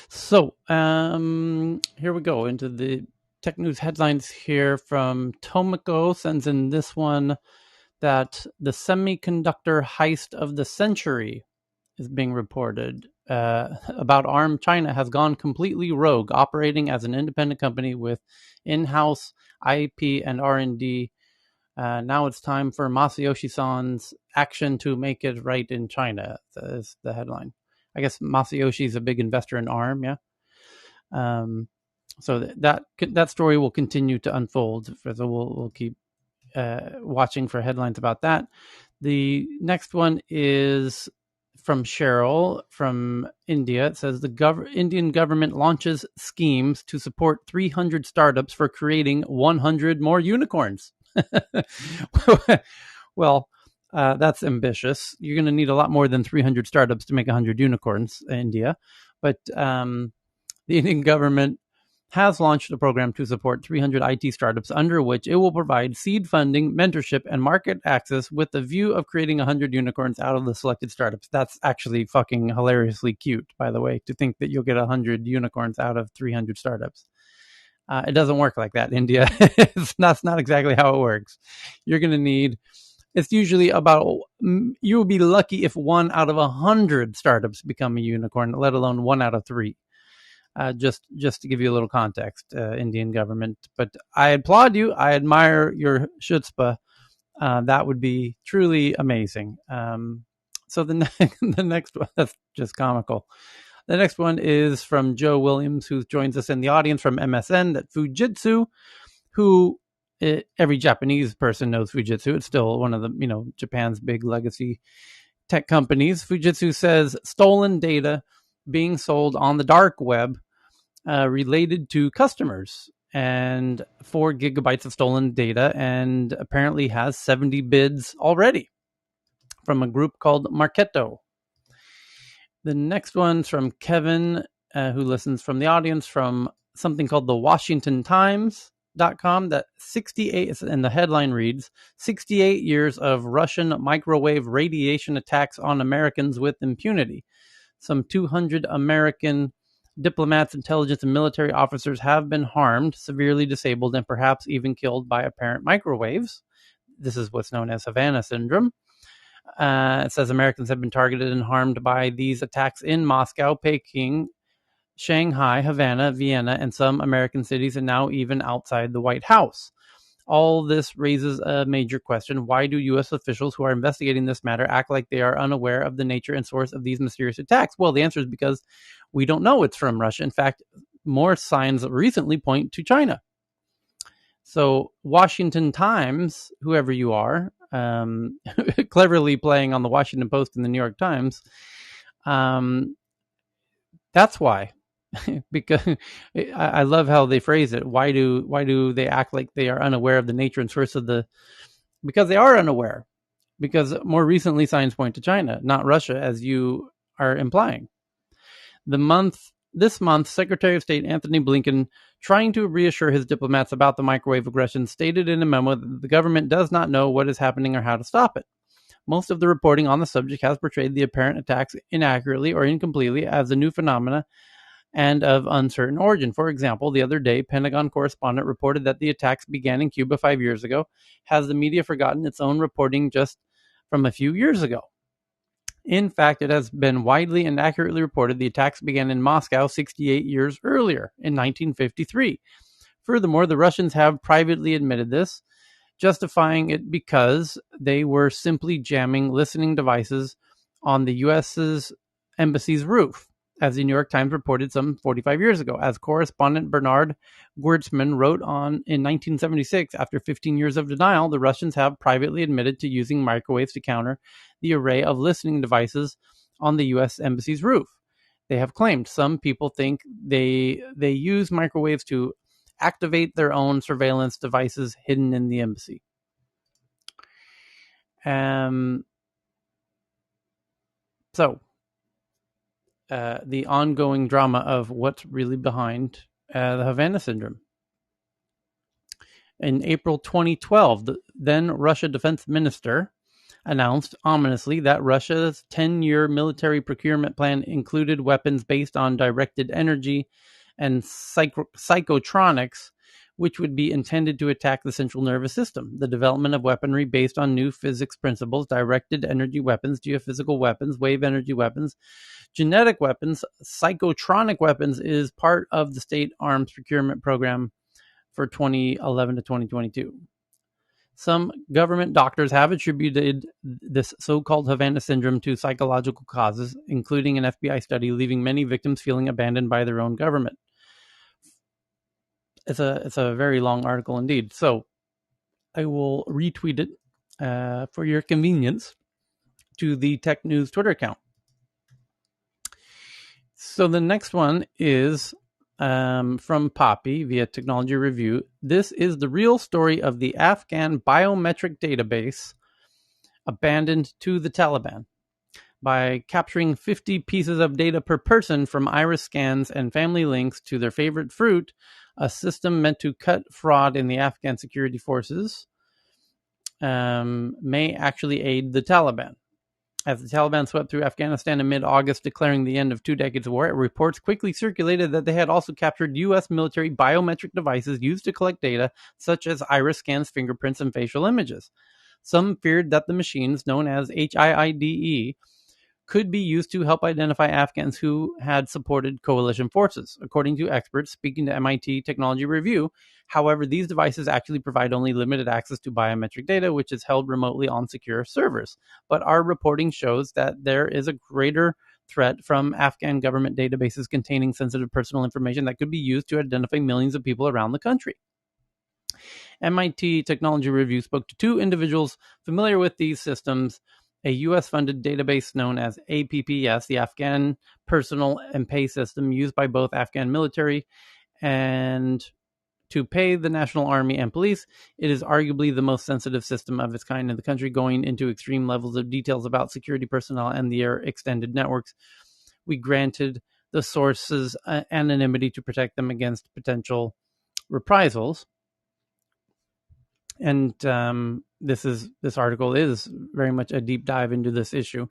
So here we go into the tech news headlines here from Tomiko sends in this one that the semiconductor heist of the century is being reported. About ARM, China has gone completely rogue, operating as an independent company with in-house IP and R&D. Now it's time for Masayoshi-san's action to make it right in China, is the headline. I guess Masayoshi is a big investor in ARM, yeah? So that story will continue to unfold. So we'll keep watching for headlines about that. The next one is from Cheryl from India. It says the Indian government launches schemes to support 300 startups for creating 100 more unicorns. Well, that's ambitious. You're going to need a lot more than 300 startups to make 100 unicorns in India. But the Indian government has launched a program to support 300 IT startups, under which it will provide seed funding, mentorship, and market access with the view of creating 100 unicorns out of the selected startups. That's actually fucking hilariously cute, by the way, to think that you'll get 100 unicorns out of 300 startups. It doesn't work like that, India. That's not exactly how it works. You're going to need... It's usually about... You will be lucky if 1 out of 100 startups become a unicorn, let alone 1 out of 3. Just to give you a little context, Indian government. But I applaud you. I admire your chutzpah. That would be truly amazing. So the next one, that's just comical. The next one is from Joe Williams, who joins us in the audience from MSN, that Fujitsu, who every Japanese person knows Fujitsu. It's still one of the, Japan's big legacy tech companies. Fujitsu says stolen data being sold on the dark web related to customers, and 4 gigabytes of stolen data, and apparently has 70 bids already from a group called Marketo. The next one's from Kevin, who listens from the audience from something called the Washington Times.com, that 68, and the headline reads, 68 years of Russian microwave radiation attacks on Americans with impunity. Some 200 American diplomats, intelligence, and military officers have been harmed, severely disabled, and perhaps even killed by apparent microwaves. This is what's known as Havana syndrome. It says Americans have been targeted and harmed by these attacks in Moscow, Peking, Shanghai, Havana, Vienna, and some American cities, and now even outside the White House. All this raises a major question. Why do U.S. officials who are investigating this matter act like they are unaware of the nature and source of these mysterious attacks? Well, the answer is because we don't know it's from Russia. In fact, more signs recently point to China. So Washington Times, whoever you are, cleverly playing on the Washington Post and the New York Times, that's why. Because I love how they phrase it. Why do they act like they are unaware of the nature and source of the... Because they are unaware. Because more recently signs point to China, not Russia, as you are implying. This month, Secretary of State Anthony Blinken, trying to reassure his diplomats about the microwave aggression, stated in a memo that the government does not know what is happening or how to stop it. Most of the reporting on the subject has portrayed the apparent attacks inaccurately or incompletely as a new phenomena, and of uncertain origin. For example, the other day, Pentagon correspondent reported that the attacks began in Cuba 5 years ago. Has the media forgotten its own reporting just from a few years ago? In fact, it has been widely and accurately reported the attacks began in Moscow 68 years earlier, in 1953. Furthermore, the Russians have privately admitted this, justifying it because they were simply jamming listening devices on the U.S.'s embassy's roof, as the New York Times reported some 45 years ago. As correspondent Bernard Wertzman wrote on in 1976, after 15 years of denial, the Russians have privately admitted to using microwaves to counter the array of listening devices on the U.S. embassy's roof. They have claimed some people think they use microwaves to activate their own surveillance devices hidden in the embassy. So, the ongoing drama of what's really behind the Havana Syndrome. In April 2012, the then Russia Defense Minister announced ominously that Russia's 10-year military procurement plan included weapons based on directed energy and psychotronics, which would be intended to attack the central nervous system. The development of weaponry based on new physics principles, directed energy weapons, geophysical weapons, wave energy weapons, genetic weapons, psychotronic weapons is part of the state arms procurement program for 2011 to 2022. Some government doctors have attributed this so-called Havana Syndrome to psychological causes, including an FBI study leaving many victims feeling abandoned by their own government. It's a very long article indeed. So I will retweet it for your convenience to the Tech News Twitter account. So the next one is from Poppy via Technology Review. This is the real story of the Afghan biometric database abandoned to the Taliban. By capturing 50 pieces of data per person from iris scans and family links to their favorite fruit, a system meant to cut fraud in the Afghan security forces may actually aid the Taliban. As the Taliban swept through Afghanistan in mid-August, declaring the end of 2 decades of war, reports quickly circulated that they had also captured U.S. military biometric devices used to collect data, such as iris scans, fingerprints, and facial images. Some feared that the machines, known as HIIDE, could be used to help identify Afghans who had supported coalition forces, according to experts speaking to MIT Technology Review. However, these devices actually provide only limited access to biometric data, which is held remotely on secure servers. But our reporting shows that there is a greater threat from Afghan government databases containing sensitive personal information that could be used to identify millions of people around the country. MIT Technology Review spoke to 2 individuals familiar with these systems, a U.S.-funded database known as APPS, the Afghan Personal and Pay System, used by both Afghan military and to pay the National Army and police. It is arguably the most sensitive system of its kind in the country, going into extreme levels of details about security personnel and their extended networks. We granted the sources anonymity to protect them against potential reprisals. And this article is very much a deep dive into this issue.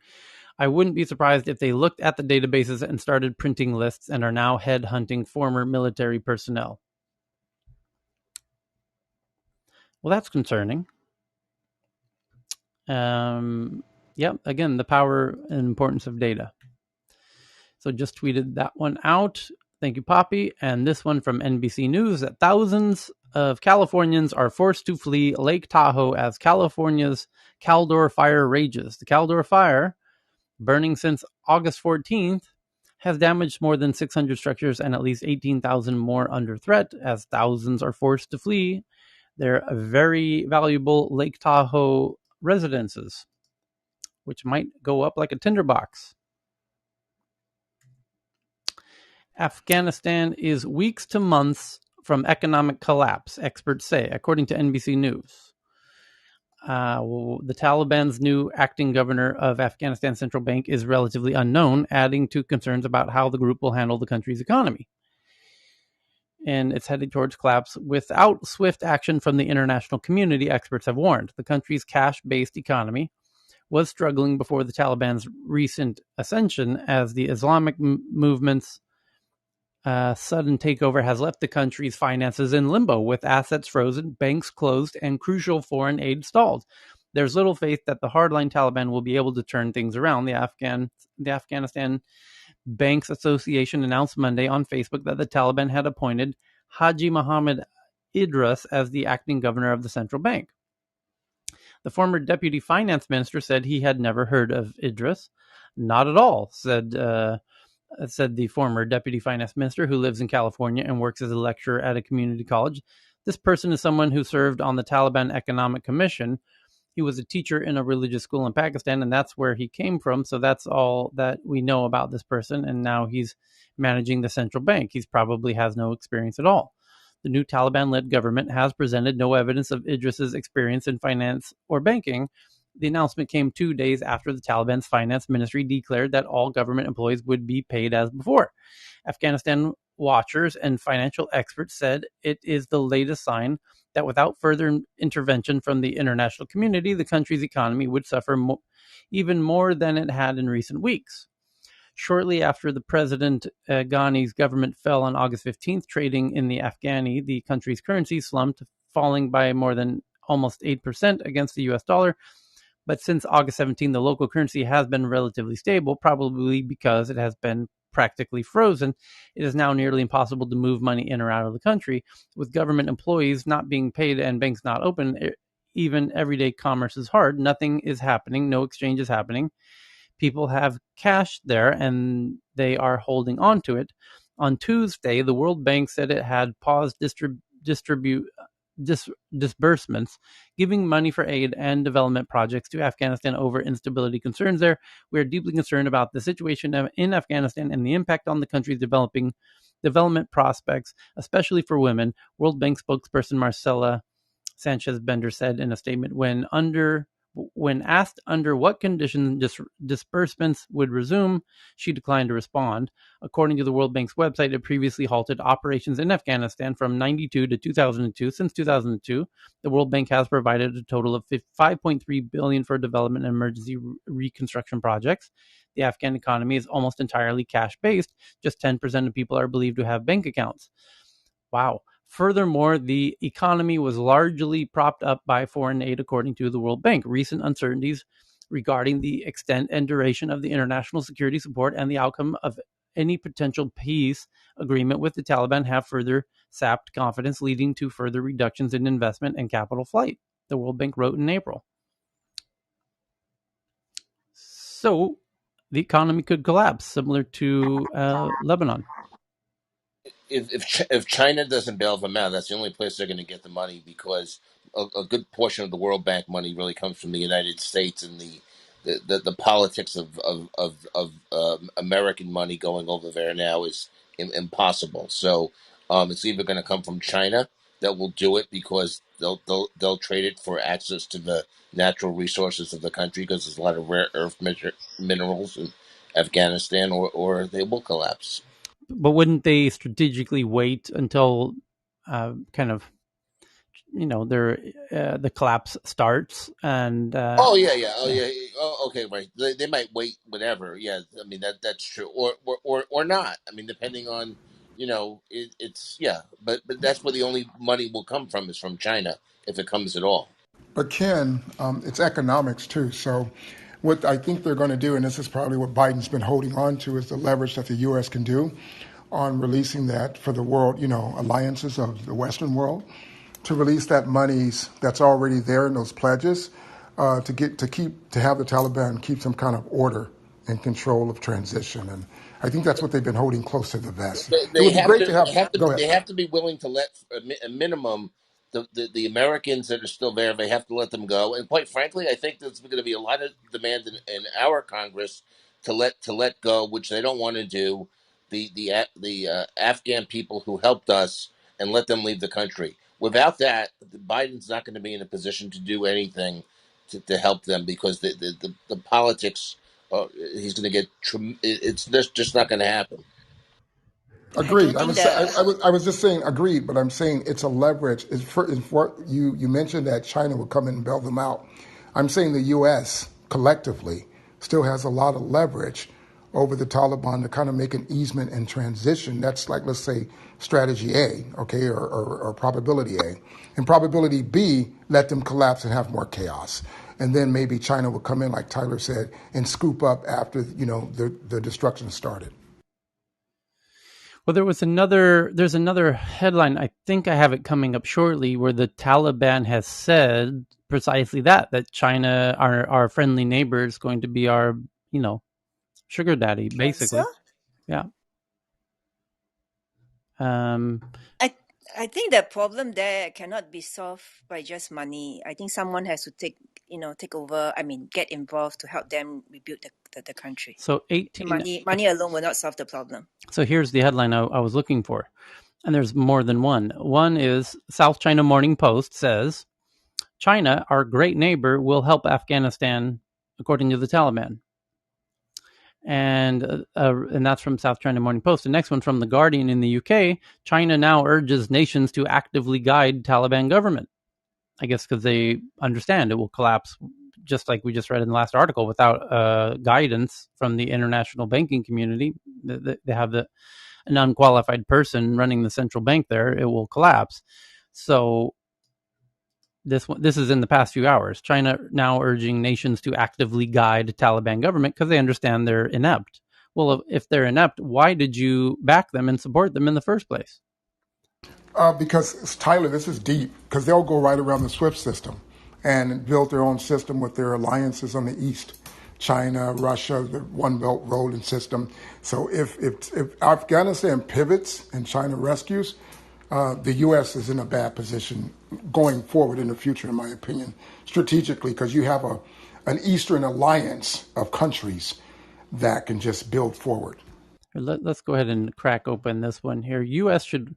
I wouldn't be surprised if they looked at the databases and started printing lists and are now headhunting former military personnel. Well, that's concerning. Again, the power and importance of data. So just tweeted that one out. Thank you, Poppy. And this one from NBC News, that thousands of Californians are forced to flee Lake Tahoe as California's Caldor fire rages. The Caldor fire, burning since August 14th, has damaged more than 600 structures and at least 18,000 more under threat as thousands are forced to flee their very valuable Lake Tahoe residences, which might go up like a tinderbox. Afghanistan is weeks to months from economic collapse, experts say, according to NBC News. The Taliban's new acting governor of Afghanistan's central bank is relatively unknown, adding to concerns about how the group will handle the country's economy. And it's headed towards collapse without swift action from the international community, experts have warned. The country's cash-based economy was struggling before the Taliban's recent ascension as the Islamic movements sudden takeover has left the country's finances in limbo, with assets frozen, banks closed, and crucial foreign aid stalled. There's little faith that the hardline Taliban will be able to turn things around. The Afghanistan Banks Association announced Monday on Facebook that the Taliban had appointed Haji Mohammed Idris as the acting governor of the central bank. The former deputy finance minister said he had never heard of Idris. Not at all, said the former deputy finance minister, who lives in California and works as a lecturer at a community college. This person is someone who served on the Taliban Economic Commission. He was a teacher in a religious school in Pakistan, and that's where he came from. So that's all that we know about this person. And now he's managing the central bank. He probably has no experience at all. The new Taliban-led government has presented no evidence of Idris's experience in finance or banking. The announcement came 2 days after the Taliban's finance ministry declared that all government employees would be paid as before. Afghanistan watchers and financial experts said it is the latest sign that without further intervention from the international community, the country's economy would suffer even more than it had in recent weeks. Shortly after the President Ghani's government fell on August 15th, trading in the Afghani, the country's currency slumped, falling by more than almost 8% against the US dollar. But since August 17th, the local currency has been relatively stable, probably because it has been practically frozen. It is now nearly impossible to move money in or out of the country. With government employees not being paid and banks not open, even everyday commerce is hard. Nothing is happening. No exchange is happening. People have cash there and they are holding on to it. On Tuesday, the World Bank said it had paused disbursements, giving money for aid and development projects to Afghanistan over instability concerns there. We are deeply concerned about the situation in Afghanistan and the impact on the country's development prospects, especially for women, World Bank spokesperson Marcela Sanchez Bender said in a statement. When asked under what conditions disbursements would resume, she declined to respond. According to the World Bank's website, it previously halted operations in Afghanistan from 1992 to 2002. Since 2002, the World Bank has provided a total of $5.3 billion for development and emergency reconstruction projects. The Afghan economy is almost entirely cash-based. Just 10% of people are believed to have bank accounts. Wow. Furthermore, the economy was largely propped up by foreign aid, according to the World Bank. Recent uncertainties regarding the extent and duration of the international security support and the outcome of any potential peace agreement with the Taliban have further sapped confidence, leading to further reductions in investment and capital flight, the World Bank wrote in April. So the economy could collapse, similar to Lebanon. If China doesn't bail them out, that's the only place they're going to get the money, because a good portion of the World Bank money really comes from the United States, and the politics of American money going over there now is impossible. So it's either going to come from China that will do it, because they'll trade it for access to the natural resources of the country, because there's a lot of rare earth minerals in Afghanistan, or they will collapse. But wouldn't they strategically wait until the collapse starts? And Oh yeah. Oh, okay, right. They might wait, whatever. Yeah, I mean that's true, or not. I mean, depending on, it's yeah. But that's where the only money will come from, is from China, if it comes at all. But Ken, it's economics too. So what I think they're going to do, and this is probably what Biden's been holding on to, is the leverage that the U.S. can do on releasing that for the world, alliances of the Western world, to release that monies that's already there in those pledges, to have the Taliban keep some kind of order and control of transition. And I think that's what they've been holding close to the vest. It They would be have great to. to have. They have to. Go ahead. They have to be willing to let a minimum the Americans that are still there. They have to let them go. And quite frankly, I think there's going to be a lot of demand in our Congress to let go, which they don't want to do. The Afghan people who helped us, and let them leave the country. Without that, Biden's not going to be in a position to do anything to help them, because the politics. He's going to get. It's just not going to happen. I don't Agreed. think the I was just saying agreed, but I'm saying it's a leverage. For you mentioned that China would come in and bail them out. I'm saying the U.S. collectively still has a lot of leverage over the Taliban to kind of make an easement and transition. That's like, let's say, strategy A, okay, or probability A. And probability B, let them collapse and have more chaos. And then maybe China will come in, like Tyler said, and scoop up after, the destruction started. Well, there's another headline, I think I have it coming up shortly, where the Taliban has said precisely that China, our friendly neighbor, is going to be our, sugar daddy, basically. Cancer? Yeah. I think the problem there cannot be solved by just money. I think someone has to take over. Get involved to help them rebuild the country. So money alone will not solve the problem. So here's the headline I was looking for, and there's more than one. One is South China Morning Post says, China, our great neighbor, will help Afghanistan, according to the Taliban. And that's from South China Morning Post. The next one from The Guardian in the UK, China now urges nations to actively guide Taliban government. I guess because they understand it will collapse, just like we just read in the last article, without guidance from the international banking community. They have an unqualified person running the central bank there. It will collapse. So this is in the past few hours. China now urging nations to actively guide Taliban government because they understand they're inept. Well, if they're inept, why did you back them and support them in the first place? Because, Tyler, this is deep, because they'll go right around the SWIFT system and build their own system with their alliances on the east. China, Russia, the One Belt Road and system. So if Afghanistan pivots and China rescues, the U.S. is in a bad position going forward in the future, in my opinion, strategically, because you have an Eastern alliance of countries that can just build forward. Let's go ahead and crack open this one here. U.S. should...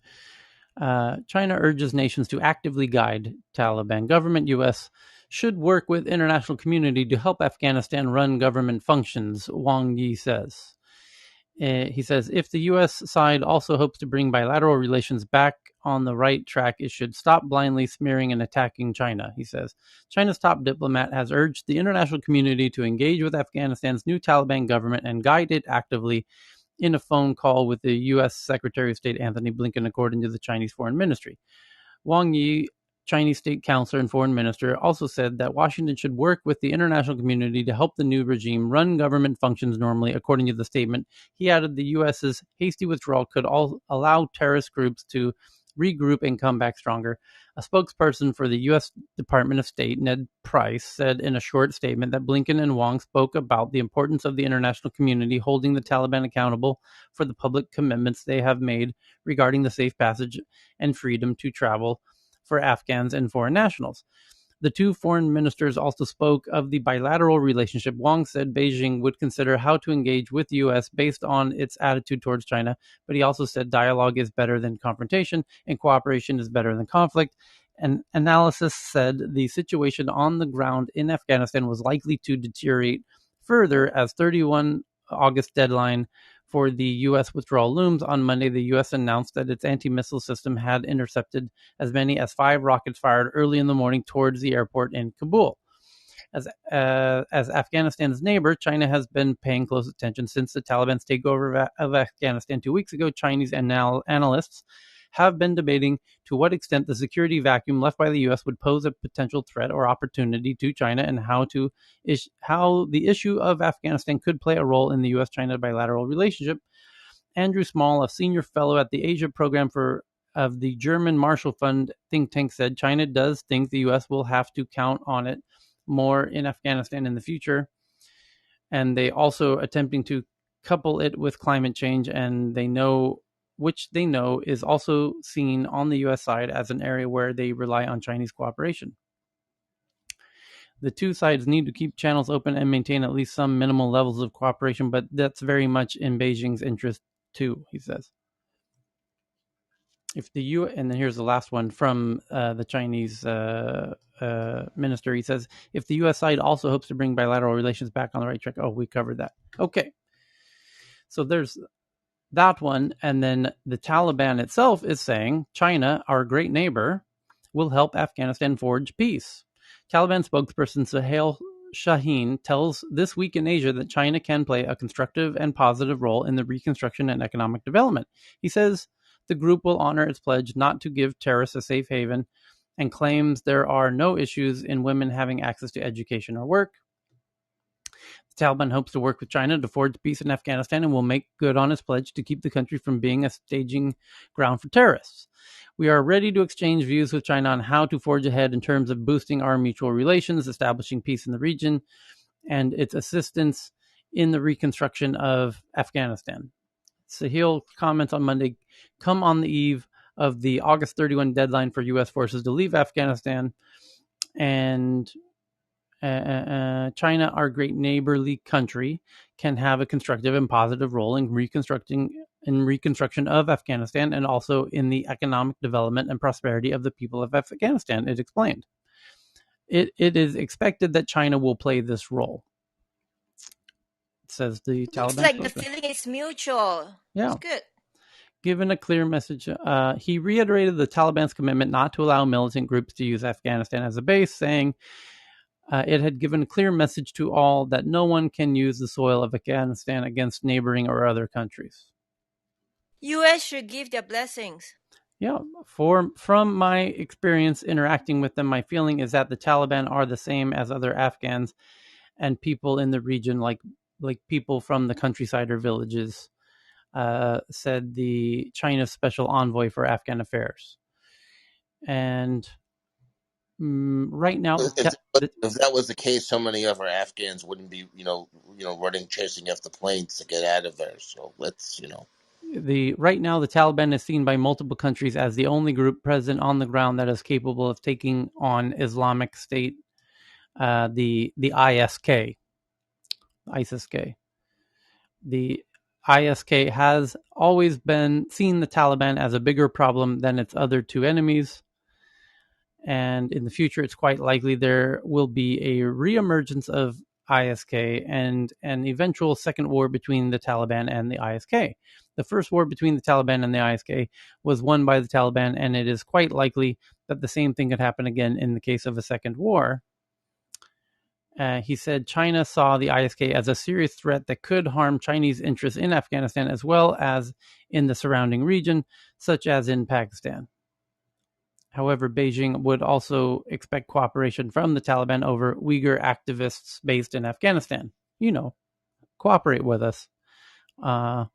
China urges nations to actively guide Taliban government. U.S. should work with international community to help Afghanistan run government functions, Wang Yi says. He says, if the U.S. side also hopes to bring bilateral relations back on the right track, it should stop blindly smearing and attacking China, he says. China's top diplomat has urged the international community to engage with Afghanistan's new Taliban government and guide it actively in a phone call with the U.S. Secretary of State Anthony Blinken, according to the Chinese Foreign Ministry. Wang Yi, Chinese state counselor and foreign minister, also said that Washington should work with the international community to help the new regime run government functions normally, according to the statement. He added the U.S.'s hasty withdrawal could allow terrorist groups to regroup and come back stronger. A spokesperson for the U.S. Department of State, Ned Price, said in a short statement that Blinken and Wang spoke about the importance of the international community holding the Taliban accountable for the public commitments they have made regarding the safe passage and freedom to travel for Afghans and foreign nationals. The two foreign ministers also spoke of the bilateral relationship. Wang said Beijing would consider how to engage with the U.S. based on its attitude towards China, but he also said dialogue is better than confrontation and cooperation is better than conflict. An analysis said the situation on the ground in Afghanistan was likely to deteriorate further as 31 August deadline for the U.S. withdrawal looms. On Monday, the U.S. announced that its anti-missile system had intercepted as many as 5 rockets fired early in the morning towards the airport in Kabul. As Afghanistan's neighbor, China has been paying close attention since the Taliban's takeover of Afghanistan 2 weeks ago. Chinese analysts have been debating to what extent the security vacuum left by the U.S. would pose a potential threat or opportunity to China, and how the issue of Afghanistan could play a role in the U.S.-China bilateral relationship. Andrew Small, a senior fellow at the Asia program of the German Marshall Fund think tank, said China does think the U.S. will have to count on it more in Afghanistan in the future, and they also attempting to couple it with climate change, and they know is also seen on the U.S. side as an area where they rely on Chinese cooperation. The two sides need to keep channels open and maintain at least some minimal levels of cooperation, but that's very much in Beijing's interest too, he says. And then here's the last one from the Chinese minister. He says, if the U.S. side also hopes to bring bilateral relations back on the right track. Oh, we covered that. Okay. So there's that one. And then the Taliban itself is saying China, our great neighbor, will help Afghanistan forge peace. Taliban spokesperson Suhail Shaheen tells This Week in Asia that China can play a constructive and positive role in the reconstruction and economic development. He says the group will honor its pledge not to give terrorists a safe haven and claims there are no issues in women having access to education or work. The Taliban hopes to work with China to forge peace in Afghanistan and will make good on its pledge to keep the country from being a staging ground for terrorists. We are ready to exchange views with China on how to forge ahead in terms of boosting our mutual relations, establishing peace in the region, and its assistance in the reconstruction of Afghanistan. Sahil comments on Monday, come on the eve of the August 31 deadline for U.S. forces to leave Afghanistan, and China, our great neighborly country, can have a constructive and positive role in reconstruction of Afghanistan and also in the economic development and prosperity of the people of Afghanistan, it explained. It is expected that China will play this role, says the Taliban. Looks like the feeling is mutual. Yeah. It's good. Given a clear message, he reiterated the Taliban's commitment not to allow militant groups to use Afghanistan as a base, saying it had given a clear message to all that no one can use the soil of Afghanistan against neighboring or other countries. U.S. should give their blessings. Yeah, from my experience interacting with them, my feeling is that the Taliban are the same as other Afghans and people in the region, like people from the countryside or villages, said the China's special envoy for Afghan affairs. And right now, if that was the case, so many other Afghans wouldn't be, running, chasing after planes to get out of there. So let's, Right now, the Taliban is seen by multiple countries as the only group present on the ground that is capable of taking on Islamic State, the ISK. The ISK has always seen the Taliban as a bigger problem than its other two enemies, and in the future, it's quite likely there will be a reemergence of ISK and an eventual second war between the Taliban and the ISK. The first war between the Taliban and the ISK was won by the Taliban, and it is quite likely that the same thing could happen again in the case of a second war. He said China saw the ISK as a serious threat that could harm Chinese interests in Afghanistan as well as in the surrounding region, such as in Pakistan. However, Beijing would also expect cooperation from the Taliban over Uyghur activists based in Afghanistan. Cooperate with us. Over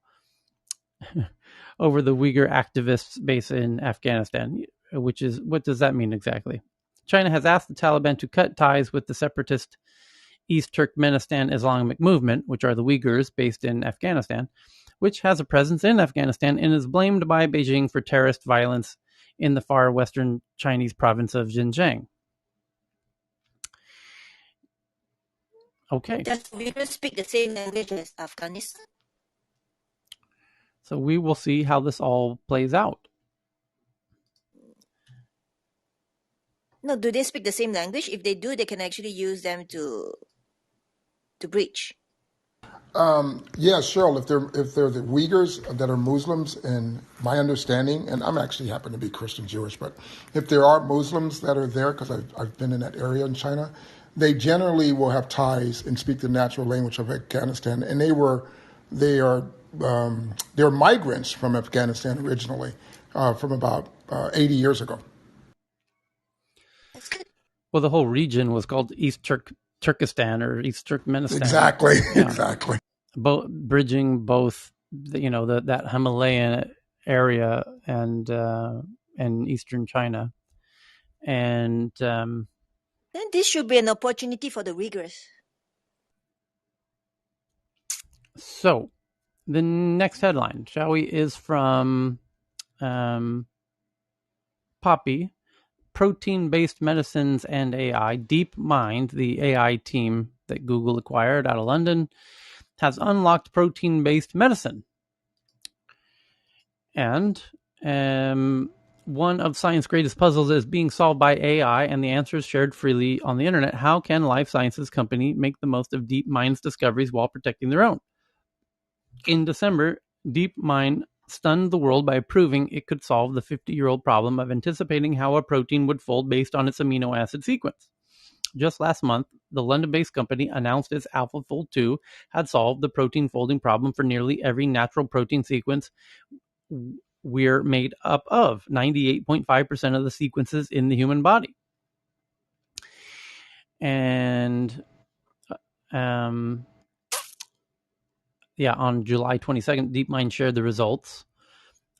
the Uyghur activists based in Afghanistan, what does that mean exactly? China has asked the Taliban to cut ties with the separatist East Turkmenistan Islamic movement, which are the Uyghurs based in Afghanistan, which has a presence in Afghanistan and is blamed by Beijing for terrorist violence in the far western Chinese province of Xinjiang. Okay. Does Uyghurs speak the same language as Afghanistan? So we will see how this all plays out. No, do they speak the same language? If they do, they can actually use them to breach. Yeah, Cheryl, if they're the Uyghurs that are Muslims, in my understanding, and I'm actually happen to be Christian Jewish, but if there are Muslims that are there, because I've been in that area in China, they generally will have ties and speak the natural language of Afghanistan, and they're migrants from Afghanistan originally, from about 80 years ago. Well, the whole region was called East Turkestan or East Turkmenistan. Exactly, yeah. Exactly. Bridging both, that Himalayan area and eastern China, and then this should be an opportunity for the Uyghurs. So, the next headline, shall we, is from Poppy. Protein-based medicines and AI. DeepMind, the AI team that Google acquired out of London, has unlocked protein-based medicine. And one of science's greatest puzzles is being solved by AI, and the answers shared freely on the internet. How can life sciences company make the most of DeepMind's discoveries while protecting their own? In December, DeepMind stunned the world by proving it could solve the 50-year-old problem of anticipating how a protein would fold based on its amino acid sequence. Just last month, the London-based company announced its AlphaFold 2 had solved the protein folding problem for nearly every natural protein sequence we're made up of, 98.5% of the sequences in the human body. And on July 22nd, DeepMind shared the results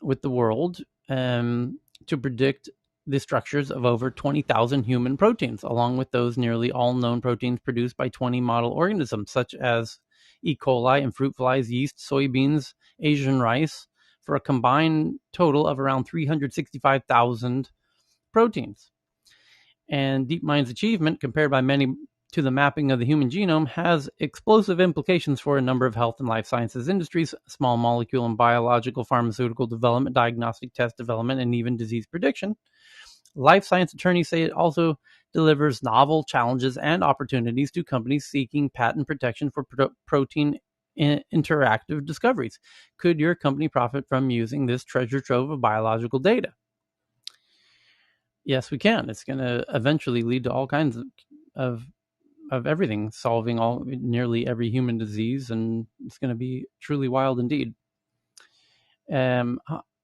with the world to predict the structures of over 20,000 human proteins, along with those nearly all known proteins produced by 20 model organisms, such as E. coli and fruit flies, yeast, soybeans, Asian rice, for a combined total of around 365,000 proteins. And DeepMind's achievement, compared by many to the mapping of the human genome, has explosive implications for a number of health and life sciences industries, small molecule and biological pharmaceutical development, diagnostic test development, and even disease prediction. Life science attorneys say it also delivers novel challenges and opportunities to companies seeking patent protection for protein interactive discoveries. Could your company profit from using this treasure trove of biological data? Yes, we can. It's going to eventually lead to all kinds of everything, solving nearly every human disease, and it's going to be truly wild indeed.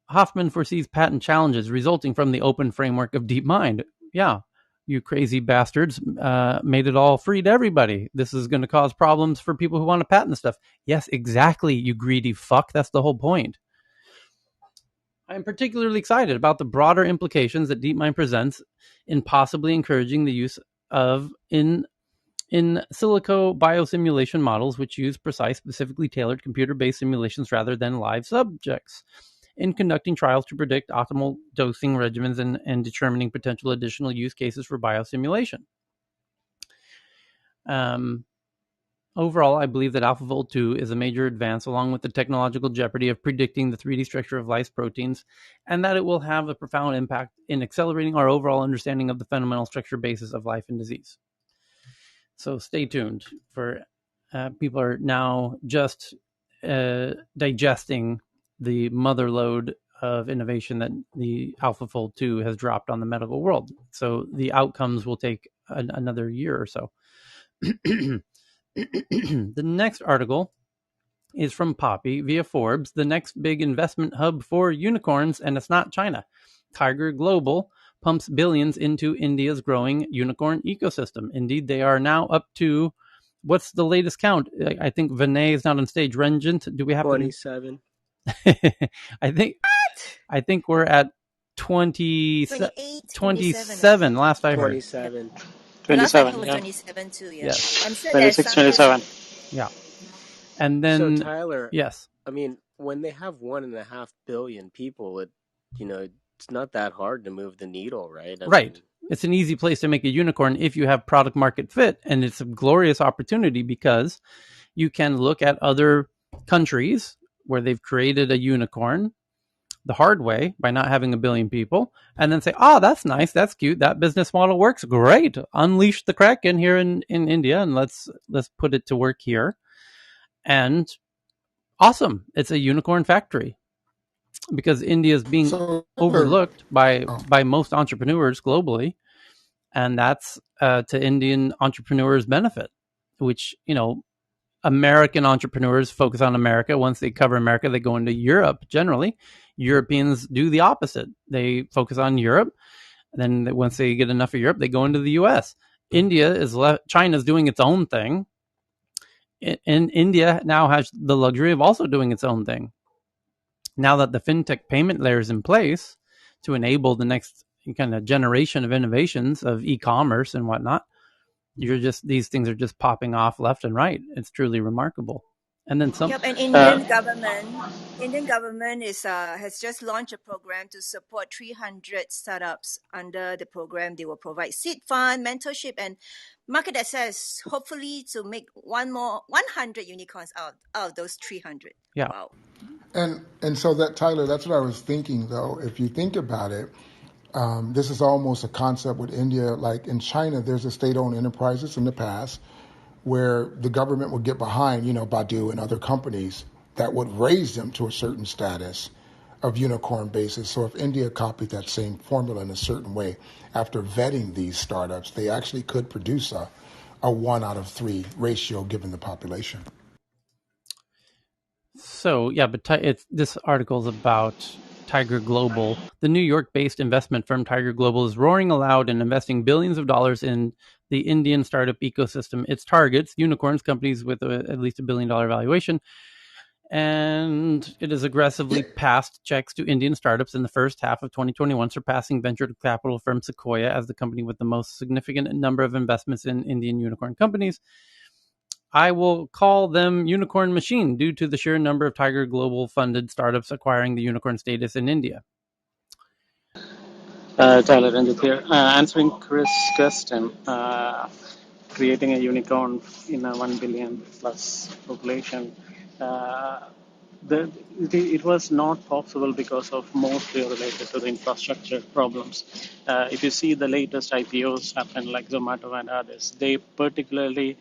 Hoffman foresees patent challenges resulting from the open framework of DeepMind. Yeah, you crazy bastards made it all free to everybody. This is going to cause problems for people who want to patent stuff. Yes, exactly, you greedy fuck. That's the whole point. I'm particularly excited about the broader implications that DeepMind presents in possibly encouraging the use of in silico biosimulation models, which use precise, specifically tailored computer-based simulations rather than live subjects, in conducting trials to predict optimal dosing regimens and determining potential additional use cases for biosimulation. Overall, I believe that AlphaFold 2 is a major advance along with the technological jeopardy of predicting the 3D structure of life's proteins, and that it will have a profound impact in accelerating our overall understanding of the fundamental structure basis of life and disease. So stay tuned. For people are now just digesting the mother load of innovation that the AlphaFold 2 has dropped on the medical world. So the outcomes will take another year or so. The next article is from Poppy via Forbes, the next big investment hub for unicorns, and it's not China. Tiger Global pumps billions into India's growing unicorn ecosystem. Indeed, they are now up to, what's the latest count? I think Vinay is not on stage. Renjant, do we have 27? I think we're at 27 last I heard. 27. Last time it 27, was yeah. 27 too, yeah. Yes. I'm sure 26, there's some 27. Yeah. And then, so Tyler, yes. I mean, when they have 1.5 billion people, it's not that hard to move the needle, right? I mean, it's an easy place to make a unicorn if you have product market fit, and it's a glorious opportunity because you can look at other countries where they've created a unicorn the hard way by not having a billion people, and then say, oh, that's nice, that's cute, that business model works great. Unleash the Kraken here in India, and let's put it to work here. And awesome, it's a unicorn factory. Because India is being overlooked by most entrepreneurs globally, and that's to Indian entrepreneurs' benefit. Which, American entrepreneurs focus on America. Once they cover America, they go into Europe. Generally, Europeans do the opposite. They focus on Europe, and then once they get enough of Europe, they go into the U.S. China's doing its own thing, and India now has the luxury of also doing its own thing. Now that the fintech payment layer is in place to enable the next kind of generation of innovations of e-commerce and whatnot, these things are just popping off left and right. It's truly remarkable. And then some. Yep, and Indian government has just launched a program to support 300 startups. Under the program, they will provide seed fund, mentorship, and market access, hopefully to make 100 unicorns out of those 300. Yeah. Wow. And so that, Tyler, that's what I was thinking, though. If you think about it, this is almost a concept with India. Like in China, there's a state-owned enterprises in the past where the government would get behind, Baidu and other companies that would raise them to a certain status. of unicorn basis. So if India copied that same formula in a certain way, after vetting these startups, they actually could produce a 1 out of 3 ratio given the population. So, yeah, but this article is about Tiger Global. The New York-based investment firm Tiger Global is roaring aloud and investing billions of dollars in the Indian startup ecosystem. Its targets, unicorns, companies with at least $1 billion valuation, and it has aggressively passed checks to Indian startups in the first half of 2021, surpassing venture capital firm Sequoia as the company with the most significant number of investments in Indian unicorn companies. I will call them unicorn machine due to the sheer number of Tiger Global funded startups acquiring the unicorn status in India. Tyler Ranjit here. Answering Chris' question, creating a unicorn in a 1 billion plus population, it was not possible because of mostly related to the infrastructure problems. If you see the latest IPOs happen like Zomato and others, they particularly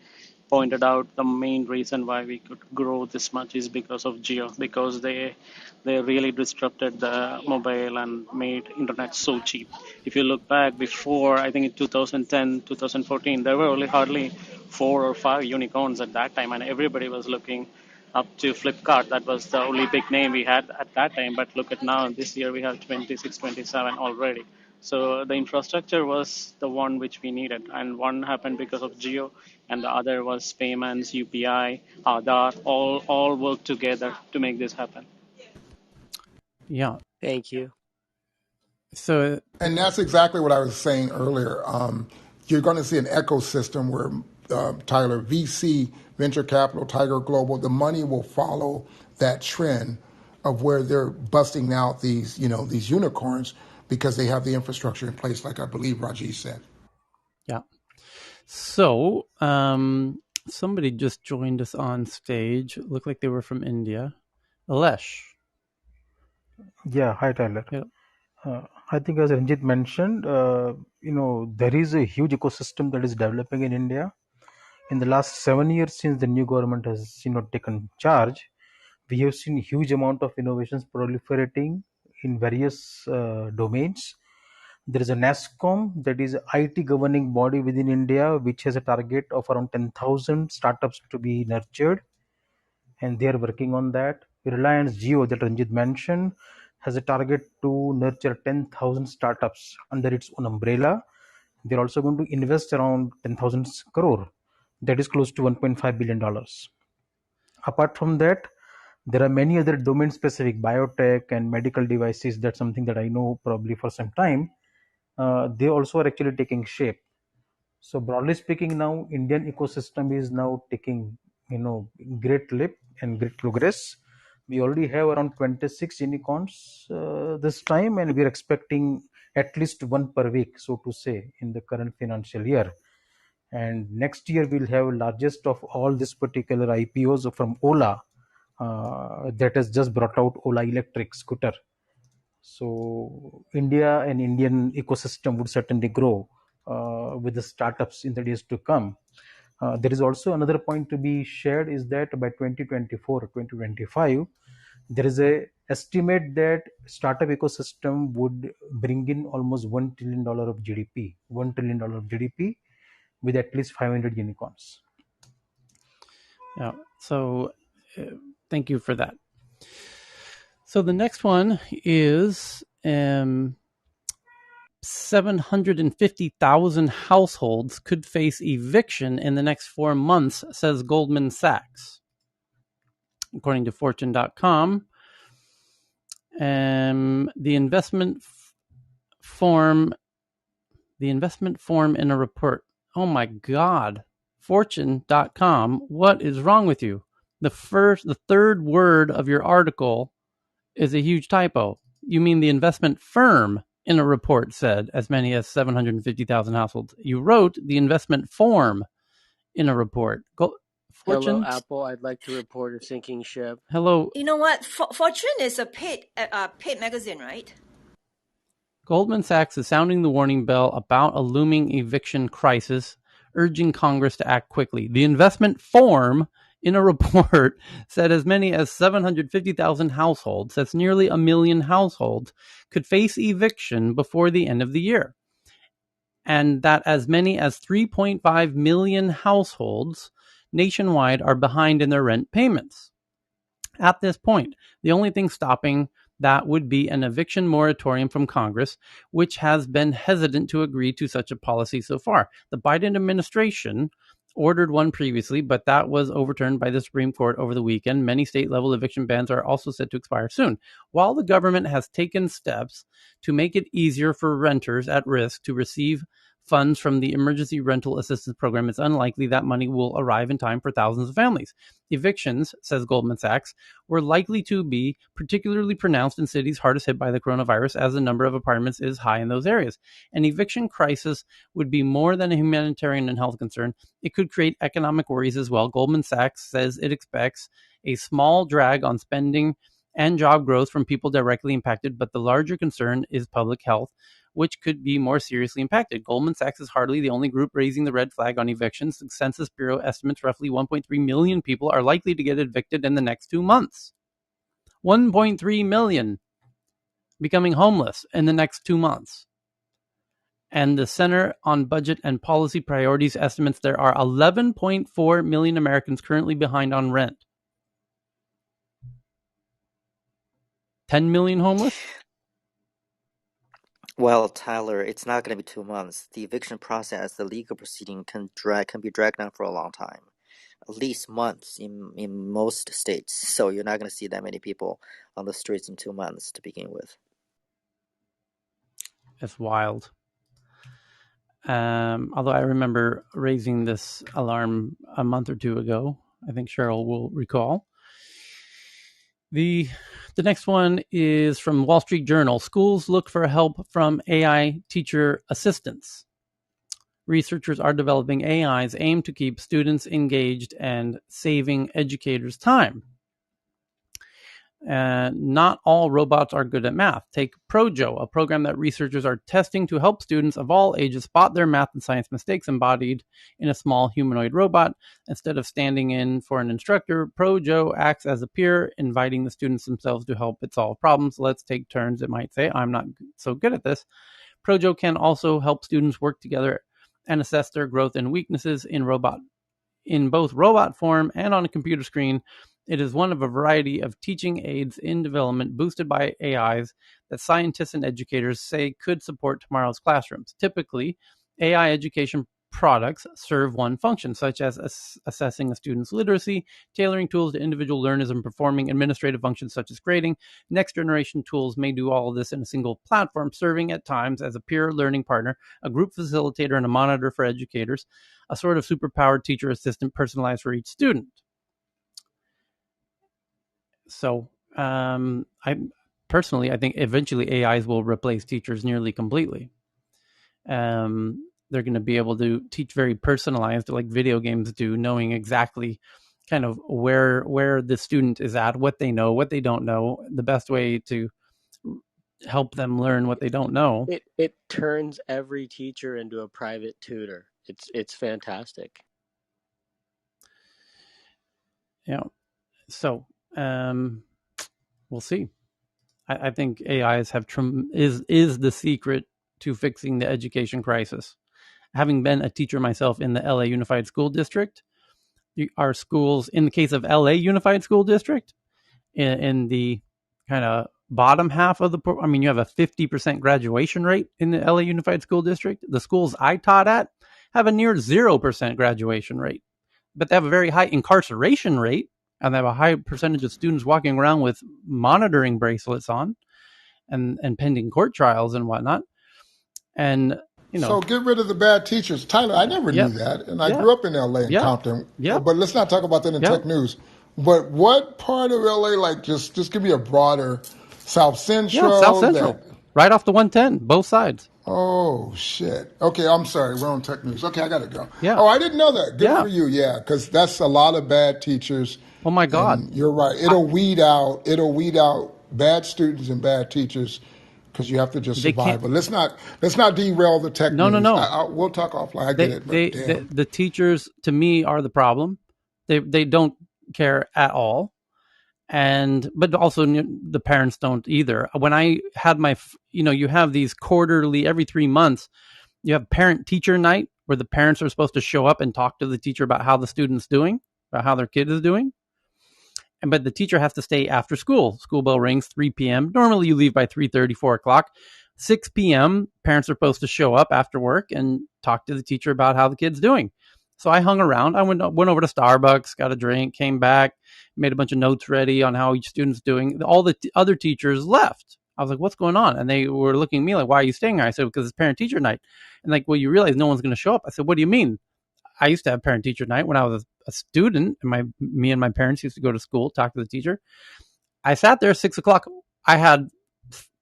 pointed out the main reason why we could grow this much is because of Geo, because they really disrupted the mobile and made internet so cheap. If you look back before, I think in 2010, 2014, there were only hardly 4 or 5 unicorns at that time, and everybody was looking up to Flipkart. That was the only big name we had at that time. But look at now, this year we have 26, 27 already. So the infrastructure was the one which we needed. And one happened because of Geo, and the other was payments, UPI, Aadhaar, all work together to make this happen. Yeah. Thank you. So, and that's exactly what I was saying earlier. You're going to see an ecosystem where Tyler, VC, venture capital, Tiger Global, the money will follow that trend of where they're busting out these unicorns because they have the infrastructure in place, like I believe Rajesh said. Yeah. So, somebody just joined us on stage. It looked like they were from India. Alesh. Yeah, hi Tyler. Yeah. I think as Ranjit mentioned, there is a huge ecosystem that is developing in India. In the last 7 years since the new government has taken charge, we have seen huge amount of innovations proliferating in various domains. There is a NASSCOM, that is IT governing body within India, which has a target of around 10,000 startups to be nurtured, and they are working on that. Reliance Jio, that Ranjit mentioned, has a target to nurture 10,000 startups under its own umbrella. They're also going to invest around 10,000 crore, that is close to $1.5 billion. Apart from that, there are many other domain specific biotech and medical devices. That's something that I know probably for some time. They also are actually taking shape. So broadly speaking, now Indian ecosystem is now taking great leap and great progress. We already have around 26 unicorns this time, and we're expecting at least one per week, so to say, in the current financial year. And next year we'll have largest of all this particular IPOs from Ola, that has just brought out Ola electric scooter. So India and Indian ecosystem would certainly grow with the startups in the days to come. There is also another point to be shared, is that by 2024 or 2025, there is a estimate that startup ecosystem would bring in almost $1 trillion of GDP, $1 trillion of GDP with at least 500 unicorns. Yeah. So thank you for that. So the next one is 750,000 households could face eviction in the next 4 months, says Goldman Sachs. According to Fortune.com, the investment form in a report. Oh my God. Fortune.com, what is wrong with you? The third word of your article is a huge typo. You mean the investment firm in a report said as many as 750,000 households. You wrote the investment form in a report. Fortune? Hello, Apple. I'd like to report a sinking ship. Hello. You know what? Fortune is a paid magazine, right? Goldman Sachs is sounding the warning bell about a looming eviction crisis, urging Congress to act quickly. The investment form in a report said as many as 750,000 households, that's nearly 1 million households, could face eviction before the end of the year. And that as many as 3.5 million households nationwide are behind in their rent payments. At this point, the only thing stopping that would be an eviction moratorium from Congress, which has been hesitant to agree to such a policy so far. The Biden administration ordered one previously, but that was overturned by the Supreme Court over the weekend. Many state-level eviction bans are also set to expire soon. While the government has taken steps to make it easier for renters at risk to receive funds from the Emergency Rental Assistance Program, it's unlikely that money will arrive in time for thousands of families. Evictions, says Goldman Sachs, were likely to be particularly pronounced in cities hardest hit by the coronavirus, as the number of apartments is high in those areas. An eviction crisis would be more than a humanitarian and health concern. It could create economic worries as well. Goldman Sachs says it expects a small drag on spending and job growth from people directly impacted, but the larger concern is public health, which could be more seriously impacted. Goldman Sachs is hardly the only group raising the red flag on evictions. The Census Bureau estimates roughly 1.3 million people are likely to get evicted in the next 2 months. 1.3 million becoming homeless in the next 2 months. And the Center on Budget and Policy Priorities estimates there are 11.4 million Americans currently behind on rent. 10 million homeless? Well, Tyler, it's not going to be 2 months. The eviction process, the legal proceeding can be dragged on for a long time, at least months in most states. So you're not going to see that many people on the streets in 2 months to begin with. It's wild. Although I remember raising this alarm a month or two ago. I think Cheryl will recall. The next one is from Wall Street Journal. Schools look for help from AI teacher assistants. Researchers are developing AIs aimed to keep students engaged and saving educators time. Not all robots are good at math. Take Projo, a program that researchers are testing to help students of all ages spot their math and science mistakes embodied in a small humanoid robot. Instead of standing in for an instructor, Projo acts as a peer, inviting the students themselves to help it solve problems. Let's take turns, it might say. I'm not so good at this. Projo can also help students work together and assess their growth and weaknesses in both robot form and on a computer screen. It is one of a variety of teaching aids in development boosted by AIs that scientists and educators say could support tomorrow's classrooms. Typically, AI education products serve one function, such as assessing a student's literacy, tailoring tools to individual learners, and performing administrative functions such as grading. Next generation tools may do all of this in a single platform, serving at times as a peer learning partner, a group facilitator, and a monitor for educators, a sort of superpowered teacher assistant personalized for each student. So I think eventually AIs will replace teachers nearly completely. They're going to be able to teach very personalized, like video games do, knowing exactly kind of where the student is at, what they know, what they don't know, the best way to help them learn what they don't know. It turns every teacher into a private tutor. It's fantastic. Yeah. So we'll see. I think AIs have is the secret to fixing the education crisis. Having been a teacher myself in the LA Unified School District, our schools, in the case of LA Unified School District, in the kind of bottom half of you have a 50% graduation rate in the LA Unified School District. The schools I taught at have a near 0% graduation rate, but they have a very high incarceration rate, and they have a high percentage of students walking around with monitoring bracelets on and pending court trials and whatnot. And so get rid of the bad teachers. Tyler, I never knew that. And I grew up in LA and Compton. But let's not talk about that in tech news. But what part of LA, like just give me a broader South Central? Yeah, South Central. Right off the 110, both sides. Oh, shit. Okay, I'm sorry. We're on tech news. Okay, I got to go. Yeah. Oh, I didn't know that. Good for you. Yeah, because that's a lot of bad teachers. Oh, my God. And you're right. It'll weed out bad students and bad teachers because you have to just survive. But let's not derail the tech news. No. We'll talk offline. I get it. The teachers, to me, are the problem. They don't care at all. But also the parents don't either. When I had my, you have these quarterly, every 3 months, you have parent teacher night where the parents are supposed to show up and talk to the teacher about how the student's doing, about how their kid is doing. But the teacher has to stay after school. School bell rings 3 p.m. Normally you leave by 3:30, 4 o'clock. 6 p.m. parents are supposed to show up after work and talk to the teacher about how the kid's doing. So I hung around. I went over to Starbucks, got a drink, came back, made a bunch of notes ready on how each student's doing. All the other teachers left. I was like, what's going on? And they were looking at me like, why are you staying here? I said, because it's parent-teacher night. And like, well, you realize no one's going to show up. I said, what do you mean? I used to have parent-teacher night when I was a student, and me and my parents used to go to school, talk to the teacher. I sat there at 6 o'clock.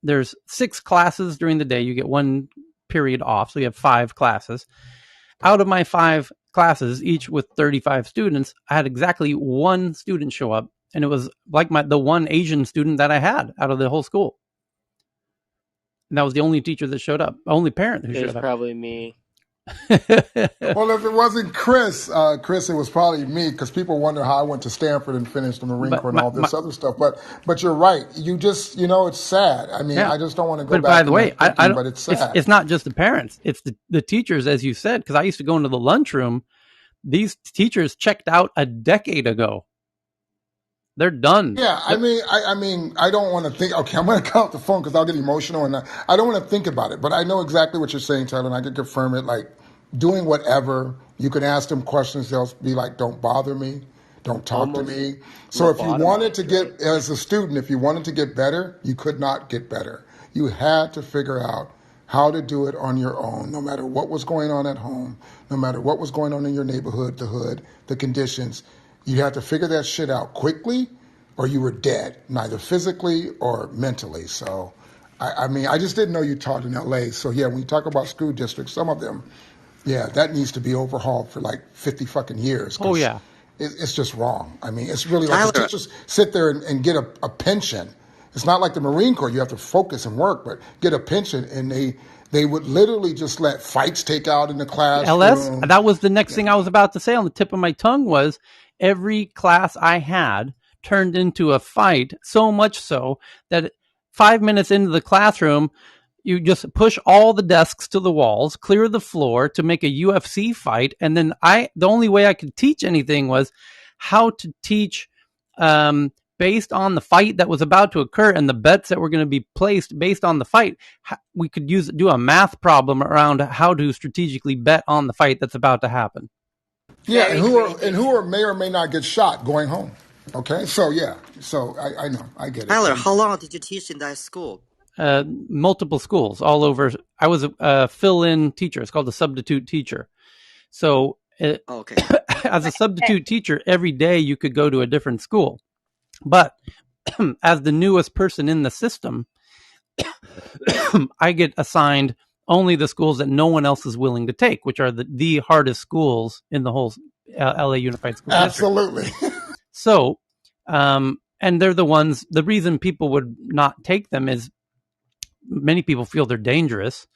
There's 6 classes during the day. You get 1 period off, so you have 5 classes. Out of my 5 classes, each with 35 students, I had exactly 1 student show up, and it was like the one Asian student that I had out of the whole school. And that was the only teacher that showed up, only parent who showed up. It was probably me. Well, if it wasn't Chris, it was probably me, because people wonder how I went to Stanford and finished the Marine Corps and all this other stuff. But you're right. You just, it's sad. I mean, I just don't want to go back. But by the way, but it's sad. It's not just the parents. It's the teachers, as you said, because I used to go into the lunchroom. These teachers checked out a decade ago. They're done. Yeah, I mean, I don't want to think. Okay, I'm going to cut off the phone because I'll get emotional, and I don't want to think about it. But I know exactly what you're saying, Taylor, and I can confirm it. Like, doing whatever, you can ask them questions. They'll be like, "Don't bother me, don't talk to me." So if you wanted to get, as a student, if you wanted to get better, you could not get better. You had to figure out how to do it on your own, no matter what was going on at home, no matter what was going on in your neighborhood, the hood, the conditions. You had to figure that shit out quickly, or you were dead, neither physically or mentally. So, I mean, I just didn't know you taught in LA. So, yeah, when you talk about school districts, some of them, yeah, that needs to be overhauled for like 50 fucking years. Oh, yeah. It's just wrong. I mean, it's really like the teachers sit there and get a pension. It's not like the Marine Corps. You have to focus and work, but get a pension, and they would literally just let fights take out in the classroom. LS, that was the next thing I was about to say on the tip of my tongue was every class I had turned into a fight, so much so that 5 minutes into the classroom, you just push all the desks to the walls, clear the floor to make a UFC fight. And then the only way I could teach anything was how to teach based on the fight that was about to occur and the bets that were going to be placed based on the fight. We could do a math problem around how to strategically bet on the fight that's about to happen. Yeah, and who may or may not get shot going home. Okay, so yeah, I know, I get it. Tyler, how long did you teach in that school? Multiple schools all over. I was a fill-in teacher. It's called a substitute teacher. So okay. As a substitute teacher, every day you could go to a different school. But as the newest person in the system, I get assigned only the schools that no one else is willing to take, which are the hardest schools in the whole LA Unified School District. Absolutely. So, and they're the ones, the reason people would not take them is many people feel they're dangerous,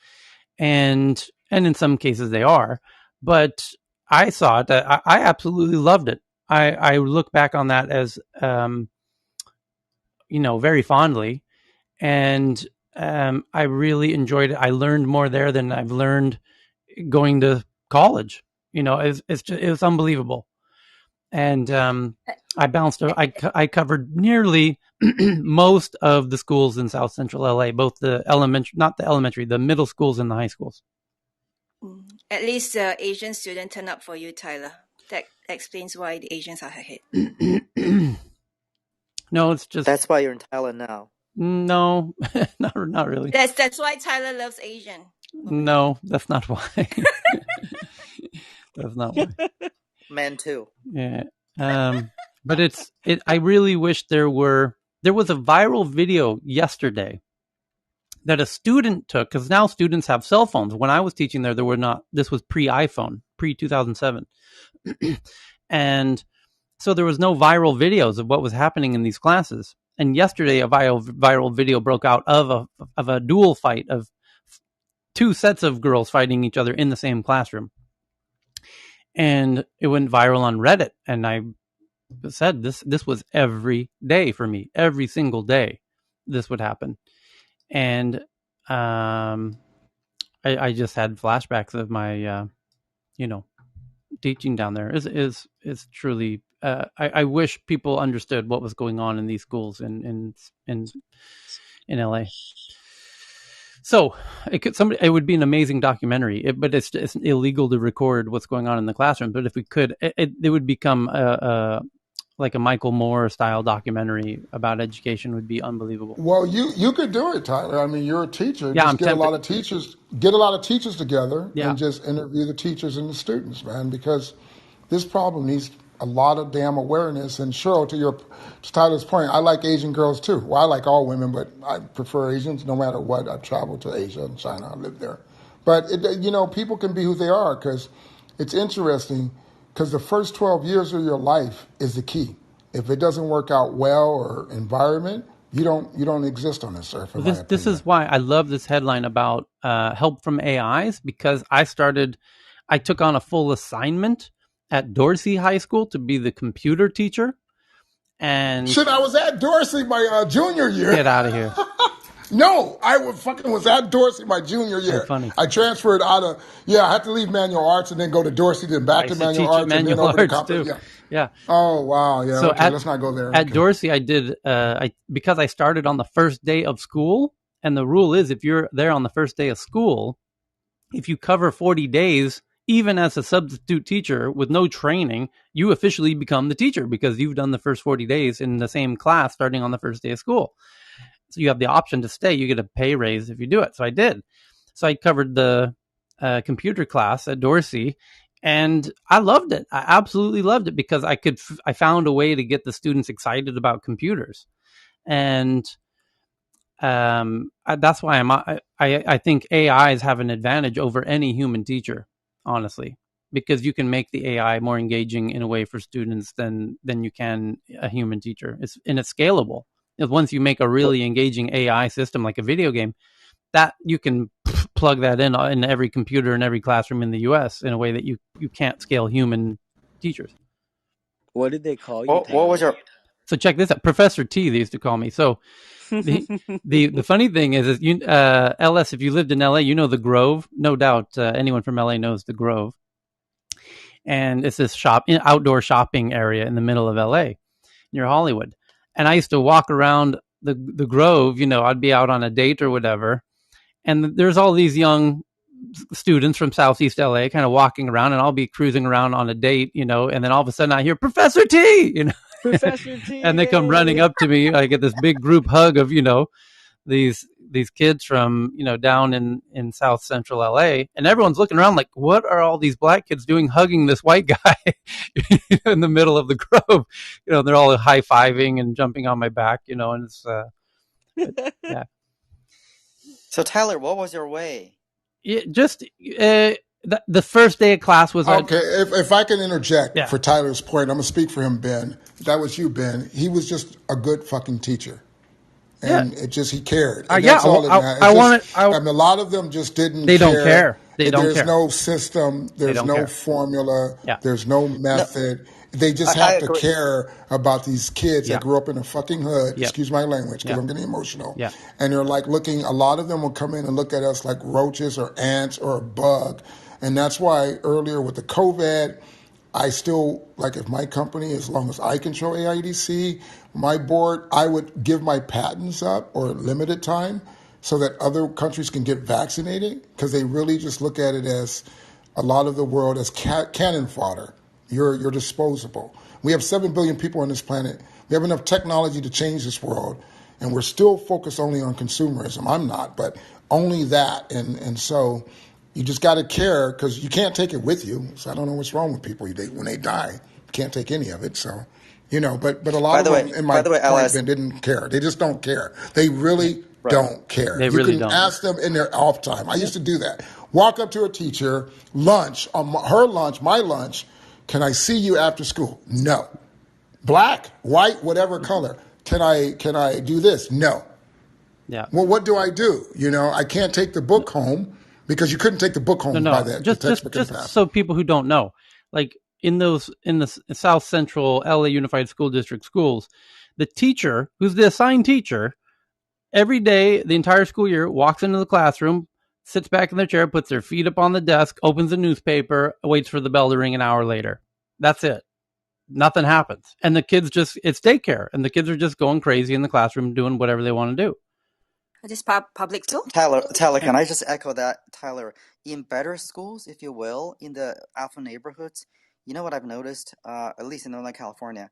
and in some cases they are. But I saw it. I absolutely loved it. I look back on that as, very fondly, and I really enjoyed it. I learned more there than I've learned going to college. It was unbelievable. And I bounced. I covered nearly most of the schools in South Central LA, both the middle schools and the high schools. At least Asian student turn up for you, Tyler. That explains why the Asians are ahead. No, it's just that's why you're in Thailand now. No, not really. That's why Tyler loves Asian. No, that's not why. That's not why. Man too. Yeah. But I really wish there was a viral video yesterday that a student took, because now students have cell phones. When I was teaching there were not. This was pre-iPhone, pre-2007. And so there was no viral videos of what was happening in these classes. And yesterday, a viral video broke out of a duel fight of 2 sets of girls fighting each other in the same classroom. And it went viral on Reddit. And I said, this was every day for me. Every single day, this would happen, and I just had flashbacks of my teaching down there. Is truly. I wish people understood what was going on in these schools in LA. So it would be an amazing documentary, but it's illegal to record what's going on in the classroom. But if we could, it would become like a Michael Moore style documentary about education. Would be unbelievable. Well, you could do it, Tyler. I mean, you're a teacher. Yeah, Just get a lot of teachers together Yeah. and just interview the teachers and the students, man, because this problem needs a lot of damn awareness. And Cheryl, to Tyler's point, I like Asian girls too. Well, I like all women, but I prefer Asians no matter what. I've traveled to Asia and China. I lived there. But, people can be who they are, because it's interesting, because the first 12 years of your life is the key. If it doesn't work out well or environment, you don't exist on this earth. This is why I love this headline about help from AIs, because I took on a full assignment at Dorsey High School to be the computer teacher. And shit, I was at Dorsey my junior year. Get out of here. No, I was at Dorsey my junior year. That's funny. I transferred out of, I had to leave manual arts and then go to Dorsey, then back to manual arts, and then over to company. Yeah. Oh, wow. Yeah. So let's not go there. At Dorsey, I did, because I started on the first day of school, and the rule is if you're there on the first day of school, if you cover 40 days, even as a substitute teacher with no training, you officially become the teacher because you've done the first 40 days in the same class starting on the first day of school. So you have the option to stay. You get a pay raise if you do it. So I did. So I covered the computer class at Dorsey, and I loved it. I absolutely loved it because I found a way to get the students excited about computers. And that's why I think AIs have an advantage over any human teacher, honestly, because you can make the AI more engaging in a way for students than you can a human teacher. It's scalable. Once you make a really engaging AI system like a video game, that you can plug that in every computer in every classroom in the US in a way that you can't scale human teachers. What did they call you? What was your? So check this out. Professor T, they used to call me. So the funny thing is LS, if you lived in LA, you know the Grove. No doubt anyone from LA knows the Grove. And it's this outdoor shopping area in the middle of LA near Hollywood. And I used to walk around the Grove, I'd be out on a date or whatever. And there's all these young students from Southeast LA kind of walking around, and I'll be cruising around on a date, and then all of a sudden I hear Professor T, Professor T, and they come running up to me. I get this big group hug of, these kids from, down in South Central LA, and everyone's looking around like, what are all these black kids doing hugging this white guy in the middle of the Grove? They're all high-fiving and jumping on my back, and it's, yeah. So Tyler, what was your way? Just the first day of class was okay. If I can interject for Tyler's point, I'm gonna speak for him, Ben. That was you, Ben. He was just a good fucking teacher, and he cared. And that's all it matters. I mean, a lot of them just didn't. They don't care. There's no system. There's no formula. There's no method. They just have to care about these kids that grew up in a fucking hood. Excuse my language, because I'm getting emotional. And they're like looking. A lot of them will come in and look at us like roaches or ants or a bug. And that's why earlier with the COVID, I still, like if my company, as long as I control AIDC, my board, I would give my patents up or limited time so that other countries can get vaccinated, because they really just look at it as a lot of the world as cannon fodder. You're disposable. We have 7 billion people on this planet. We have enough technology to change this world, and we're still focused only on consumerism. I'm not, but only that. And so you just got to care, because you can't take it with you. So I don't know what's wrong with people. When they die, you can't take any of it. So, but a lot of them, in my point, didn't care. They just don't care. They really don't care. They really don't. You can ask them in their off time. I used to do that. Walk up to a teacher, lunch, her lunch, my lunch. Can I see you after school? No. Black, white, whatever color. Can I do this? No. Yeah. Well, what do I do? I can't take the book home, because you couldn't take the book home by that. Just so people who don't know, like in the South Central LA Unified School District schools, the teacher, who's the assigned teacher, every day, the entire school year, walks into the classroom, sits back in their chair, puts their feet up on the desk, opens a newspaper, waits for the bell to ring an hour later. That's it. Nothing happens. And the kids it's daycare, and the kids are just going crazy in the classroom doing whatever they want to do. This public school? Tyler, can I just echo that? Tyler, in better schools, if you will, in the alpha neighborhoods, you know what I've noticed, at least in Northern California,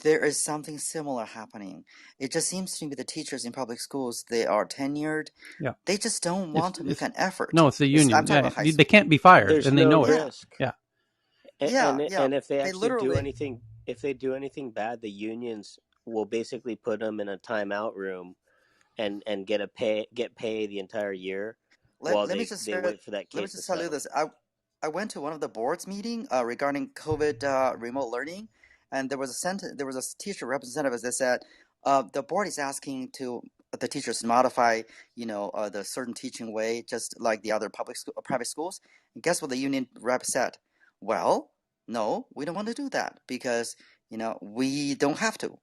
there is something similar happening. It just seems to me the teachers in public schools, they are tenured. Yeah. They just don't want to make an effort. No, it's the union. I'm talking about high school. They can't be fired, There's and they no know risk. it. Yeah. And if they actually literally do anything, if they do anything bad, the unions will basically put them in a timeout room and get paid the entire year while they wait for that case. Let me just tell you this. I went to one of the boards meeting regarding COVID remote learning, and there was a teacher representative that said the board is asking the teachers to modify, the certain teaching way, just like the other private schools. And guess what the union rep said? Well, no, we don't want to do that because we don't have to.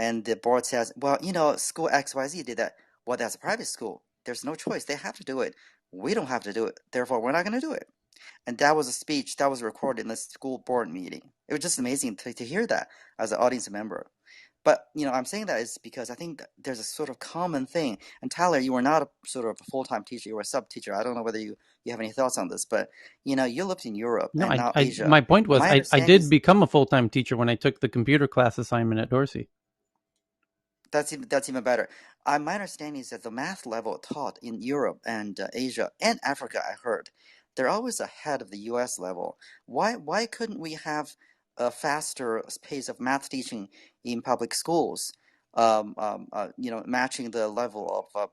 And the board says, well, school XYZ did that. Well, that's a private school. There's no choice. They have to do it. We don't have to do it. Therefore, we're not going to do it. And that was a speech that was recorded in the school board meeting. It was just amazing to hear that as an audience member. But, I'm saying that is because I think that there's a sort of common thing. And Tyler, you were not a sort of a full-time teacher. You were a sub-teacher. I don't know whether you have any thoughts on this, but, you lived in Europe and now Asia. My point was I did become a full-time teacher when I took the computer class assignment at Dorsey. That's even better. My understanding is that the math level taught in Europe and Asia and Africa, I heard, they're always ahead of the U.S. level. Why couldn't we have a faster pace of math teaching in public schools? Matching the level of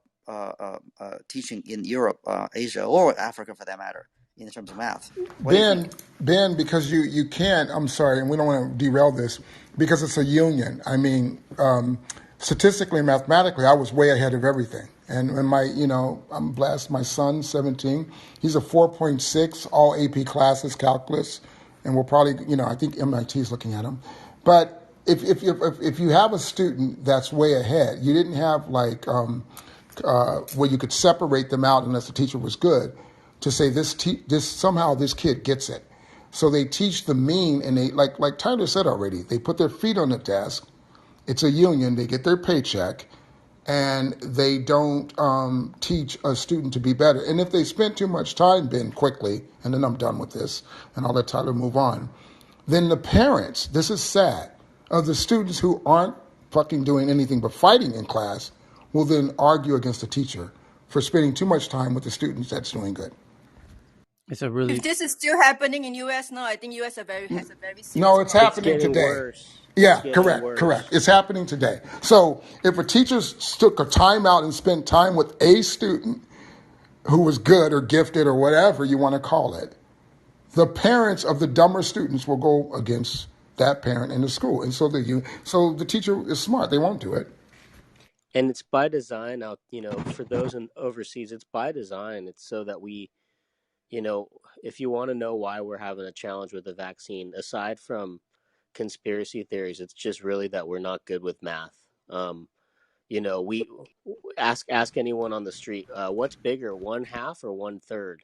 teaching in Europe, Asia, or Africa for that matter, in terms of math. Ben, because you can't. I'm sorry, and we don't want to derail this because it's a union. I mean. Statistically, mathematically, I was way ahead of everything. And when I'm blessed, my son, 17, he's a 4.6, all AP classes, calculus, and we'll probably, I think MIT is looking at him. But if you have a student that's way ahead, you didn't have where you could separate them out unless the teacher was good to say somehow this kid gets it. So they teach the mean, and they like Tyler said already, they put their feet on the desk. It's a union. They get their paycheck, and they don't teach a student to be better. And if they spend too much time, Ben, quickly, and then I'm done with this, and I'll let Tyler move on, then the parents, this is sad, of the students who aren't fucking doing anything but fighting in class will then argue against the teacher for spending too much time with the students that's doing good. If this is still happening in U.S. now, I think U.S. has a very serious No, it's happening today. Worse. Yeah, correct. It's happening today. So if a teacher took a time out and spent time with a student who was good or gifted or whatever you want to call it, the parents of the dumber students will go against that parent in the school. And so the teacher is smart. They won't do it. And it's by design out, for those in overseas, it's by design. It's so that we, if you want to know why we're having a challenge with the vaccine, aside from conspiracy theories, it's just really that we're not good with math. We ask anyone on the street, what's bigger, 1/2 or 1/3?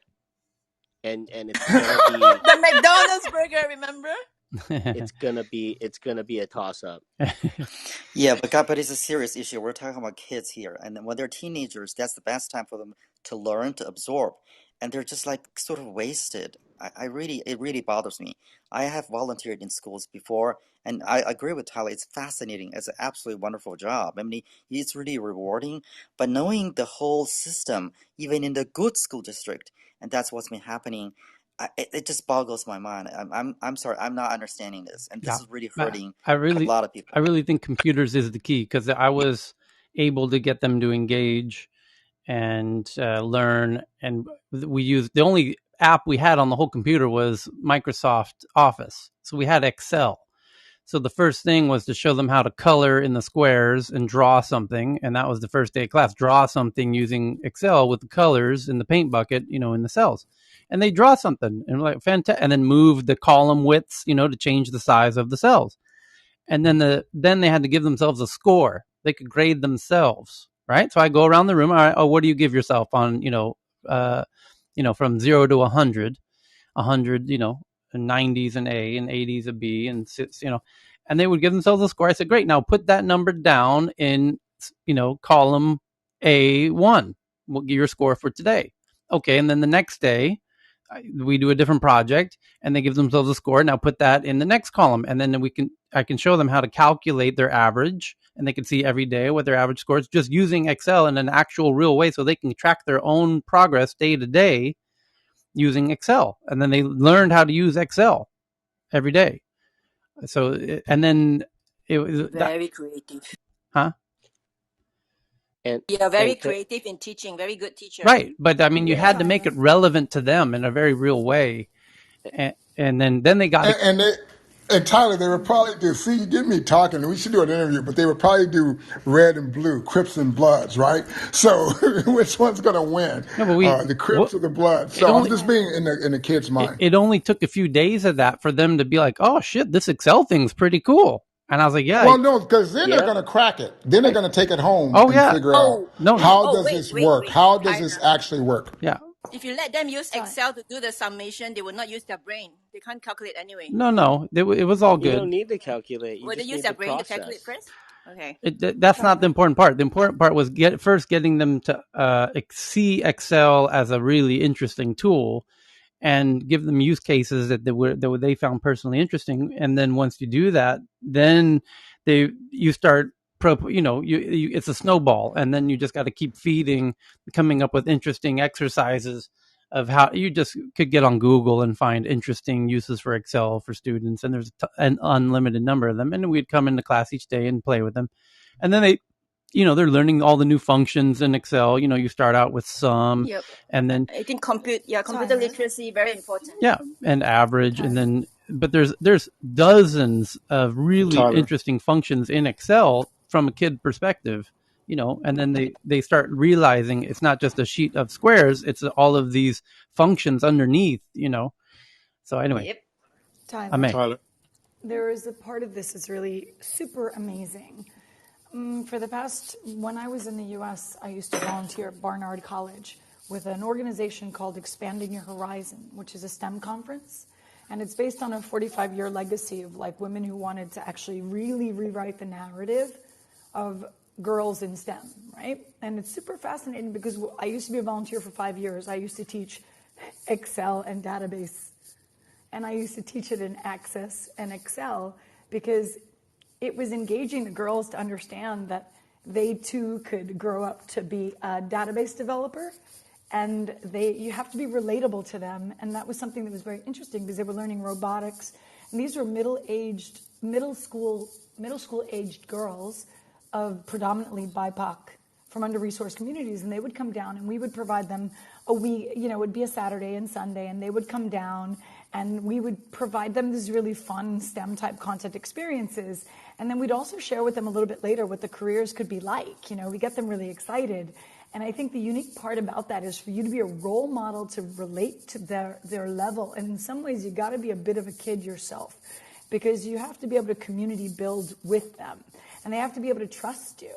And it's gonna be the McDonald's burger, remember? It's gonna be a toss up. Yeah, but it's a serious issue. We're talking about kids here, and when they're teenagers, that's the best time for them to learn, to absorb, and they're just sort of wasted. It really bothers me. I have volunteered in schools before, and I agree with Tyler. It's fascinating. It's an absolutely wonderful job. I mean, it's really rewarding. But knowing the whole system, even in the good school district, and that's what's been happening, it just boggles my mind. I'm sorry, I'm not understanding this, and this is really hurting a lot of people. I really think computers is the key because I was able to get them to engage and learn, and we used the only app we had on the whole computer was Microsoft Office. So we had Excel. So the first thing was to show them how to color in the squares and draw something. And that was the first day of class, draw something using Excel with the colors in the paint bucket, in the cells. and they draw something and like fantastic, and then move the column widths, to change the size of the cells. And then they had to give themselves a score. They could grade themselves, right? So I go around the room. All right, what do you give yourself on, from 0 to 100, 100, 90s an A and 80s a B and and they would give themselves a score. I said, great. Now put that number down in, column A1. We'll give your score for today. Okay. And then the next day we do a different project and they give themselves a score. Now put that in the next column. And then I can show them how to calculate their average, and they can see every day what their average score is just using Excel in an actual real way, so they can track their own progress day to day using Excel. And then they learned how to use Excel every day. So, and then it was very creative. Huh? You're very creative in teaching. Very good teacher. Right. But I mean, you had to make it relevant to them in a very real way. And then they got And Tyler, they would probably do, see, you get me talking, we should do an interview, but they would probably do red and blue, Crips and Bloods, right? So which one's going to win? No, but the Crips or the Bloods? So I'm just being in the kid's mind. It only took a few days of that for them to be like, oh, shit, this Excel thing's pretty cool. And I was like, yeah. Well, no, because then they're going to crack it. Then they're going to take it home and figure out how does this work? How does this actually work? Yeah. If you let them use Excel to do the summation, they will not use their brain. They can't calculate anyway. No, it was all good. You don't need to calculate. Will they use their brain to calculate first? Okay. That's not the important part. The important part was getting them to see Excel as a really interesting tool, and give them use cases that they found personally interesting. And then once you do that, then you start it's a snowball, and then you just got to keep feeding, coming up with interesting exercises of how you just could get on Google and find interesting uses for Excel for students. And there's an unlimited number of them. And we'd come into class each day and play with them. And then they're learning all the new functions in Excel. You start out with sum, and then I think computer literacy, very important. Yeah. And average. And then, but there's dozens of really interesting functions in Excel from a kid perspective, and then they start realizing it's not just a sheet of squares, it's all of these functions underneath, So anyway, Tyler, there is a part of this that's really super amazing. For the past, when I was in the U.S., I used to volunteer at Barnard College with an organization called Expanding Your Horizon, which is a STEM conference. And it's based on a 45-year legacy of like women who wanted to actually really rewrite the narrative of girls in STEM, right? And it's super fascinating because I used to be a volunteer for 5 years. I used to teach Excel and database. And I used to teach it in Access and Excel because it was engaging the girls to understand that they too could grow up to be a database developer, and you have to be relatable to them. And that was something that was very interesting because they were learning robotics. And these were middle school aged girls of predominantly BIPOC from under-resourced communities, and they would come down and we would provide them a week, it would be a Saturday and Sunday, and they would come down and we would provide them these really fun STEM type content experiences. And then we'd also share with them a little bit later what the careers could be like. We get them really excited. And I think the unique part about that is for you to be a role model to relate to their level. And in some ways, you got to be a bit of a kid yourself, because you have to be able to community build with them. And they have to be able to trust you.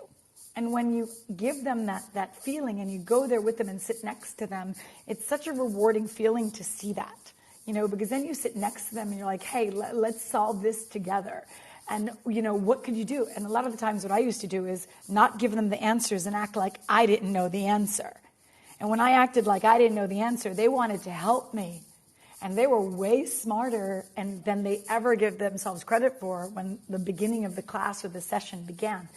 And when you give them that feeling and you go there with them and sit next to them, it's such a rewarding feeling to see that, because then you sit next to them and you're like, hey, let's solve this together. And, what could you do? And a lot of the times what I used to do is not give them the answers and act like I didn't know the answer. And when I acted like I didn't know the answer, they wanted to help me. And they were way smarter than they ever give themselves credit for when the beginning of the class or the session began.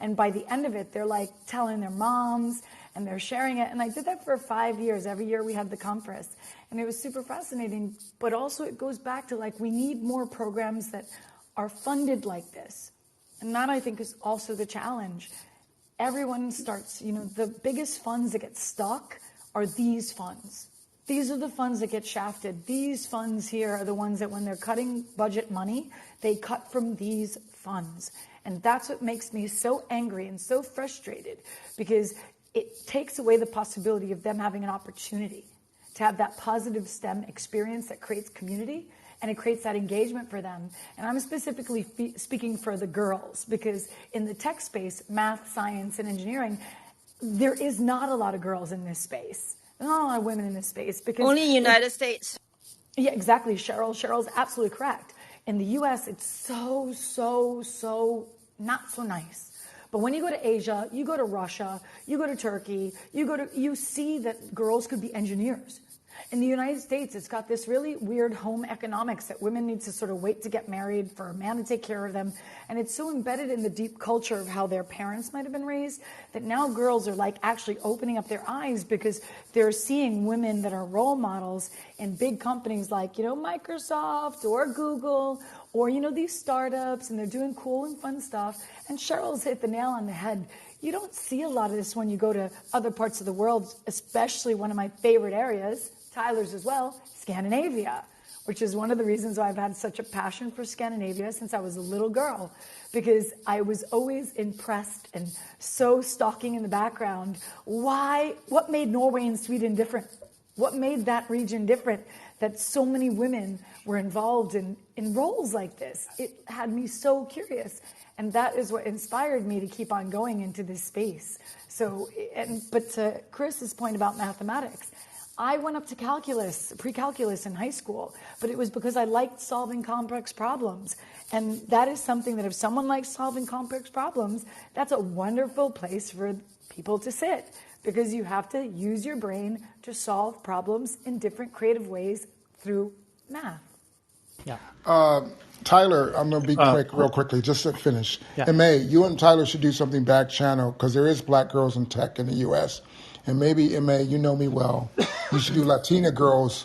And by the end of it, they're like telling their moms and they're sharing it. And I did that for 5 years. Every year we had the conference. And it was super fascinating. But also it goes back to like, we need more programs that are funded like this. And that I think is also the challenge. Everyone starts, the biggest funds that get stuck are these funds. These are the funds that get shafted. These funds here are the ones that when they're cutting budget money, they cut from these funds. And that's what makes me so angry and so frustrated, because it takes away the possibility of them having an opportunity. to have that positive STEM experience that creates community and it creates that engagement for them. And I'm specifically speaking for the girls, because in the tech space, math, science, and engineering, there is not a lot of girls in this space. There's not a lot of women in this space. Because only in United States. Yeah, exactly, Cheryl. Cheryl's absolutely correct. In the US, it's so not so nice. But when you go to Asia, you go to Russia, you go to Turkey, you see that girls could be engineers. In the United States, it's got this really weird home economics that women need to sort of wait to get married for a man to take care of them. And it's so embedded in the deep culture of how their parents might have been raised that now girls are like actually opening up their eyes because they're seeing women that are role models in big companies like, Microsoft or Google or, these startups, and they're doing cool and fun stuff. And Cheryl's hit the nail on the head. You don't see a lot of this when you go to other parts of the world, especially one of my favorite areas, Tyler's as well, Scandinavia, which is one of the reasons why I've had such a passion for Scandinavia since I was a little girl, because I was always impressed and so stalking in the background. What made Norway and Sweden different? What made that region different that so many women were involved in roles like this? It had me so curious. And that is what inspired me to keep on going into this space. But to Chris's point about mathematics, I went up to calculus, pre-calculus in high school, but it was because I liked solving complex problems. And that is something that if someone likes solving complex problems, that's a wonderful place for people to sit, because you have to use your brain to solve problems in different creative ways through math. Yeah. Tyler, I'm going to be quick, real quickly, just to finish. Yeah. May, you and Tyler should do something back channel, because there is black girls in tech in the U.S. And maybe, May, you know me well, you should do Latina girls,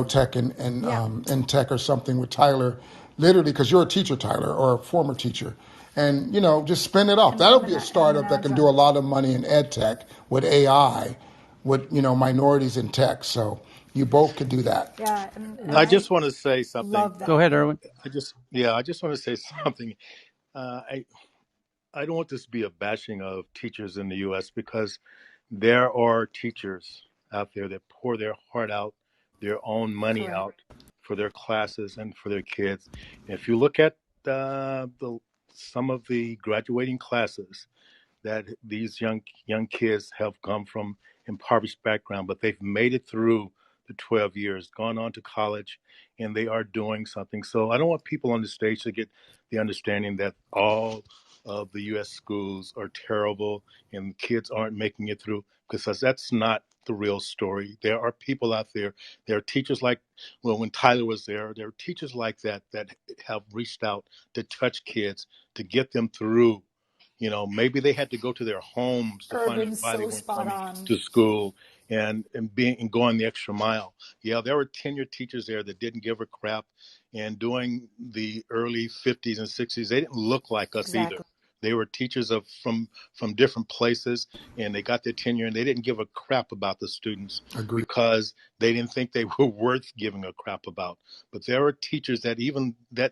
tech and tech or something with Tyler, literally, because you're a teacher, Tyler, or a former teacher. And, just spin it off. That'll be a startup that can do a lot of money in ed tech with AI, with, minorities in tech. So you both could do that. Yeah. I just want to say something. Go ahead, Erwin. I just want to say something. I don't want this to be a bashing of teachers in the U.S. because there are teachers out there that pour their heart out, their own money out for their classes and for their kids. And if you look at some of the graduating classes that these young kids have come from impoverished background, but they've made it through the 12 years, gone on to college, and they are doing something. So I don't want people on the stage to get the understanding that all of the U.S. schools are terrible and kids aren't making it through, because that's not the real story. There are people out there. There are teachers like, when Tyler was there are teachers like that have reached out to touch kids, to get them through. Maybe they had to go to their homes to find out why they weren't coming to school and going the extra mile. Yeah, there were tenured teachers there that didn't give a crap. And during the early 50s and 60s, they didn't look like us either. They were teachers from different places, and they got their tenure, and they didn't give a crap about the students because they didn't think they were worth giving a crap about. But there are teachers that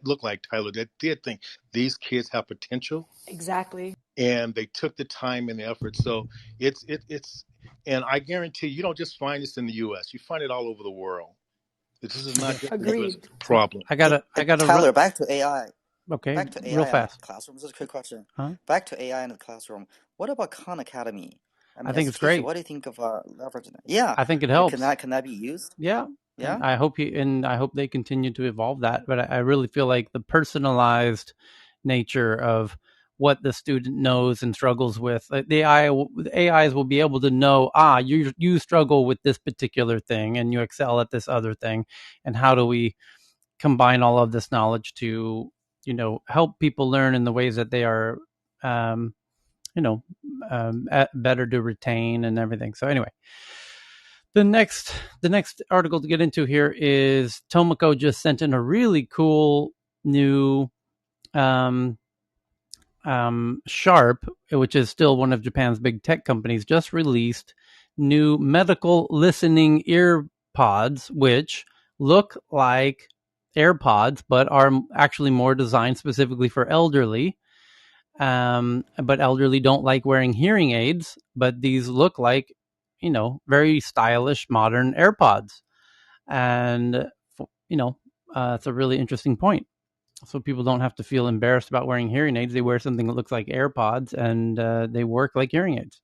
look like Tyler that did think these kids have potential. Exactly. And they took the time and the effort. So it's and I guarantee you don't just find this in the U.S. You find it all over the world. This is not just a U.S. problem. I gotta Tyler, back to AI. Okay, back to AI real fast. Classroom. Just a quick question. Huh? Back to AI in the classroom. What about Khan Academy? I think it's great. What do you think of leveraging that? Yeah, I think it helps. Can that be used? Yeah. Yeah. I hope they continue to evolve that. But I really feel like the personalized nature of what the student knows and struggles with, the AIs will be able to know, you struggle with this particular thing and you excel at this other thing, and how do we combine all of this knowledge to help people learn in the ways that they are better to retain and everything. So anyway, the next article to get into here is Tomoko just sent in a really cool new Sharp, which is still one of Japan's big tech companies, just released new medical listening ear pods, which look like AirPods, but are actually more designed specifically for elderly. But elderly don't like wearing hearing aids, but these look like, very stylish, modern AirPods. And, it's a really interesting point. So people don't have to feel embarrassed about wearing hearing aids. They wear something that looks like AirPods, and they work like hearing aids.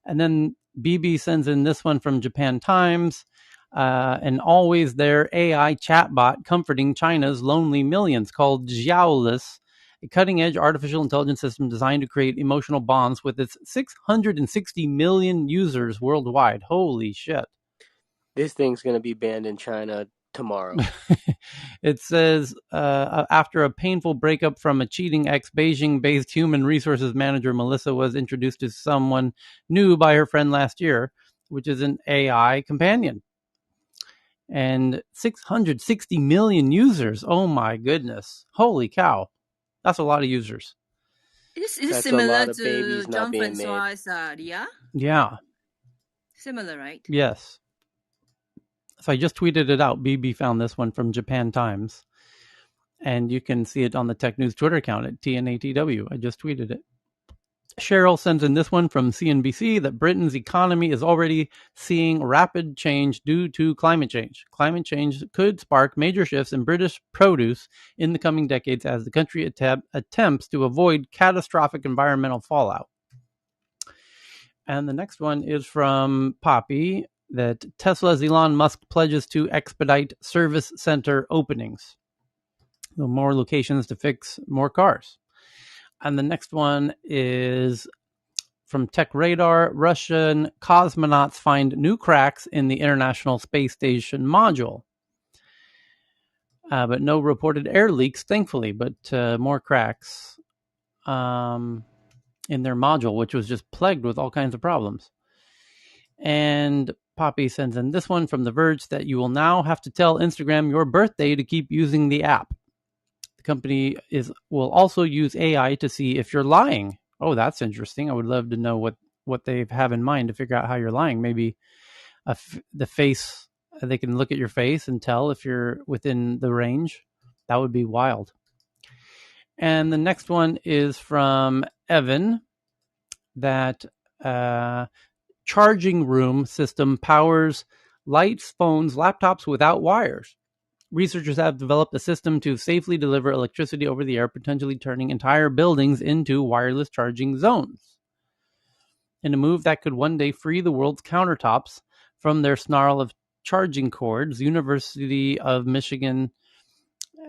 And then BB sends in this one from Japan Times. An always there AI chatbot comforting China's lonely millions called Xiaolus, a cutting-edge artificial intelligence system designed to create emotional bonds with its 660 million users worldwide. Holy shit. This thing's going to be banned in China tomorrow. It says, after a painful breakup from a cheating ex, Beijing-based human resources manager Melissa was introduced to someone new by her friend last year, which is an AI companion. And 660 million users. Oh my goodness. Holy cow. That's a lot of users. Is it That's similar a lot of to babies not being made. Jean-Francois Lia? Yeah. Similar, right? Yes. So I just tweeted it out. BB found this one from Japan Times. And you can see it on the Tech News Twitter account at TNATW. I just tweeted it. Cheryl sends in this one from CNBC that Britain's economy is already seeing rapid change due to climate change. Climate change could spark major shifts in British produce in the coming decades as the country attempts to avoid catastrophic environmental fallout. And the next one is from Poppy, that Tesla's Elon Musk pledges to expedite service center openings. So more locations to fix more cars. And the next one is from Tech Radar. Russian cosmonauts find new cracks in the International Space Station module. But no reported air leaks, thankfully, but more cracks in their module, which was just plagued with all kinds of problems. And Poppy sends in this one from The Verge that you will now have to tell Instagram your birthday to keep using the app. The company will also use AI to see if you're lying. Oh, that's interesting. I would love to know what they have in mind to figure out how you're lying. Maybe the face, they can look at your face and tell if you're within the range. That would be wild. And the next one is from Evan, that charging room system powers lights, phones, laptops without wires. Researchers have developed a system to safely deliver electricity over the air, potentially turning entire buildings into wireless charging zones. In a move that could one day free the world's countertops from their snarl of charging cords, University of Michigan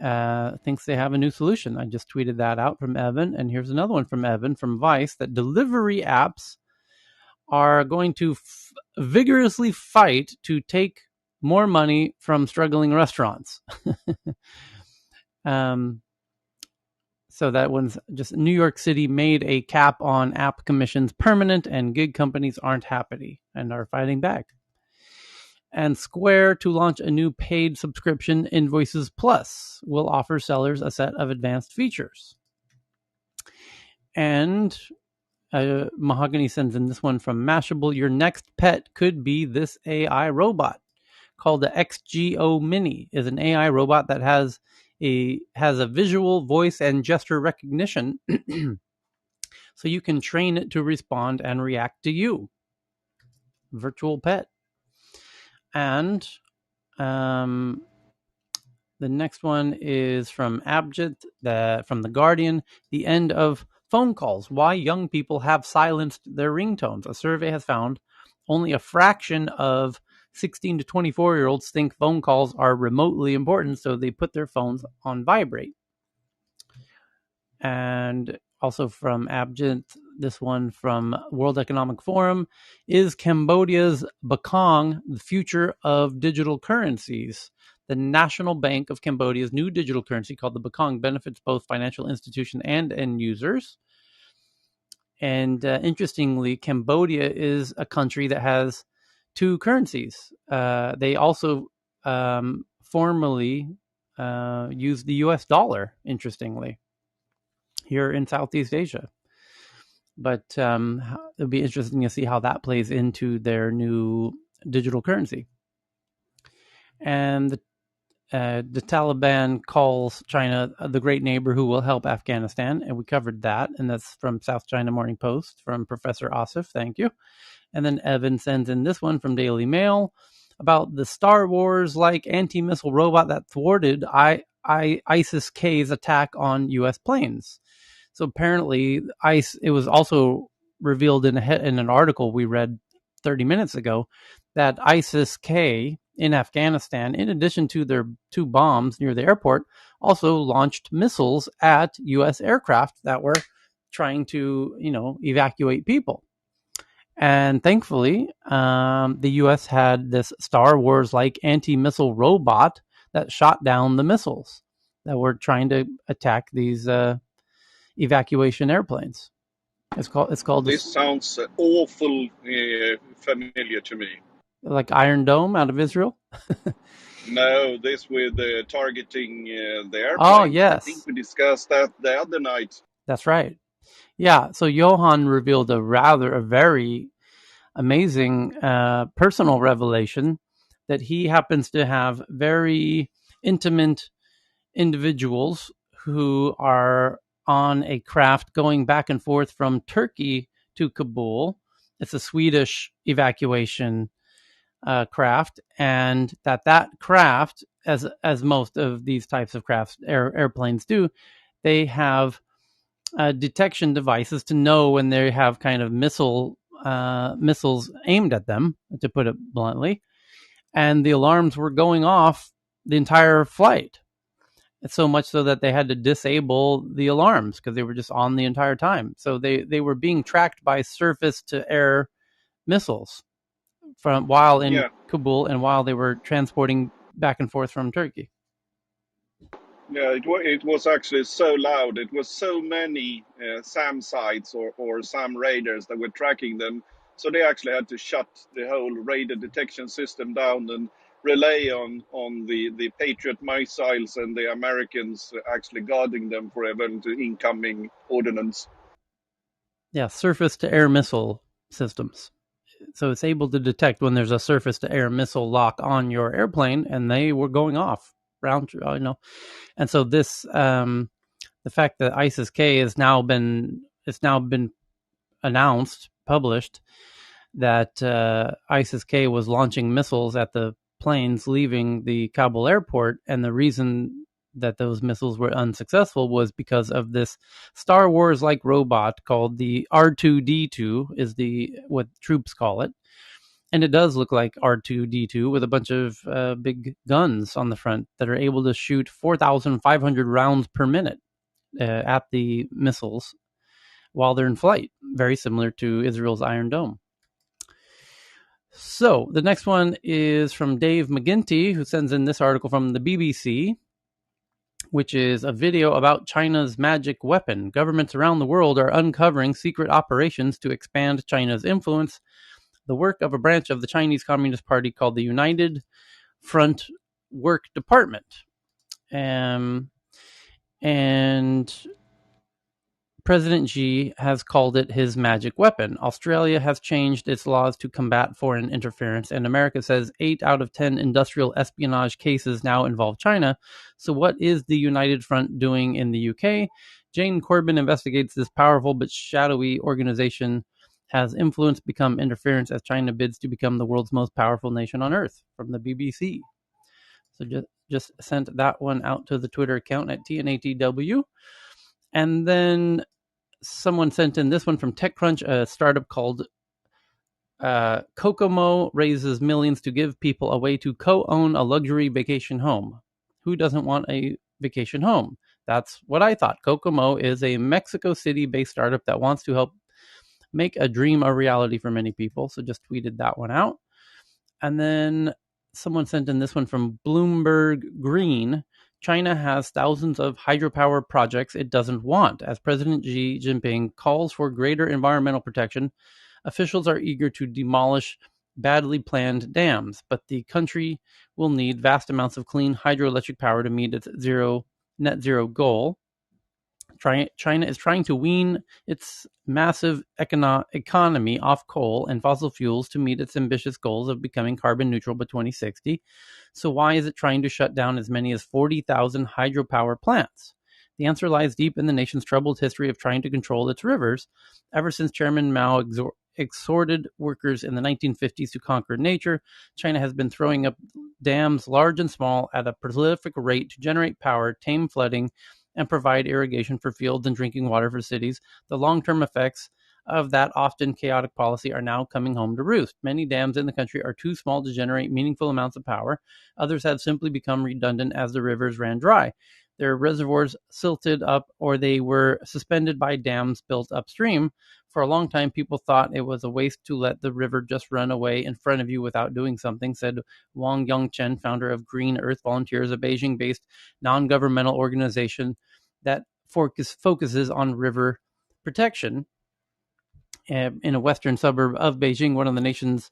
thinks they have a new solution. I just tweeted that out from Evan, and here's another one from Evan from Vice, that delivery apps are going to vigorously fight to take more money from struggling restaurants. So that one's just New York City made a cap on app commissions permanent, and gig companies aren't happy and are fighting back. And Square to launch a new paid subscription, Invoices Plus, will offer sellers a set of advanced features. And Mahogany sends in this one from Mashable. Your next pet could be this AI robot called the XGO Mini. Is an AI robot that has a visual, voice, and gesture recognition, so you can train it to respond and react to you. Virtual pet. And the next one is from Abjit, from The Guardian. The end of phone calls. Why young people have silenced their ringtones. A survey has found only a fraction of 16 to 24-year-olds think phone calls are remotely important, so they put their phones on vibrate. And also from Abjit, this one from World Economic Forum. Is Cambodia's Bakong the future of digital currencies? The National Bank of Cambodia's new digital currency, called the Bakong, benefits both financial institutions and end users. And interestingly, Cambodia is a country that has two currencies. They also formerly used the US dollar, interestingly, here in Southeast Asia. But it'll be interesting to see how that plays into their new digital currency. And the Taliban calls China the great neighbor who will help Afghanistan, and we covered that, and that's from South China Morning Post from Professor Asif. Thank you. And then Evan sends in this one from Daily Mail about the Star Wars-like anti-missile robot that thwarted ISIS-K's attack on U.S. planes. So apparently, it was also revealed in an article we read 30 minutes ago that ISIS-K in Afghanistan, in addition to their 2 bombs near the airport, also launched missiles at U.S. aircraft that were trying to, evacuate people. And thankfully, the U.S. had this Star Wars-like anti-missile robot that shot down the missiles that were trying to attack these evacuation airplanes. It's called. This sounds awful familiar to me. Like Iron Dome out of Israel? No, this with targeting the airplanes. Oh, yes. I think we discussed that the other night. That's right. Yeah, so Johan revealed a very amazing personal revelation that he happens to have very intimate individuals who are on a craft going back and forth from Turkey to Kabul. It's a Swedish evacuation craft, and that craft, as most of these types of crafts, airplanes do, they have detection devices to know when they have kind of missiles aimed at them, to put it bluntly, and the alarms were going off the entire flight. It's so much so that they had to disable the alarms because they were just on the entire time. So they were being tracked by surface-to-air missiles while in Kabul and while they were transporting back and forth from Turkey. Yeah, it was actually so loud. It was so many SAM sites or SAM radars that were tracking them. So they actually had to shut the whole radar detection system down and rely on the Patriot missiles and the Americans actually guarding them for eventual incoming ordnance. Yeah, surface-to-air missile systems. So it's able to detect when there's a surface-to-air missile lock on your airplane, and they were going off round, And so this, the fact that ISIS-K has now been announced, published, that ISIS-K was launching missiles at the planes leaving the Kabul airport, and the reason that those missiles were unsuccessful was because of this Star Wars-like robot called the R2-D2, is what troops call it. And it does look like R2-D2 with a bunch of big guns on the front that are able to shoot 4,500 rounds per minute at the missiles while they're in flight, very similar to Israel's Iron Dome. So the next one is from Dave McGinty, who sends in this article from the BBC, which is a video about China's magic weapon. Governments around the world are uncovering secret operations to expand China's influence. The work of a branch of the Chinese Communist Party called the United Front Work Department. And President Xi has called it his magic weapon. Australia has changed its laws to combat foreign interference, and America says 8 out of 10 industrial espionage cases now involve China. So what is the United Front doing in the UK? Jane Corbin investigates this powerful but shadowy organization. Has influence become interference as China bids to become the world's most powerful nation on earth? From the BBC. So just sent that one out to the Twitter account at TNATW. And then someone sent in this one from TechCrunch, a startup called Kokomo raises millions to give people a way to co-own a luxury vacation home. Who doesn't want a vacation home? That's what I thought. Kokomo is a Mexico City-based startup that wants to help make a dream a reality for many people. So just tweeted that one out. And then someone sent in this one from Bloomberg Green. China has thousands of hydropower projects it doesn't want. As President Xi Jinping calls for greater environmental protection, officials are eager to demolish badly planned dams, but the country will need vast amounts of clean hydroelectric power to meet its net zero goal. China is trying to wean its massive economy off coal and fossil fuels to meet its ambitious goals of becoming carbon neutral by 2060. So why is it trying to shut down as many as 40,000 hydropower plants? The answer lies deep in the nation's troubled history of trying to control its rivers. Ever since Chairman Mao exhorted workers in the 1950s to conquer nature, China has been throwing up dams large and small at a prolific rate to generate power, tame flooding, and provide irrigation for fields and drinking water for cities. The long-term effects of that often chaotic policy are now coming home to roost. Many dams in the country are too small to generate meaningful amounts of power. Others have simply become redundant as the rivers ran dry. Their reservoirs silted up, or they were suspended by dams built upstream. For a long time, people thought it was a waste to let the river just run away in front of you without doing something, said Wang Yongchen, founder of Green Earth Volunteers, a Beijing-based non-governmental organization that focuses on river protection. In a western suburb of Beijing, one of the nation's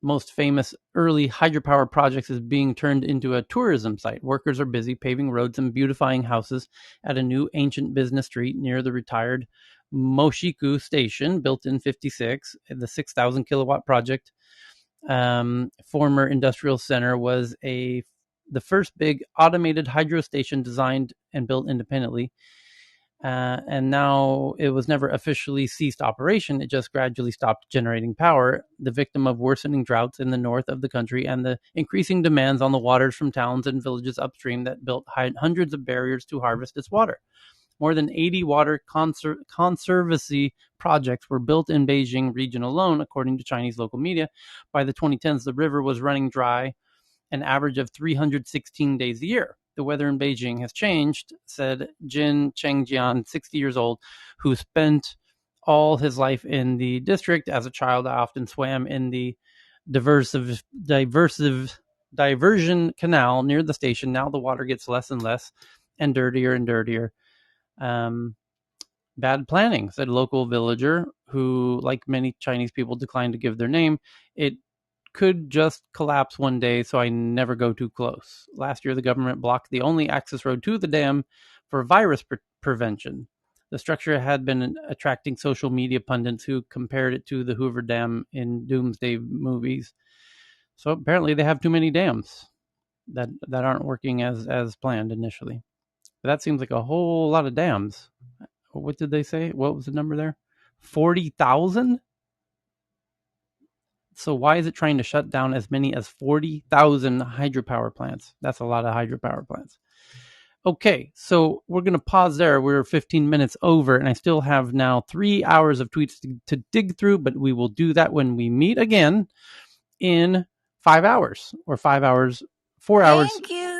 most famous early hydropower projects is being turned into a tourism site. Workers are busy paving roads and beautifying houses at a new ancient business street near the retired Moshiku Station, built in 1956. The 6,000 kilowatt project, former industrial center, was the first big automated hydro station designed and built independently. And now it was never officially ceased operation. It just gradually stopped generating power, the victim of worsening droughts in the north of the country and the increasing demands on the waters from towns and villages upstream that built hundreds of barriers to harvest its water. More than 80 water conservancy projects were built in Beijing region alone, according to Chinese local media. By the 2010s, the river was running dry an average of 316 days a year. The weather in Beijing has changed, said Jin Chengjian, 60 years old, who spent all his life in the district. As a child, I often swam in the diversion canal near the station. Now the water gets less and less and dirtier and dirtier. Bad planning, said a local villager who, like many Chinese people, declined to give their name. It could just collapse one day, so I never go too close. Last year, the government blocked the only access road to the dam for virus prevention. The structure had been attracting social media pundits who compared it to the Hoover Dam in doomsday movies. So apparently they have too many dams that aren't working as planned initially. But that seems like a whole lot of dams. What did they say? What was the number there? 40,000? So why is it trying to shut down as many as 40,000 hydropower plants? That's a lot of hydropower plants. Okay, so we're going to pause there. We're 15 minutes over, and I still have now 3 hours of tweets to dig through, but we will do that when we meet again in 5 hours, or 5 hours, 4 hours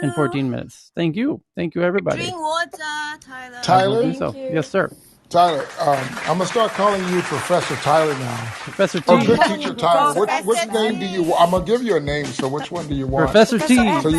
and 14 minutes. Thank you. Thank you, everybody. Drink water, Tyler. Tyler? Do so. Yes, sir. Tyler, I'm going to start calling you Professor Tyler now. Professor T. Oh, good teacher Tyler. Which name do you want? I'm going to give you a name, so which one do you want? Professor T. So